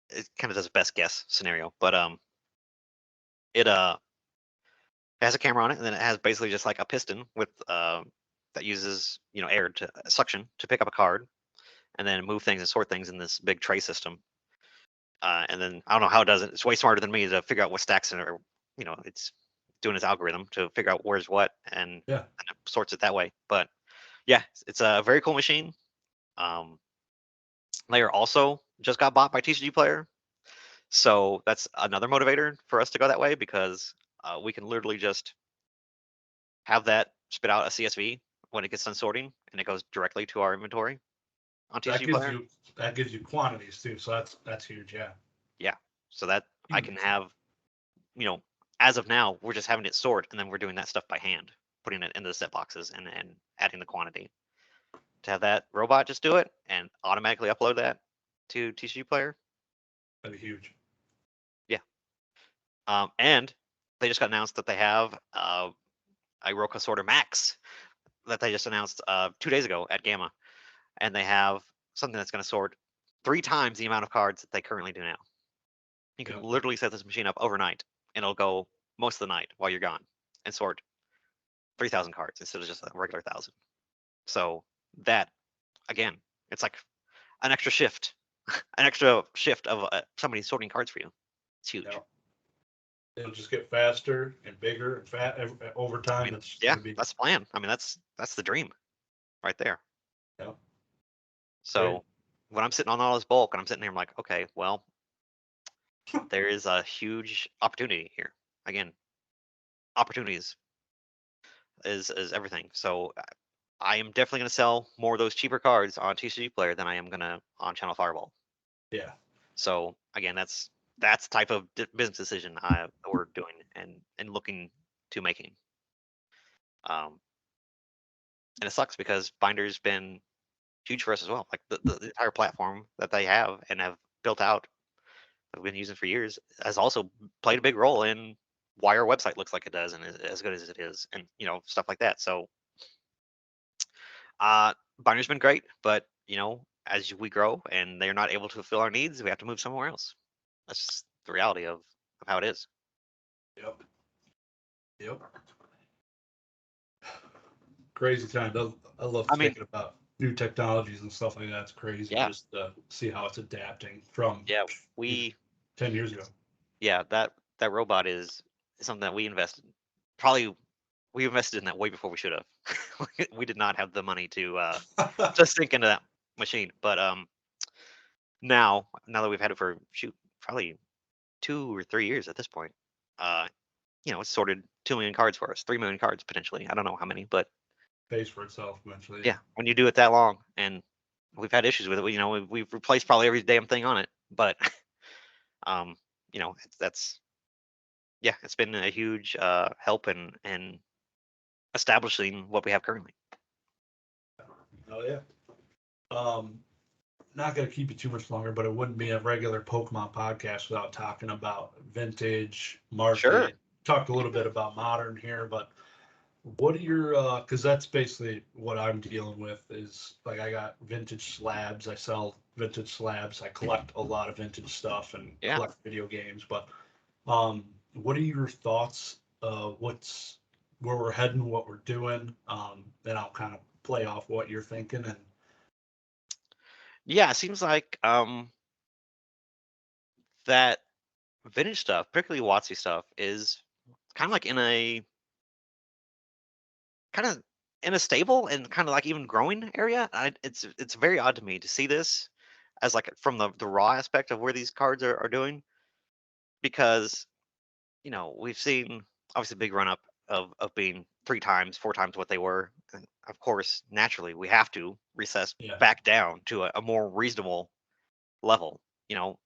Speaker 1: It kind of does a best guess scenario, but it has a camera on it, and then it has basically just like a piston with that uses air to suction to pick up a card, and then move things and sort things in this big tray system. And then I don't know how it does it. It's way smarter than me to figure out what stacks in it, or it's doing its algorithm to figure out where's what,
Speaker 2: yeah.
Speaker 1: and it sorts it that way. But yeah, it's a very cool machine. Um, Layer also just got bought by TCG Player, so that's another motivator for us to go that way, because we can literally just have that spit out a CSV when it gets done sorting, and it goes directly to our inventory on
Speaker 2: That
Speaker 1: TCG
Speaker 2: gives
Speaker 1: Player.
Speaker 2: you that gives you quantities too. So that's huge. Yeah.
Speaker 1: Yeah, so that I can
Speaker 2: Huge.
Speaker 1: have, you know, as of now, we're just having it sort, and then we're doing that stuff by hand, putting it into the set boxes and adding the quantity. To have that robot just do it and automatically upload that to TCG Player,
Speaker 2: That'd be huge.
Speaker 1: yeah. And they just got announced that they have a Roca Sorter Max that they just announced 2 days ago at Gamma, and they have something that's going to sort 3 times the amount of cards that they currently do now. You can
Speaker 2: Yeah.
Speaker 1: literally set this machine up overnight, and it'll go most of the night while you're gone and sort 3,000 cards instead of just a regular 1,000. So that, again, it's like an extra shift, an extra shift of somebody sorting cards for you. It's huge.
Speaker 2: Yeah. It'll just get faster and bigger and fat over
Speaker 1: I
Speaker 2: time.
Speaker 1: mean,
Speaker 2: It's
Speaker 1: yeah,
Speaker 2: gonna be.
Speaker 1: that's the plan. I mean, that's the dream right there.
Speaker 2: Yeah. Great.
Speaker 1: So when I'm sitting on all this bulk and I'm sitting here, I'm like, okay, well, there is a huge opportunity here. Again, opportunities is everything. So I am definitely going to sell more of those cheaper cards on TCG Player than I am going to on Channel Fireball.
Speaker 2: Yeah.
Speaker 1: So again, that's the type of business decision we're doing and looking to making. Um, and it sucks because Binder's been huge for us as well. Like the entire platform that they have and have built out, that we've been using for years, has also played a big role in why our website looks like it does and is as good as it is, and stuff like that. So Binder's been great, but as we grow and they're not able to fulfill our needs, we have to move somewhere else. That's just the reality of how it is.
Speaker 2: Yep. Yep. Crazy time. I love
Speaker 1: I mean,
Speaker 2: thinking about new technologies and stuff like that. It's crazy
Speaker 1: yeah,
Speaker 2: just to see how it's adapting from
Speaker 1: yeah,
Speaker 2: even
Speaker 1: we
Speaker 2: 10 years ago.
Speaker 1: yeah, that robot is something that we invested. Probably we invested in that way before we should have. We did not have the money to sink into that machine. But now that we've had it for, shoot, probably 2 or 3 years at this point. Uh, it's sorted 2 million cards for us, 3 million cards potentially. I don't know how many, but
Speaker 2: Pays for itself eventually.
Speaker 1: yeah, when you do it that long, and we've had issues with it. We've replaced probably every damn thing on it, but um, that's yeah, it's been a huge help in establishing what we have currently.
Speaker 2: Oh yeah. Um, Not going to keep you too much longer, but it wouldn't be a regular Pokemon podcast without talking about vintage
Speaker 1: Sure.
Speaker 2: market. Talked a little bit about modern here, but what are your, because that's basically what I'm dealing with is like I got vintage slabs. I sell vintage slabs. I collect a lot of vintage stuff and
Speaker 1: Yeah.
Speaker 2: collect video games. But what are your thoughts? What's where we're heading, what we're doing? Then I'll kind of play off what you're thinking and
Speaker 1: Yeah, it seems like that vintage stuff, particularly WotC stuff, is kind of like kind of in a stable and kind of like even growing area. It's very odd to me to see this as like from the raw aspect of where these cards are doing, because we've seen obviously a big run up of being 3 times, 4 times what they were. And of course, naturally, we have to recess
Speaker 2: yeah,
Speaker 1: back down to a more reasonable level. You know,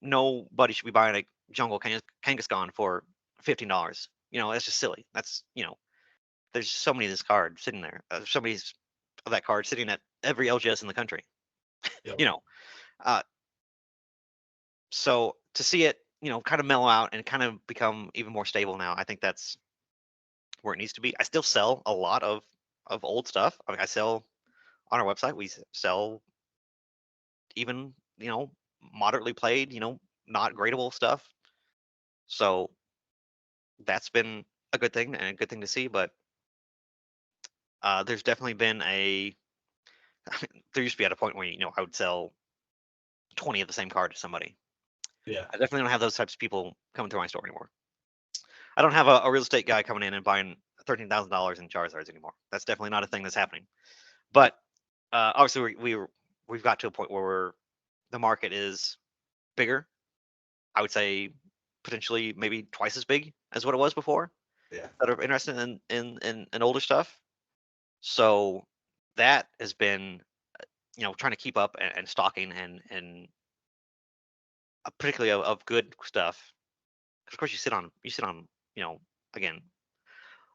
Speaker 1: nobody should be buying a jungle Kangaskhan for $15. That's just silly. There's so many of this card sitting there. So many of that card sitting at every LGS in the country.
Speaker 2: yeah,
Speaker 1: You know, uh, so to see it, kind of mellow out and kind of become even more stable now, I think that's where it needs to be. I still sell a lot of old stuff. I mean, I sell on our website. We sell even moderately played, not gradable stuff. So that's been a good thing and a good thing to see. But there's definitely been there used to be at a point where I would sell 20 of the same card to somebody.
Speaker 2: yeah.
Speaker 1: I definitely don't have those types of people coming through my store anymore. I don't have a real estate guy coming in and buying $13,000 in Charizards anymore. That's definitely not a thing that's happening. But obviously, we've got to a point where the market is bigger. I would say potentially maybe twice as big as what it was before.
Speaker 2: Yeah.
Speaker 1: That are interested in older stuff. So that has been trying to keep up and stocking and particularly of good stuff. 'Cause of course you sit on again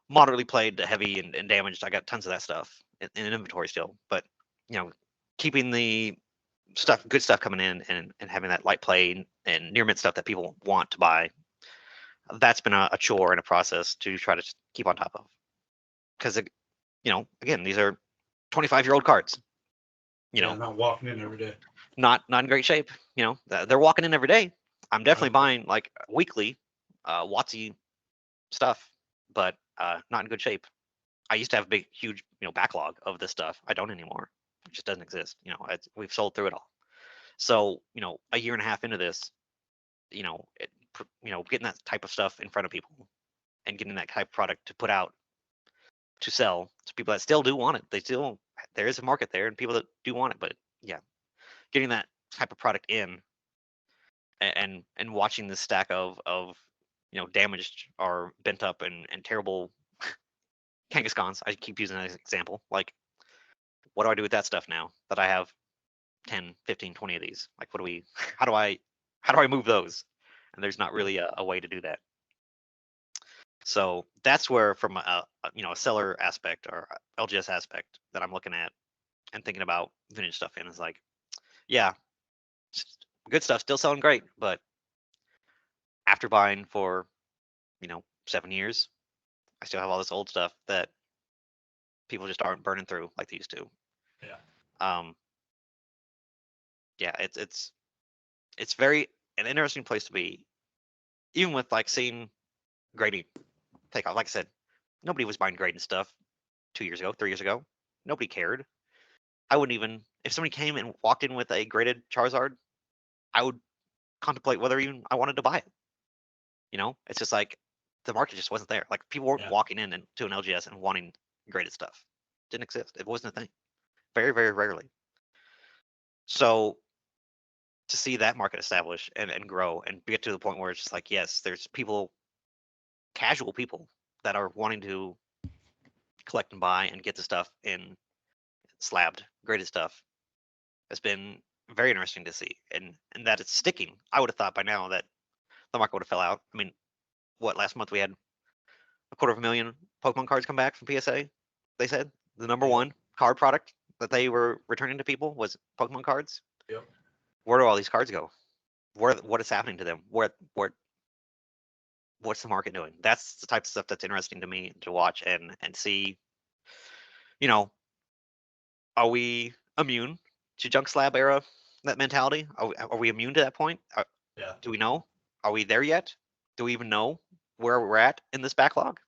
Speaker 1: moderately played to heavy and damaged. I got tons of that stuff in inventory still, but you know keeping the good stuff coming in and having that light play and near mint stuff that people want to buy, that's been a chore and a process to try to keep on top of. Because again, these are 25-year-old cards. You
Speaker 2: Yeah,
Speaker 1: know,
Speaker 2: not walking in every day.
Speaker 1: not in great shape. They're walking in every day. I'm definitely
Speaker 2: Right.
Speaker 1: buying like weekly, WotC stuff, but not in good shape. I used to have a big, huge, backlog of this stuff. I don't anymore. It just doesn't exist. We've sold through it all. So, a year and a half into this, getting that type of stuff in front of people and getting that type of product to put out to sell to people that still do want it. There is a market there and people that do want it, but yeah, getting that type of product in and watching this stack of damaged or bent up and terrible Kangaskhan's. I keep using that as an example. Like, what do I do with that stuff now that I have 10, 15, 20 of these? Like, what do we? How do I move those? And there's not really a way to do that. So that's where, from a seller aspect or LGS aspect, that I'm looking at and thinking about vintage stuff in is like, yeah, good stuff, still selling great, but after buying for 7 years, I still have all this old stuff that people just aren't burning through like they used to.
Speaker 2: Yeah.
Speaker 1: Um, yeah, it's very an interesting place to be, even with like seeing grading take off. Like I said, nobody was buying grading stuff 2 years ago, 3 years ago. Nobody cared. I wouldn't even if somebody came and walked in with a graded Charizard, I would contemplate whether even I wanted to buy it. It's just like the market just wasn't there. Like people weren't
Speaker 2: Yeah.
Speaker 1: walking in to an LGS and wanting graded stuff. Didn't exist. It wasn't a thing. Very, very rarely. So to see that market establish and grow and get to the point where it's just like, yes, there's people, casual people that are wanting to collect and buy and get the stuff in slabbed, graded stuff, has been very interesting to see, and that it's sticking. I would have thought by now that the market would have fell out. I mean, what, last month we had 250,000 Pokemon cards come back from PSA. They said the number
Speaker 2: Yep.
Speaker 1: one card product that they were returning to people was Pokemon cards.
Speaker 2: Yep.
Speaker 1: Where do all these cards go? What is happening to them? What's the market doing? That's the type of stuff that's interesting to me to watch and see. You know, are we immune to junk slab era, that mentality? Are we immune to that point?
Speaker 2: Yeah.
Speaker 1: Do we know? Are we there yet? Do we even know where we're at in this backlog?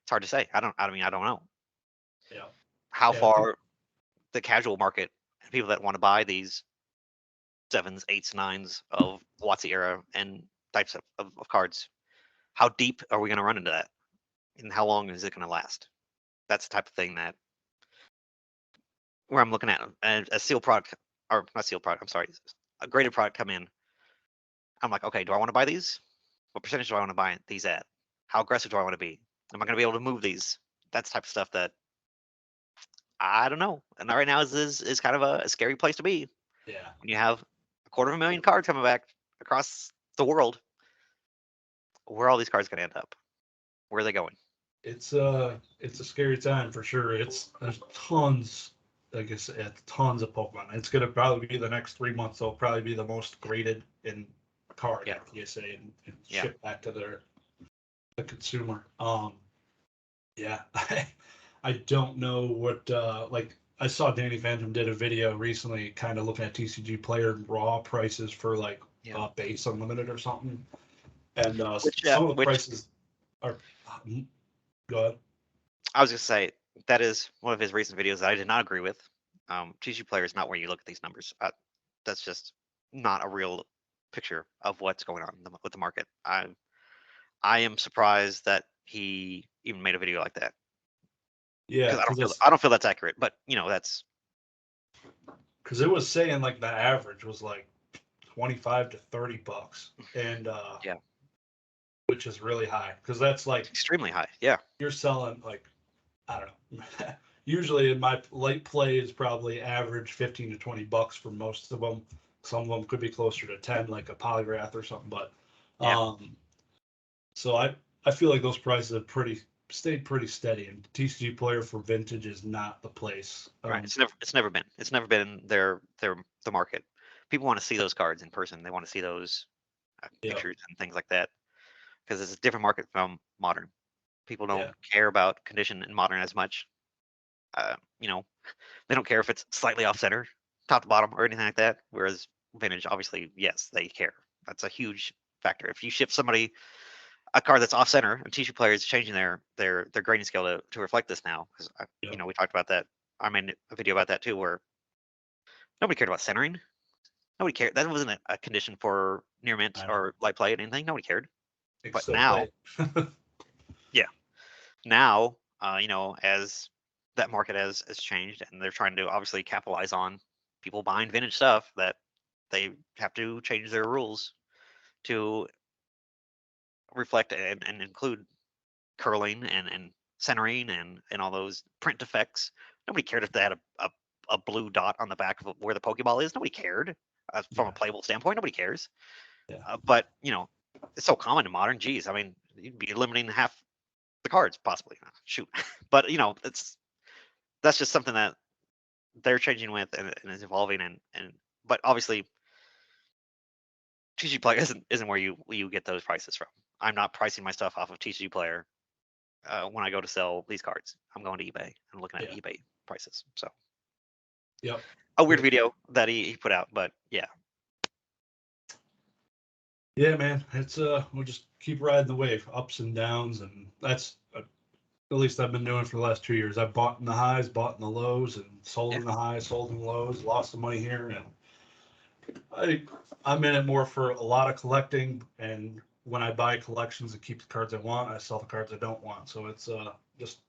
Speaker 1: It's hard to say. I mean, I don't know
Speaker 2: Yeah.
Speaker 1: how
Speaker 2: Yeah. I think-
Speaker 1: far the casual market and people that want to buy these 7s, 8s, 9s of WotC era and types of cards, how deep are we going to run into that? And how long is it going to last? That's the type of thing that where I'm looking at a sealed product, or not sealed product, I'm sorry, a graded product come in. I'm like, okay, do I want to buy these? What percentage do I want to buy these at? How aggressive do I want to be? Am I going to be able to move these? That's the type of stuff that I don't know. And right now is kind of a scary place to be
Speaker 2: Yeah.
Speaker 1: when you have 250,000 cards coming back across the world. Where are all these cards going to end up? Where are they going?
Speaker 2: It's a scary time for sure. There's tons, like I said, tons of Pokemon. It's gonna probably be the next 3 months. They'll probably be the most graded in card
Speaker 1: Yeah.
Speaker 2: at PSA and
Speaker 1: Yeah.
Speaker 2: shipped back to the consumer. Yeah, I don't know what like I saw Danny Phantom did a video recently, kind of looking at TCG player raw prices for like
Speaker 1: Yeah.
Speaker 2: base unlimited or something, and
Speaker 1: Which,
Speaker 2: some of the
Speaker 1: which
Speaker 2: prices are. Go ahead.
Speaker 1: I was going to say, that is one of his recent videos that I did not agree with. TCG player is not where you look at these numbers. That's just not a real picture of what's going on with the market. I am surprised that he even made a video like that,
Speaker 2: Yeah,
Speaker 1: because I don't feel that's accurate. But that's
Speaker 2: because it was saying like the average was like 25 to $30, and
Speaker 1: Yeah.
Speaker 2: which is really high because that's like
Speaker 1: extremely high. Yeah,
Speaker 2: you're selling like I don't know. Usually in my late play is probably average 15 to $20 for most of them. Some of them could be closer to 10, like a polygraph or something. But
Speaker 1: Yeah.
Speaker 2: so I feel like those prices have stayed pretty steady. And TCG player for vintage is not the place.
Speaker 1: right. It's never been the market. People want to see those cards in person. They want to see those
Speaker 2: Yeah.
Speaker 1: pictures and things like that, because it's a different market from modern. People don't
Speaker 2: Yeah.
Speaker 1: care about condition in modern as much. You know, they don't care if it's slightly off center, top to bottom, or anything like that. Whereas vintage, obviously, yes, they care. That's a huge factor. If you ship somebody a card that's off center, and TCG players changing their grading scale to reflect this now, because
Speaker 2: Yeah.
Speaker 1: we talked about that. I made a video about that too, where nobody cared about centering. Nobody cared. That wasn't a condition for near mint
Speaker 2: I know.
Speaker 1: or light play or anything. Nobody cared.
Speaker 2: It's
Speaker 1: But
Speaker 2: still
Speaker 1: now,
Speaker 2: play.
Speaker 1: now, as that market has changed, and they're trying to obviously capitalize on people buying vintage stuff, that they have to change their rules to reflect and include curling and centering and all those print effects. Nobody cared if they had a blue dot on the back of where the Pokeball is. Nobody cared from
Speaker 2: Yeah.
Speaker 1: a playable standpoint. Nobody cares.
Speaker 2: Yeah.
Speaker 1: But it's so common in modern. Geez, I mean, you'd be limiting half the cards possibly. Shoot, but that's just something that they're changing with and is evolving and but obviously TCG Player isn't where you get those prices from. I'm not pricing my stuff off of TCG Player when I go to sell these cards. I'm going to eBay and looking at
Speaker 2: Yeah.
Speaker 1: eBay prices. So
Speaker 2: Yep.
Speaker 1: a weird
Speaker 2: Yep.
Speaker 1: video that he put out, but yeah.
Speaker 2: Yeah, man. It's we'll just keep riding the wave, ups and downs, and that's at least I've been doing for the last 2 years. I've bought in the highs, bought in the lows, and sold
Speaker 1: Yeah.
Speaker 2: in the highs, sold in the lows, lost some money here, and I'm in it more for a lot of collecting. And when I buy collections and keep the cards I want, I sell the cards I don't want. So it's just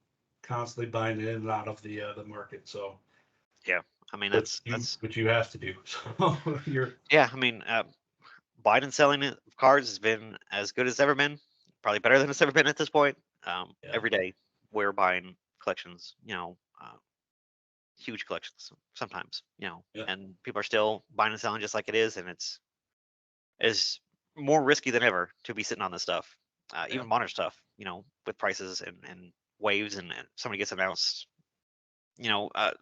Speaker 2: constantly buying in and out of the market. So
Speaker 1: Yeah. I mean,
Speaker 2: But
Speaker 1: that's
Speaker 2: you have to do. So you're
Speaker 1: yeah. I mean, buying and selling cards has been as good as it's ever been. Probably better than it's ever been at this point.
Speaker 2: yeah,
Speaker 1: Every day we're buying collections. Huge collections sometimes.
Speaker 2: yeah,
Speaker 1: And people are still buying and selling just like it is, and it's more risky than ever to be sitting on this stuff.
Speaker 2: yeah.
Speaker 1: Even modern stuff. With prices and waves, and somebody gets announced.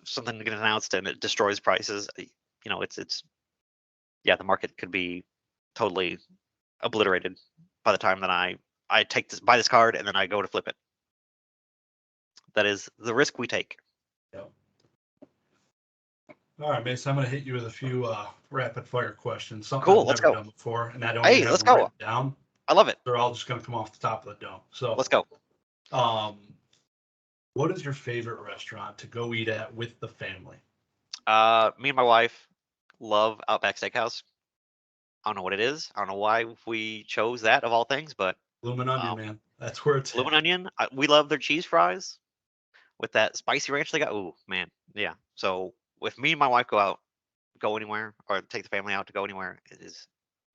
Speaker 1: Something gets announced and it destroys prices. It's yeah, the market could be totally obliterated by the time that I buy this card and then I go to flip it. That is the risk we take.
Speaker 2: Yeah. All right, Mason, I'm going to hit you with a few rapid fire questions, something I've
Speaker 1: Cool, let's
Speaker 2: never
Speaker 1: go.
Speaker 2: done before, and I don't even
Speaker 1: Hey,
Speaker 2: have
Speaker 1: let's
Speaker 2: them
Speaker 1: go.
Speaker 2: written down.
Speaker 1: I love it.
Speaker 2: They're all just going to come off the top of the dome. So,
Speaker 1: Let's go.
Speaker 2: um, what is your favorite restaurant to go eat at with the family?
Speaker 1: Me and my wife love Outback Steakhouse. I don't know what it is. I don't know why we chose that of all things, but
Speaker 2: Bloomin' Onion,
Speaker 1: um,
Speaker 2: man. That's where it's
Speaker 1: Bloomin'
Speaker 2: at.
Speaker 1: Onion. We love their cheese fries with that spicy ranch they got. Ooh, man, yeah. So if me and my wife go anywhere, or take the family out to go anywhere, it is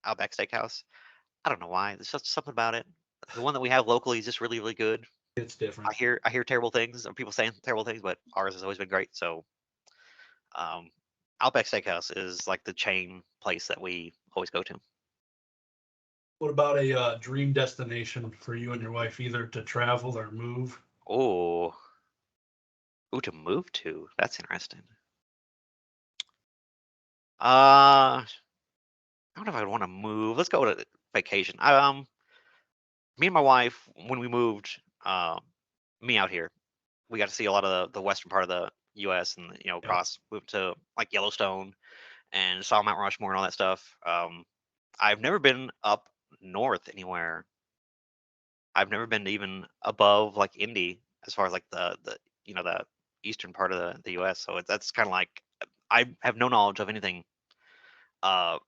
Speaker 1: Outback Steakhouse. I don't know why. There's just something about it. The one that we have locally is just really, really good.
Speaker 2: It's
Speaker 1: I
Speaker 2: different.
Speaker 1: hear I hear terrible things, or people saying terrible things, but ours has always been great. So um, Outback Steakhouse is like the chain place that we always go to.
Speaker 2: What about a dream destination for you and your wife, either to travel or move?
Speaker 1: Oh, ooh, to move to. That's interesting. I don't know if I'd want to move. Let's go to vacation. Me and my wife, when we moved, me out here, we got to see a lot of the western part of the U.S. and
Speaker 2: Yep.
Speaker 1: across moved to like Yellowstone and saw Mount Rushmore and all that stuff. I've never been up north anywhere. I've never been even above like Indy as far as like the eastern part of the U.S. So that's kind of like I have no knowledge of anything uh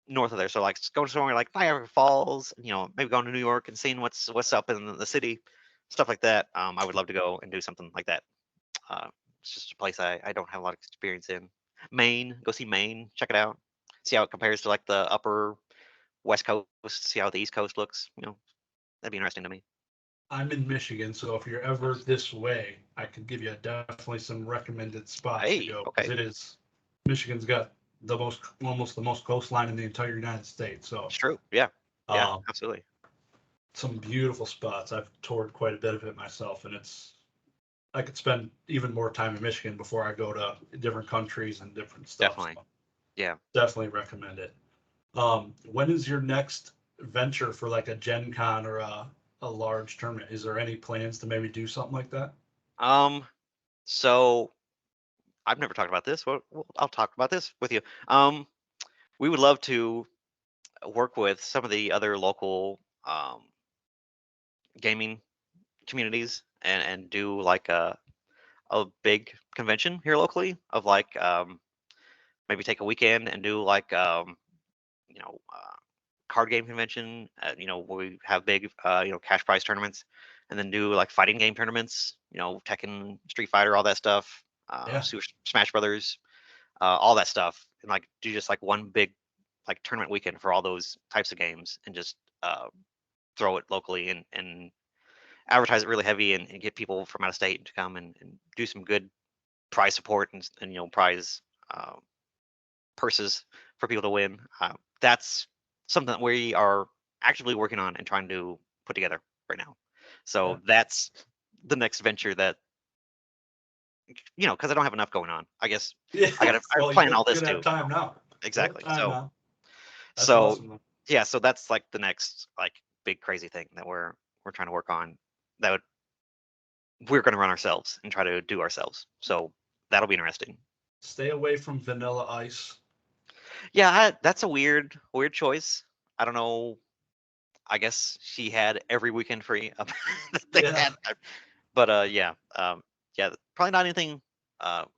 Speaker 1: north of there. So like going somewhere like Niagara Falls, maybe going to New York and seeing what's up in the city, stuff like that. I would love to go and do something like that. Uh, it's just a place I don't have a lot of experience in. Maine, go see Maine, check it out, see how it compares to like the upper West Coast, see how the East Coast looks. That'd be interesting to me.
Speaker 2: I'm in Michigan, so if you're ever this way, I could give you definitely some recommended spots to
Speaker 1: Hey,
Speaker 2: go because
Speaker 1: okay,
Speaker 2: it is Michigan's got almost the most coastline in the entire United States. So,
Speaker 1: it's true. Yeah, yeah,
Speaker 2: um,
Speaker 1: absolutely.
Speaker 2: some beautiful spots. I've toured quite a bit of it myself, and I could spend even more time in Michigan before I go to different countries and different stuff.
Speaker 1: Definitely.
Speaker 2: So,
Speaker 1: Yeah.
Speaker 2: definitely recommend it. When is your next venture for like a Gen Con or a large tournament? Is there any plans to maybe do something like that?
Speaker 1: Um. So I've never talked about this. Well, I'll talk about this with you. Um. We would love to work with some of the other local gaming communities and do like a big convention here locally of like maybe take a weekend and do like you know uh, card game convention, where we have big cash prize tournaments, and then do like fighting game tournaments, Tekken, Street Fighter, all that stuff,
Speaker 2: Yeah.
Speaker 1: Super Smash Brothers, all that stuff, and like do just like one big like tournament weekend for all those types of games, and just throw it locally and advertise it really heavy, and get people from out of state to come and do some good prize support, and prize uh, purses for people to win. That's something that we are actively working on and trying to put together right now.
Speaker 2: Yeah.
Speaker 1: So that's the next venture that because I don't have enough going on. I guess
Speaker 2: Yeah.
Speaker 1: I
Speaker 2: Well,
Speaker 1: plan all
Speaker 2: you're
Speaker 1: this
Speaker 2: gonna have
Speaker 1: too.
Speaker 2: time now. You have
Speaker 1: Exactly.
Speaker 2: time
Speaker 1: So
Speaker 2: now. That's
Speaker 1: so
Speaker 2: awesome.
Speaker 1: yeah. So that's like the next like big crazy thing that we're trying to work on. That we're going to run ourselves and try to do ourselves. So that'll be interesting.
Speaker 2: Stay away from Vanilla Ice.
Speaker 1: Yeah, that's a weird choice. I don't know. I guess she had every weekend free that they
Speaker 2: Yeah.
Speaker 1: had. But yeah, yeah, probably not anything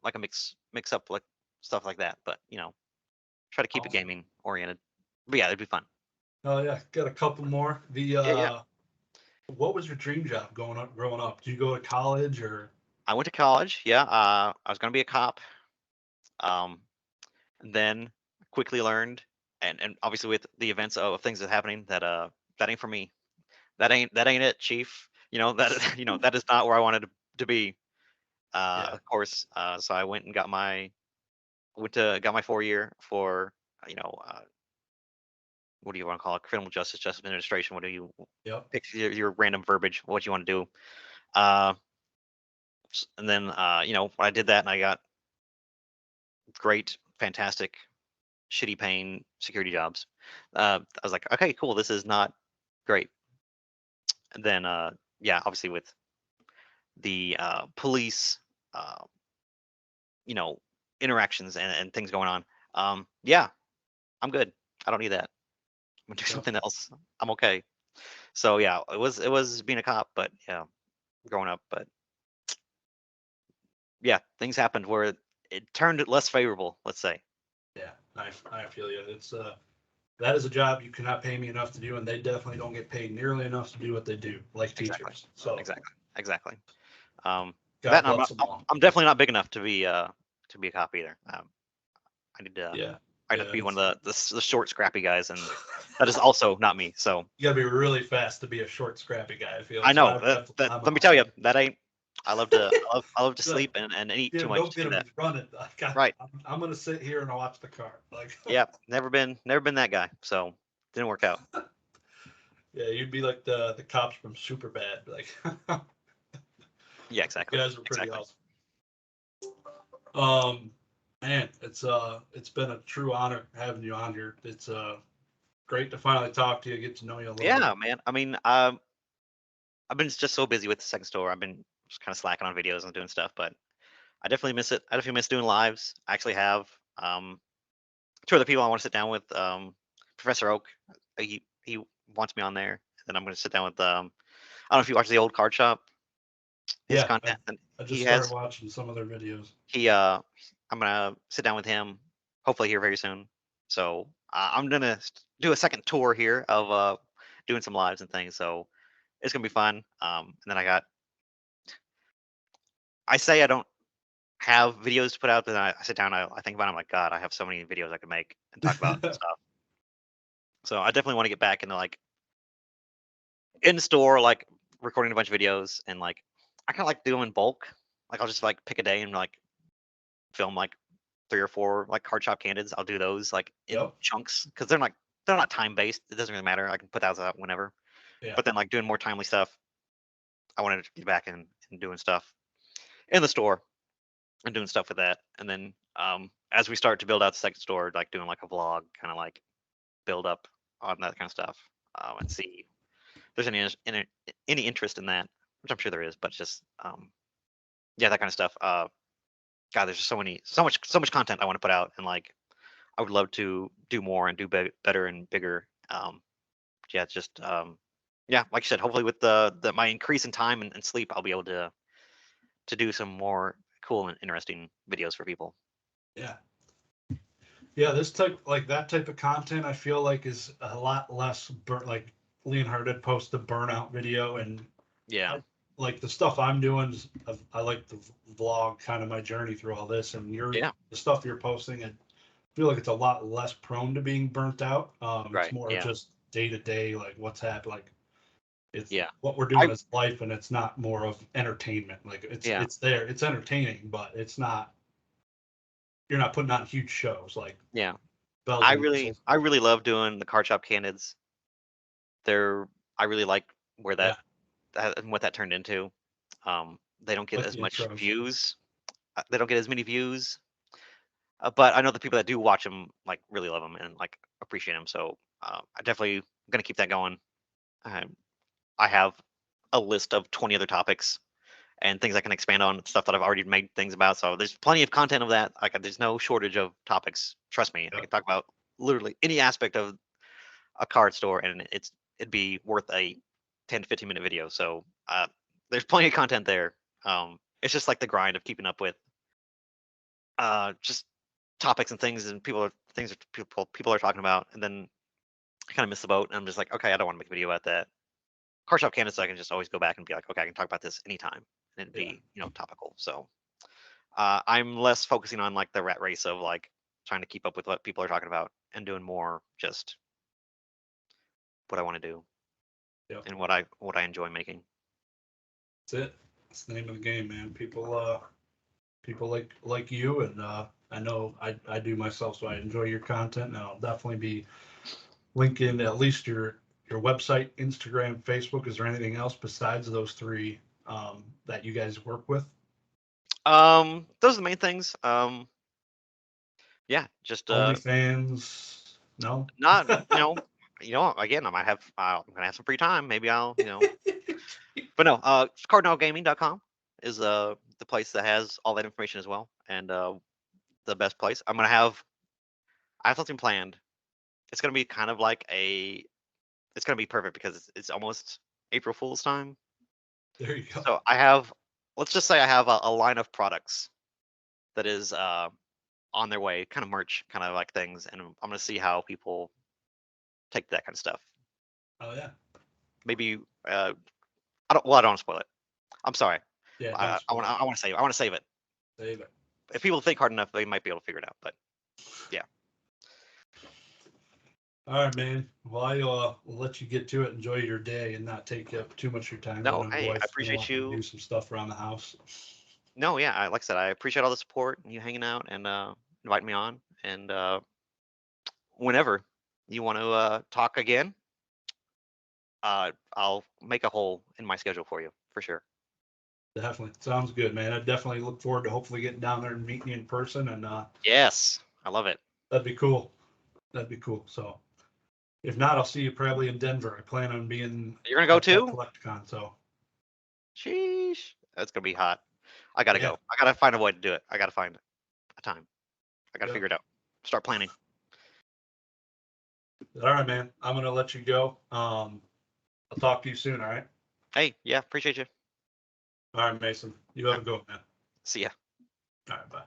Speaker 1: like a mix up like stuff like that. But try to keep it
Speaker 2: Awesome.
Speaker 1: gaming oriented. But yeah, it'd be fun.
Speaker 2: Oh yeah, got a couple more. The
Speaker 1: Yeah, yeah.
Speaker 2: what was your dream job growing up? Did you go to college or
Speaker 1: I went to college. Yeah, I was gonna be a cop. And then quickly learned, and obviously with the events of things that are happening, that ain't for me. That ain't it, Chief. That that is not where I wanted to be.
Speaker 2: Yeah.
Speaker 1: Of course. So I went and got my 4 year for you know uh, what do you want to call it? Criminal justice administration. What do you
Speaker 2: Yep.
Speaker 1: pick your random verbiage? What you want to do? Uh, and then I did that and I got great, fantastic, shitty paying security jobs. I was like, okay, cool. This is not great. And then yeah, obviously with the police, uh, you know, interactions and things going on. Yeah, I'm good. I don't need that. I'm gonna do
Speaker 2: Yep.
Speaker 1: something else. I'm okay. So yeah, it was being a cop, but yeah, growing up. But yeah, things happened where it turned it less favorable. Let's say.
Speaker 2: Yeah. I feel you. It's that is a job you cannot pay me enough to do, and they definitely don't get paid nearly enough to do what they do, like
Speaker 1: Exactly.
Speaker 2: teachers. So
Speaker 1: Exactly. Um,
Speaker 2: God
Speaker 1: that and
Speaker 2: bless them all.
Speaker 1: I'm definitely not big enough to be a cop either. I need to
Speaker 2: Yeah.
Speaker 1: I'd have
Speaker 2: Yeah.
Speaker 1: to be one
Speaker 2: It's,
Speaker 1: of the short, scrappy guys, and that is also not me. So
Speaker 2: you gotta be really fast to be a short, scrappy guy. I feel
Speaker 1: I
Speaker 2: so.
Speaker 1: know that.
Speaker 2: I'm
Speaker 1: Let me
Speaker 2: out.
Speaker 1: tell you, that ain't. I love to
Speaker 2: Good.
Speaker 1: sleep and eat too
Speaker 2: Jim,
Speaker 1: much
Speaker 2: don't
Speaker 1: to
Speaker 2: get
Speaker 1: do
Speaker 2: him.
Speaker 1: that.
Speaker 2: He's running.
Speaker 1: Right.
Speaker 2: I'm gonna sit here and watch the car. Like,
Speaker 1: Yeah. Never been that guy. So didn't work out.
Speaker 2: yeah, you'd be like the cops from Superbad. Like,
Speaker 1: Yeah.
Speaker 2: you
Speaker 1: Exactly.
Speaker 2: guys are pretty
Speaker 1: Exactly.
Speaker 2: awesome. Man, it's been a true honor having you on here. It's great to finally talk to you, get to know you a little bit.
Speaker 1: Yeah, man. I mean, I've been just so busy with the second store. I've been just kind of slacking on videos and doing stuff, but I definitely miss it. I definitely miss doing lives. I actually have um, two other people I want to sit down with. Professor Oak, he wants me on there. And then I'm going to sit down with I don't know if you watch the old card shop, his
Speaker 2: Yeah,
Speaker 1: content that
Speaker 2: I
Speaker 1: he
Speaker 2: just started
Speaker 1: has.
Speaker 2: watching some of their videos.
Speaker 1: I'm gonna sit down with him hopefully here very soon. So I'm gonna do a second tour here of doing some lives and things. So it's gonna be fun. And then I say I don't have videos to put out, but then I sit down, I think about it, I'm like, God, I have so many videos I could make and talk about stuff. So I definitely want to get back into like in store, like recording a bunch of videos and like I kind of like doing bulk. Like I'll just like pick a day and like film like 3 or 4 like card shop candids. I'll do those like in
Speaker 2: Yep.
Speaker 1: chunks because they're not time based. It doesn't really matter. I can put those out whenever.
Speaker 2: Yeah.
Speaker 1: But then like doing more timely stuff, I wanted to get back and doing stuff in the store and doing stuff with that. And then as we start to build out the second store, like doing like a vlog, kind of like build up on that kind of stuff, and see if there's any interest in that, which I'm sure there is. But just yeah, that kind of stuff. God, there's just so much content I want to put out, and like I would love to do more and do better and bigger. Yeah, it's just yeah, like you said, hopefully with the my increase in time and sleep, I'll be able to do some more cool and interesting videos for people.
Speaker 2: Yeah. Yeah, this type like that type of content I feel like is a lot less like Leonhard had posted a burnout video and
Speaker 1: Yeah,
Speaker 2: I, like the stuff I'm doing I like the vlog kind of my journey through all this and
Speaker 1: yeah,
Speaker 2: the stuff you're posting I feel like it's a lot less prone to being burnt out. It's
Speaker 1: right,
Speaker 2: more
Speaker 1: yeah,
Speaker 2: just day to day like what's happened like it's
Speaker 1: yeah,
Speaker 2: what we're
Speaker 1: I
Speaker 2: doing is life and it's not more of entertainment like
Speaker 1: yeah,
Speaker 2: it's there it's entertaining but it's not you're not putting on huge shows like
Speaker 1: yeah.
Speaker 2: bells
Speaker 1: I
Speaker 2: and
Speaker 1: really
Speaker 2: whistles.
Speaker 1: I really love doing the card shop candids. They're I really like where
Speaker 2: Yeah,
Speaker 1: that and what that turned into. They don't get
Speaker 2: like
Speaker 1: as
Speaker 2: the
Speaker 1: much
Speaker 2: intros.
Speaker 1: views. They don't get as many views. But I know the people that do watch them like really love them and like appreciate them. So I definitely gonna keep that going. Um, I have a list of 20 other topics and things I can expand on, stuff that I've already made things about. So there's plenty of content of that. Like there's no shortage of topics. Trust me, I
Speaker 2: Yeah,
Speaker 1: can talk about literally any aspect of a card store, and it'd be worth a 10 to 15 minute video. So there's plenty of content there. It's just like the grind of keeping up with just topics and things and things that people are talking about, and then I kind of miss the boat, and I'm just like, okay, I don't want to make a video about that. Car shop candidates, I can just always go back and be like, okay, I can talk about this anytime, and it'd
Speaker 2: yeah.
Speaker 1: be topical. So I'm less focusing on like the rat race of like trying to keep up with what people are talking about and doing more just what I want to do
Speaker 2: Yep.
Speaker 1: and what I enjoy making.
Speaker 2: That's it. That's the name of the game, man. People like you, and I know I do myself, so I enjoy your content, and I'll definitely be linking at least your website, Instagram, Facebook. Is there anything else besides those three that you guys work with?
Speaker 1: Those are the main things. Yeah, just
Speaker 2: OnlyFans? No.
Speaker 1: not again, I might have I'm gonna have some free time. Maybe I'll but no, cardinalgaming.com is the place that has all that information as well, and the best place. I have something planned. It's gonna be kind of like it's gonna be perfect because it's almost April Fool's time.
Speaker 2: There you go.
Speaker 1: So let's just say I have a line of products that is on their way, kind of merch, kind of like things, and I'm gonna see how people take that kind of stuff.
Speaker 2: Oh yeah.
Speaker 1: Maybe I don't want to spoil it. I'm sorry.
Speaker 2: Yeah.
Speaker 1: I want to save it. I want to save it.
Speaker 2: Save it.
Speaker 1: If people think hard enough, they might be able to figure it out. But yeah.
Speaker 2: All right, man. Well, I'll let you get to it. Enjoy your day and not take up too much of your time.
Speaker 1: No,
Speaker 2: I know the
Speaker 1: hey, I
Speaker 2: wife's gonna
Speaker 1: appreciate
Speaker 2: want you to
Speaker 1: you.
Speaker 2: do some stuff around the house.
Speaker 1: No, yeah, like I said, I appreciate all the support and you hanging out and inviting me on. And whenever you want to talk again, I'll make a hole in my schedule for you for sure.
Speaker 2: Definitely. Sounds good, man. I definitely look forward to hopefully getting down there and meeting you in person. And
Speaker 1: Yes, I love it.
Speaker 2: that'd be cool. That'd be cool. So if not, I'll see you probably in Denver. I plan on being
Speaker 1: You're gonna go
Speaker 2: at that
Speaker 1: too?
Speaker 2: Collecticon. So
Speaker 1: Sheesh, that's gonna be hot. I gotta
Speaker 2: yeah.
Speaker 1: go. I gotta find a way to do it. I gotta find a time. I gotta
Speaker 2: Yep.
Speaker 1: figure it out. Start planning.
Speaker 2: All right, man. I'm gonna let you go. I'll talk to you soon. All right.
Speaker 1: Hey, yeah, appreciate you.
Speaker 2: All right, Mason. You have a good one, man.
Speaker 1: See ya.
Speaker 2: All right, bye.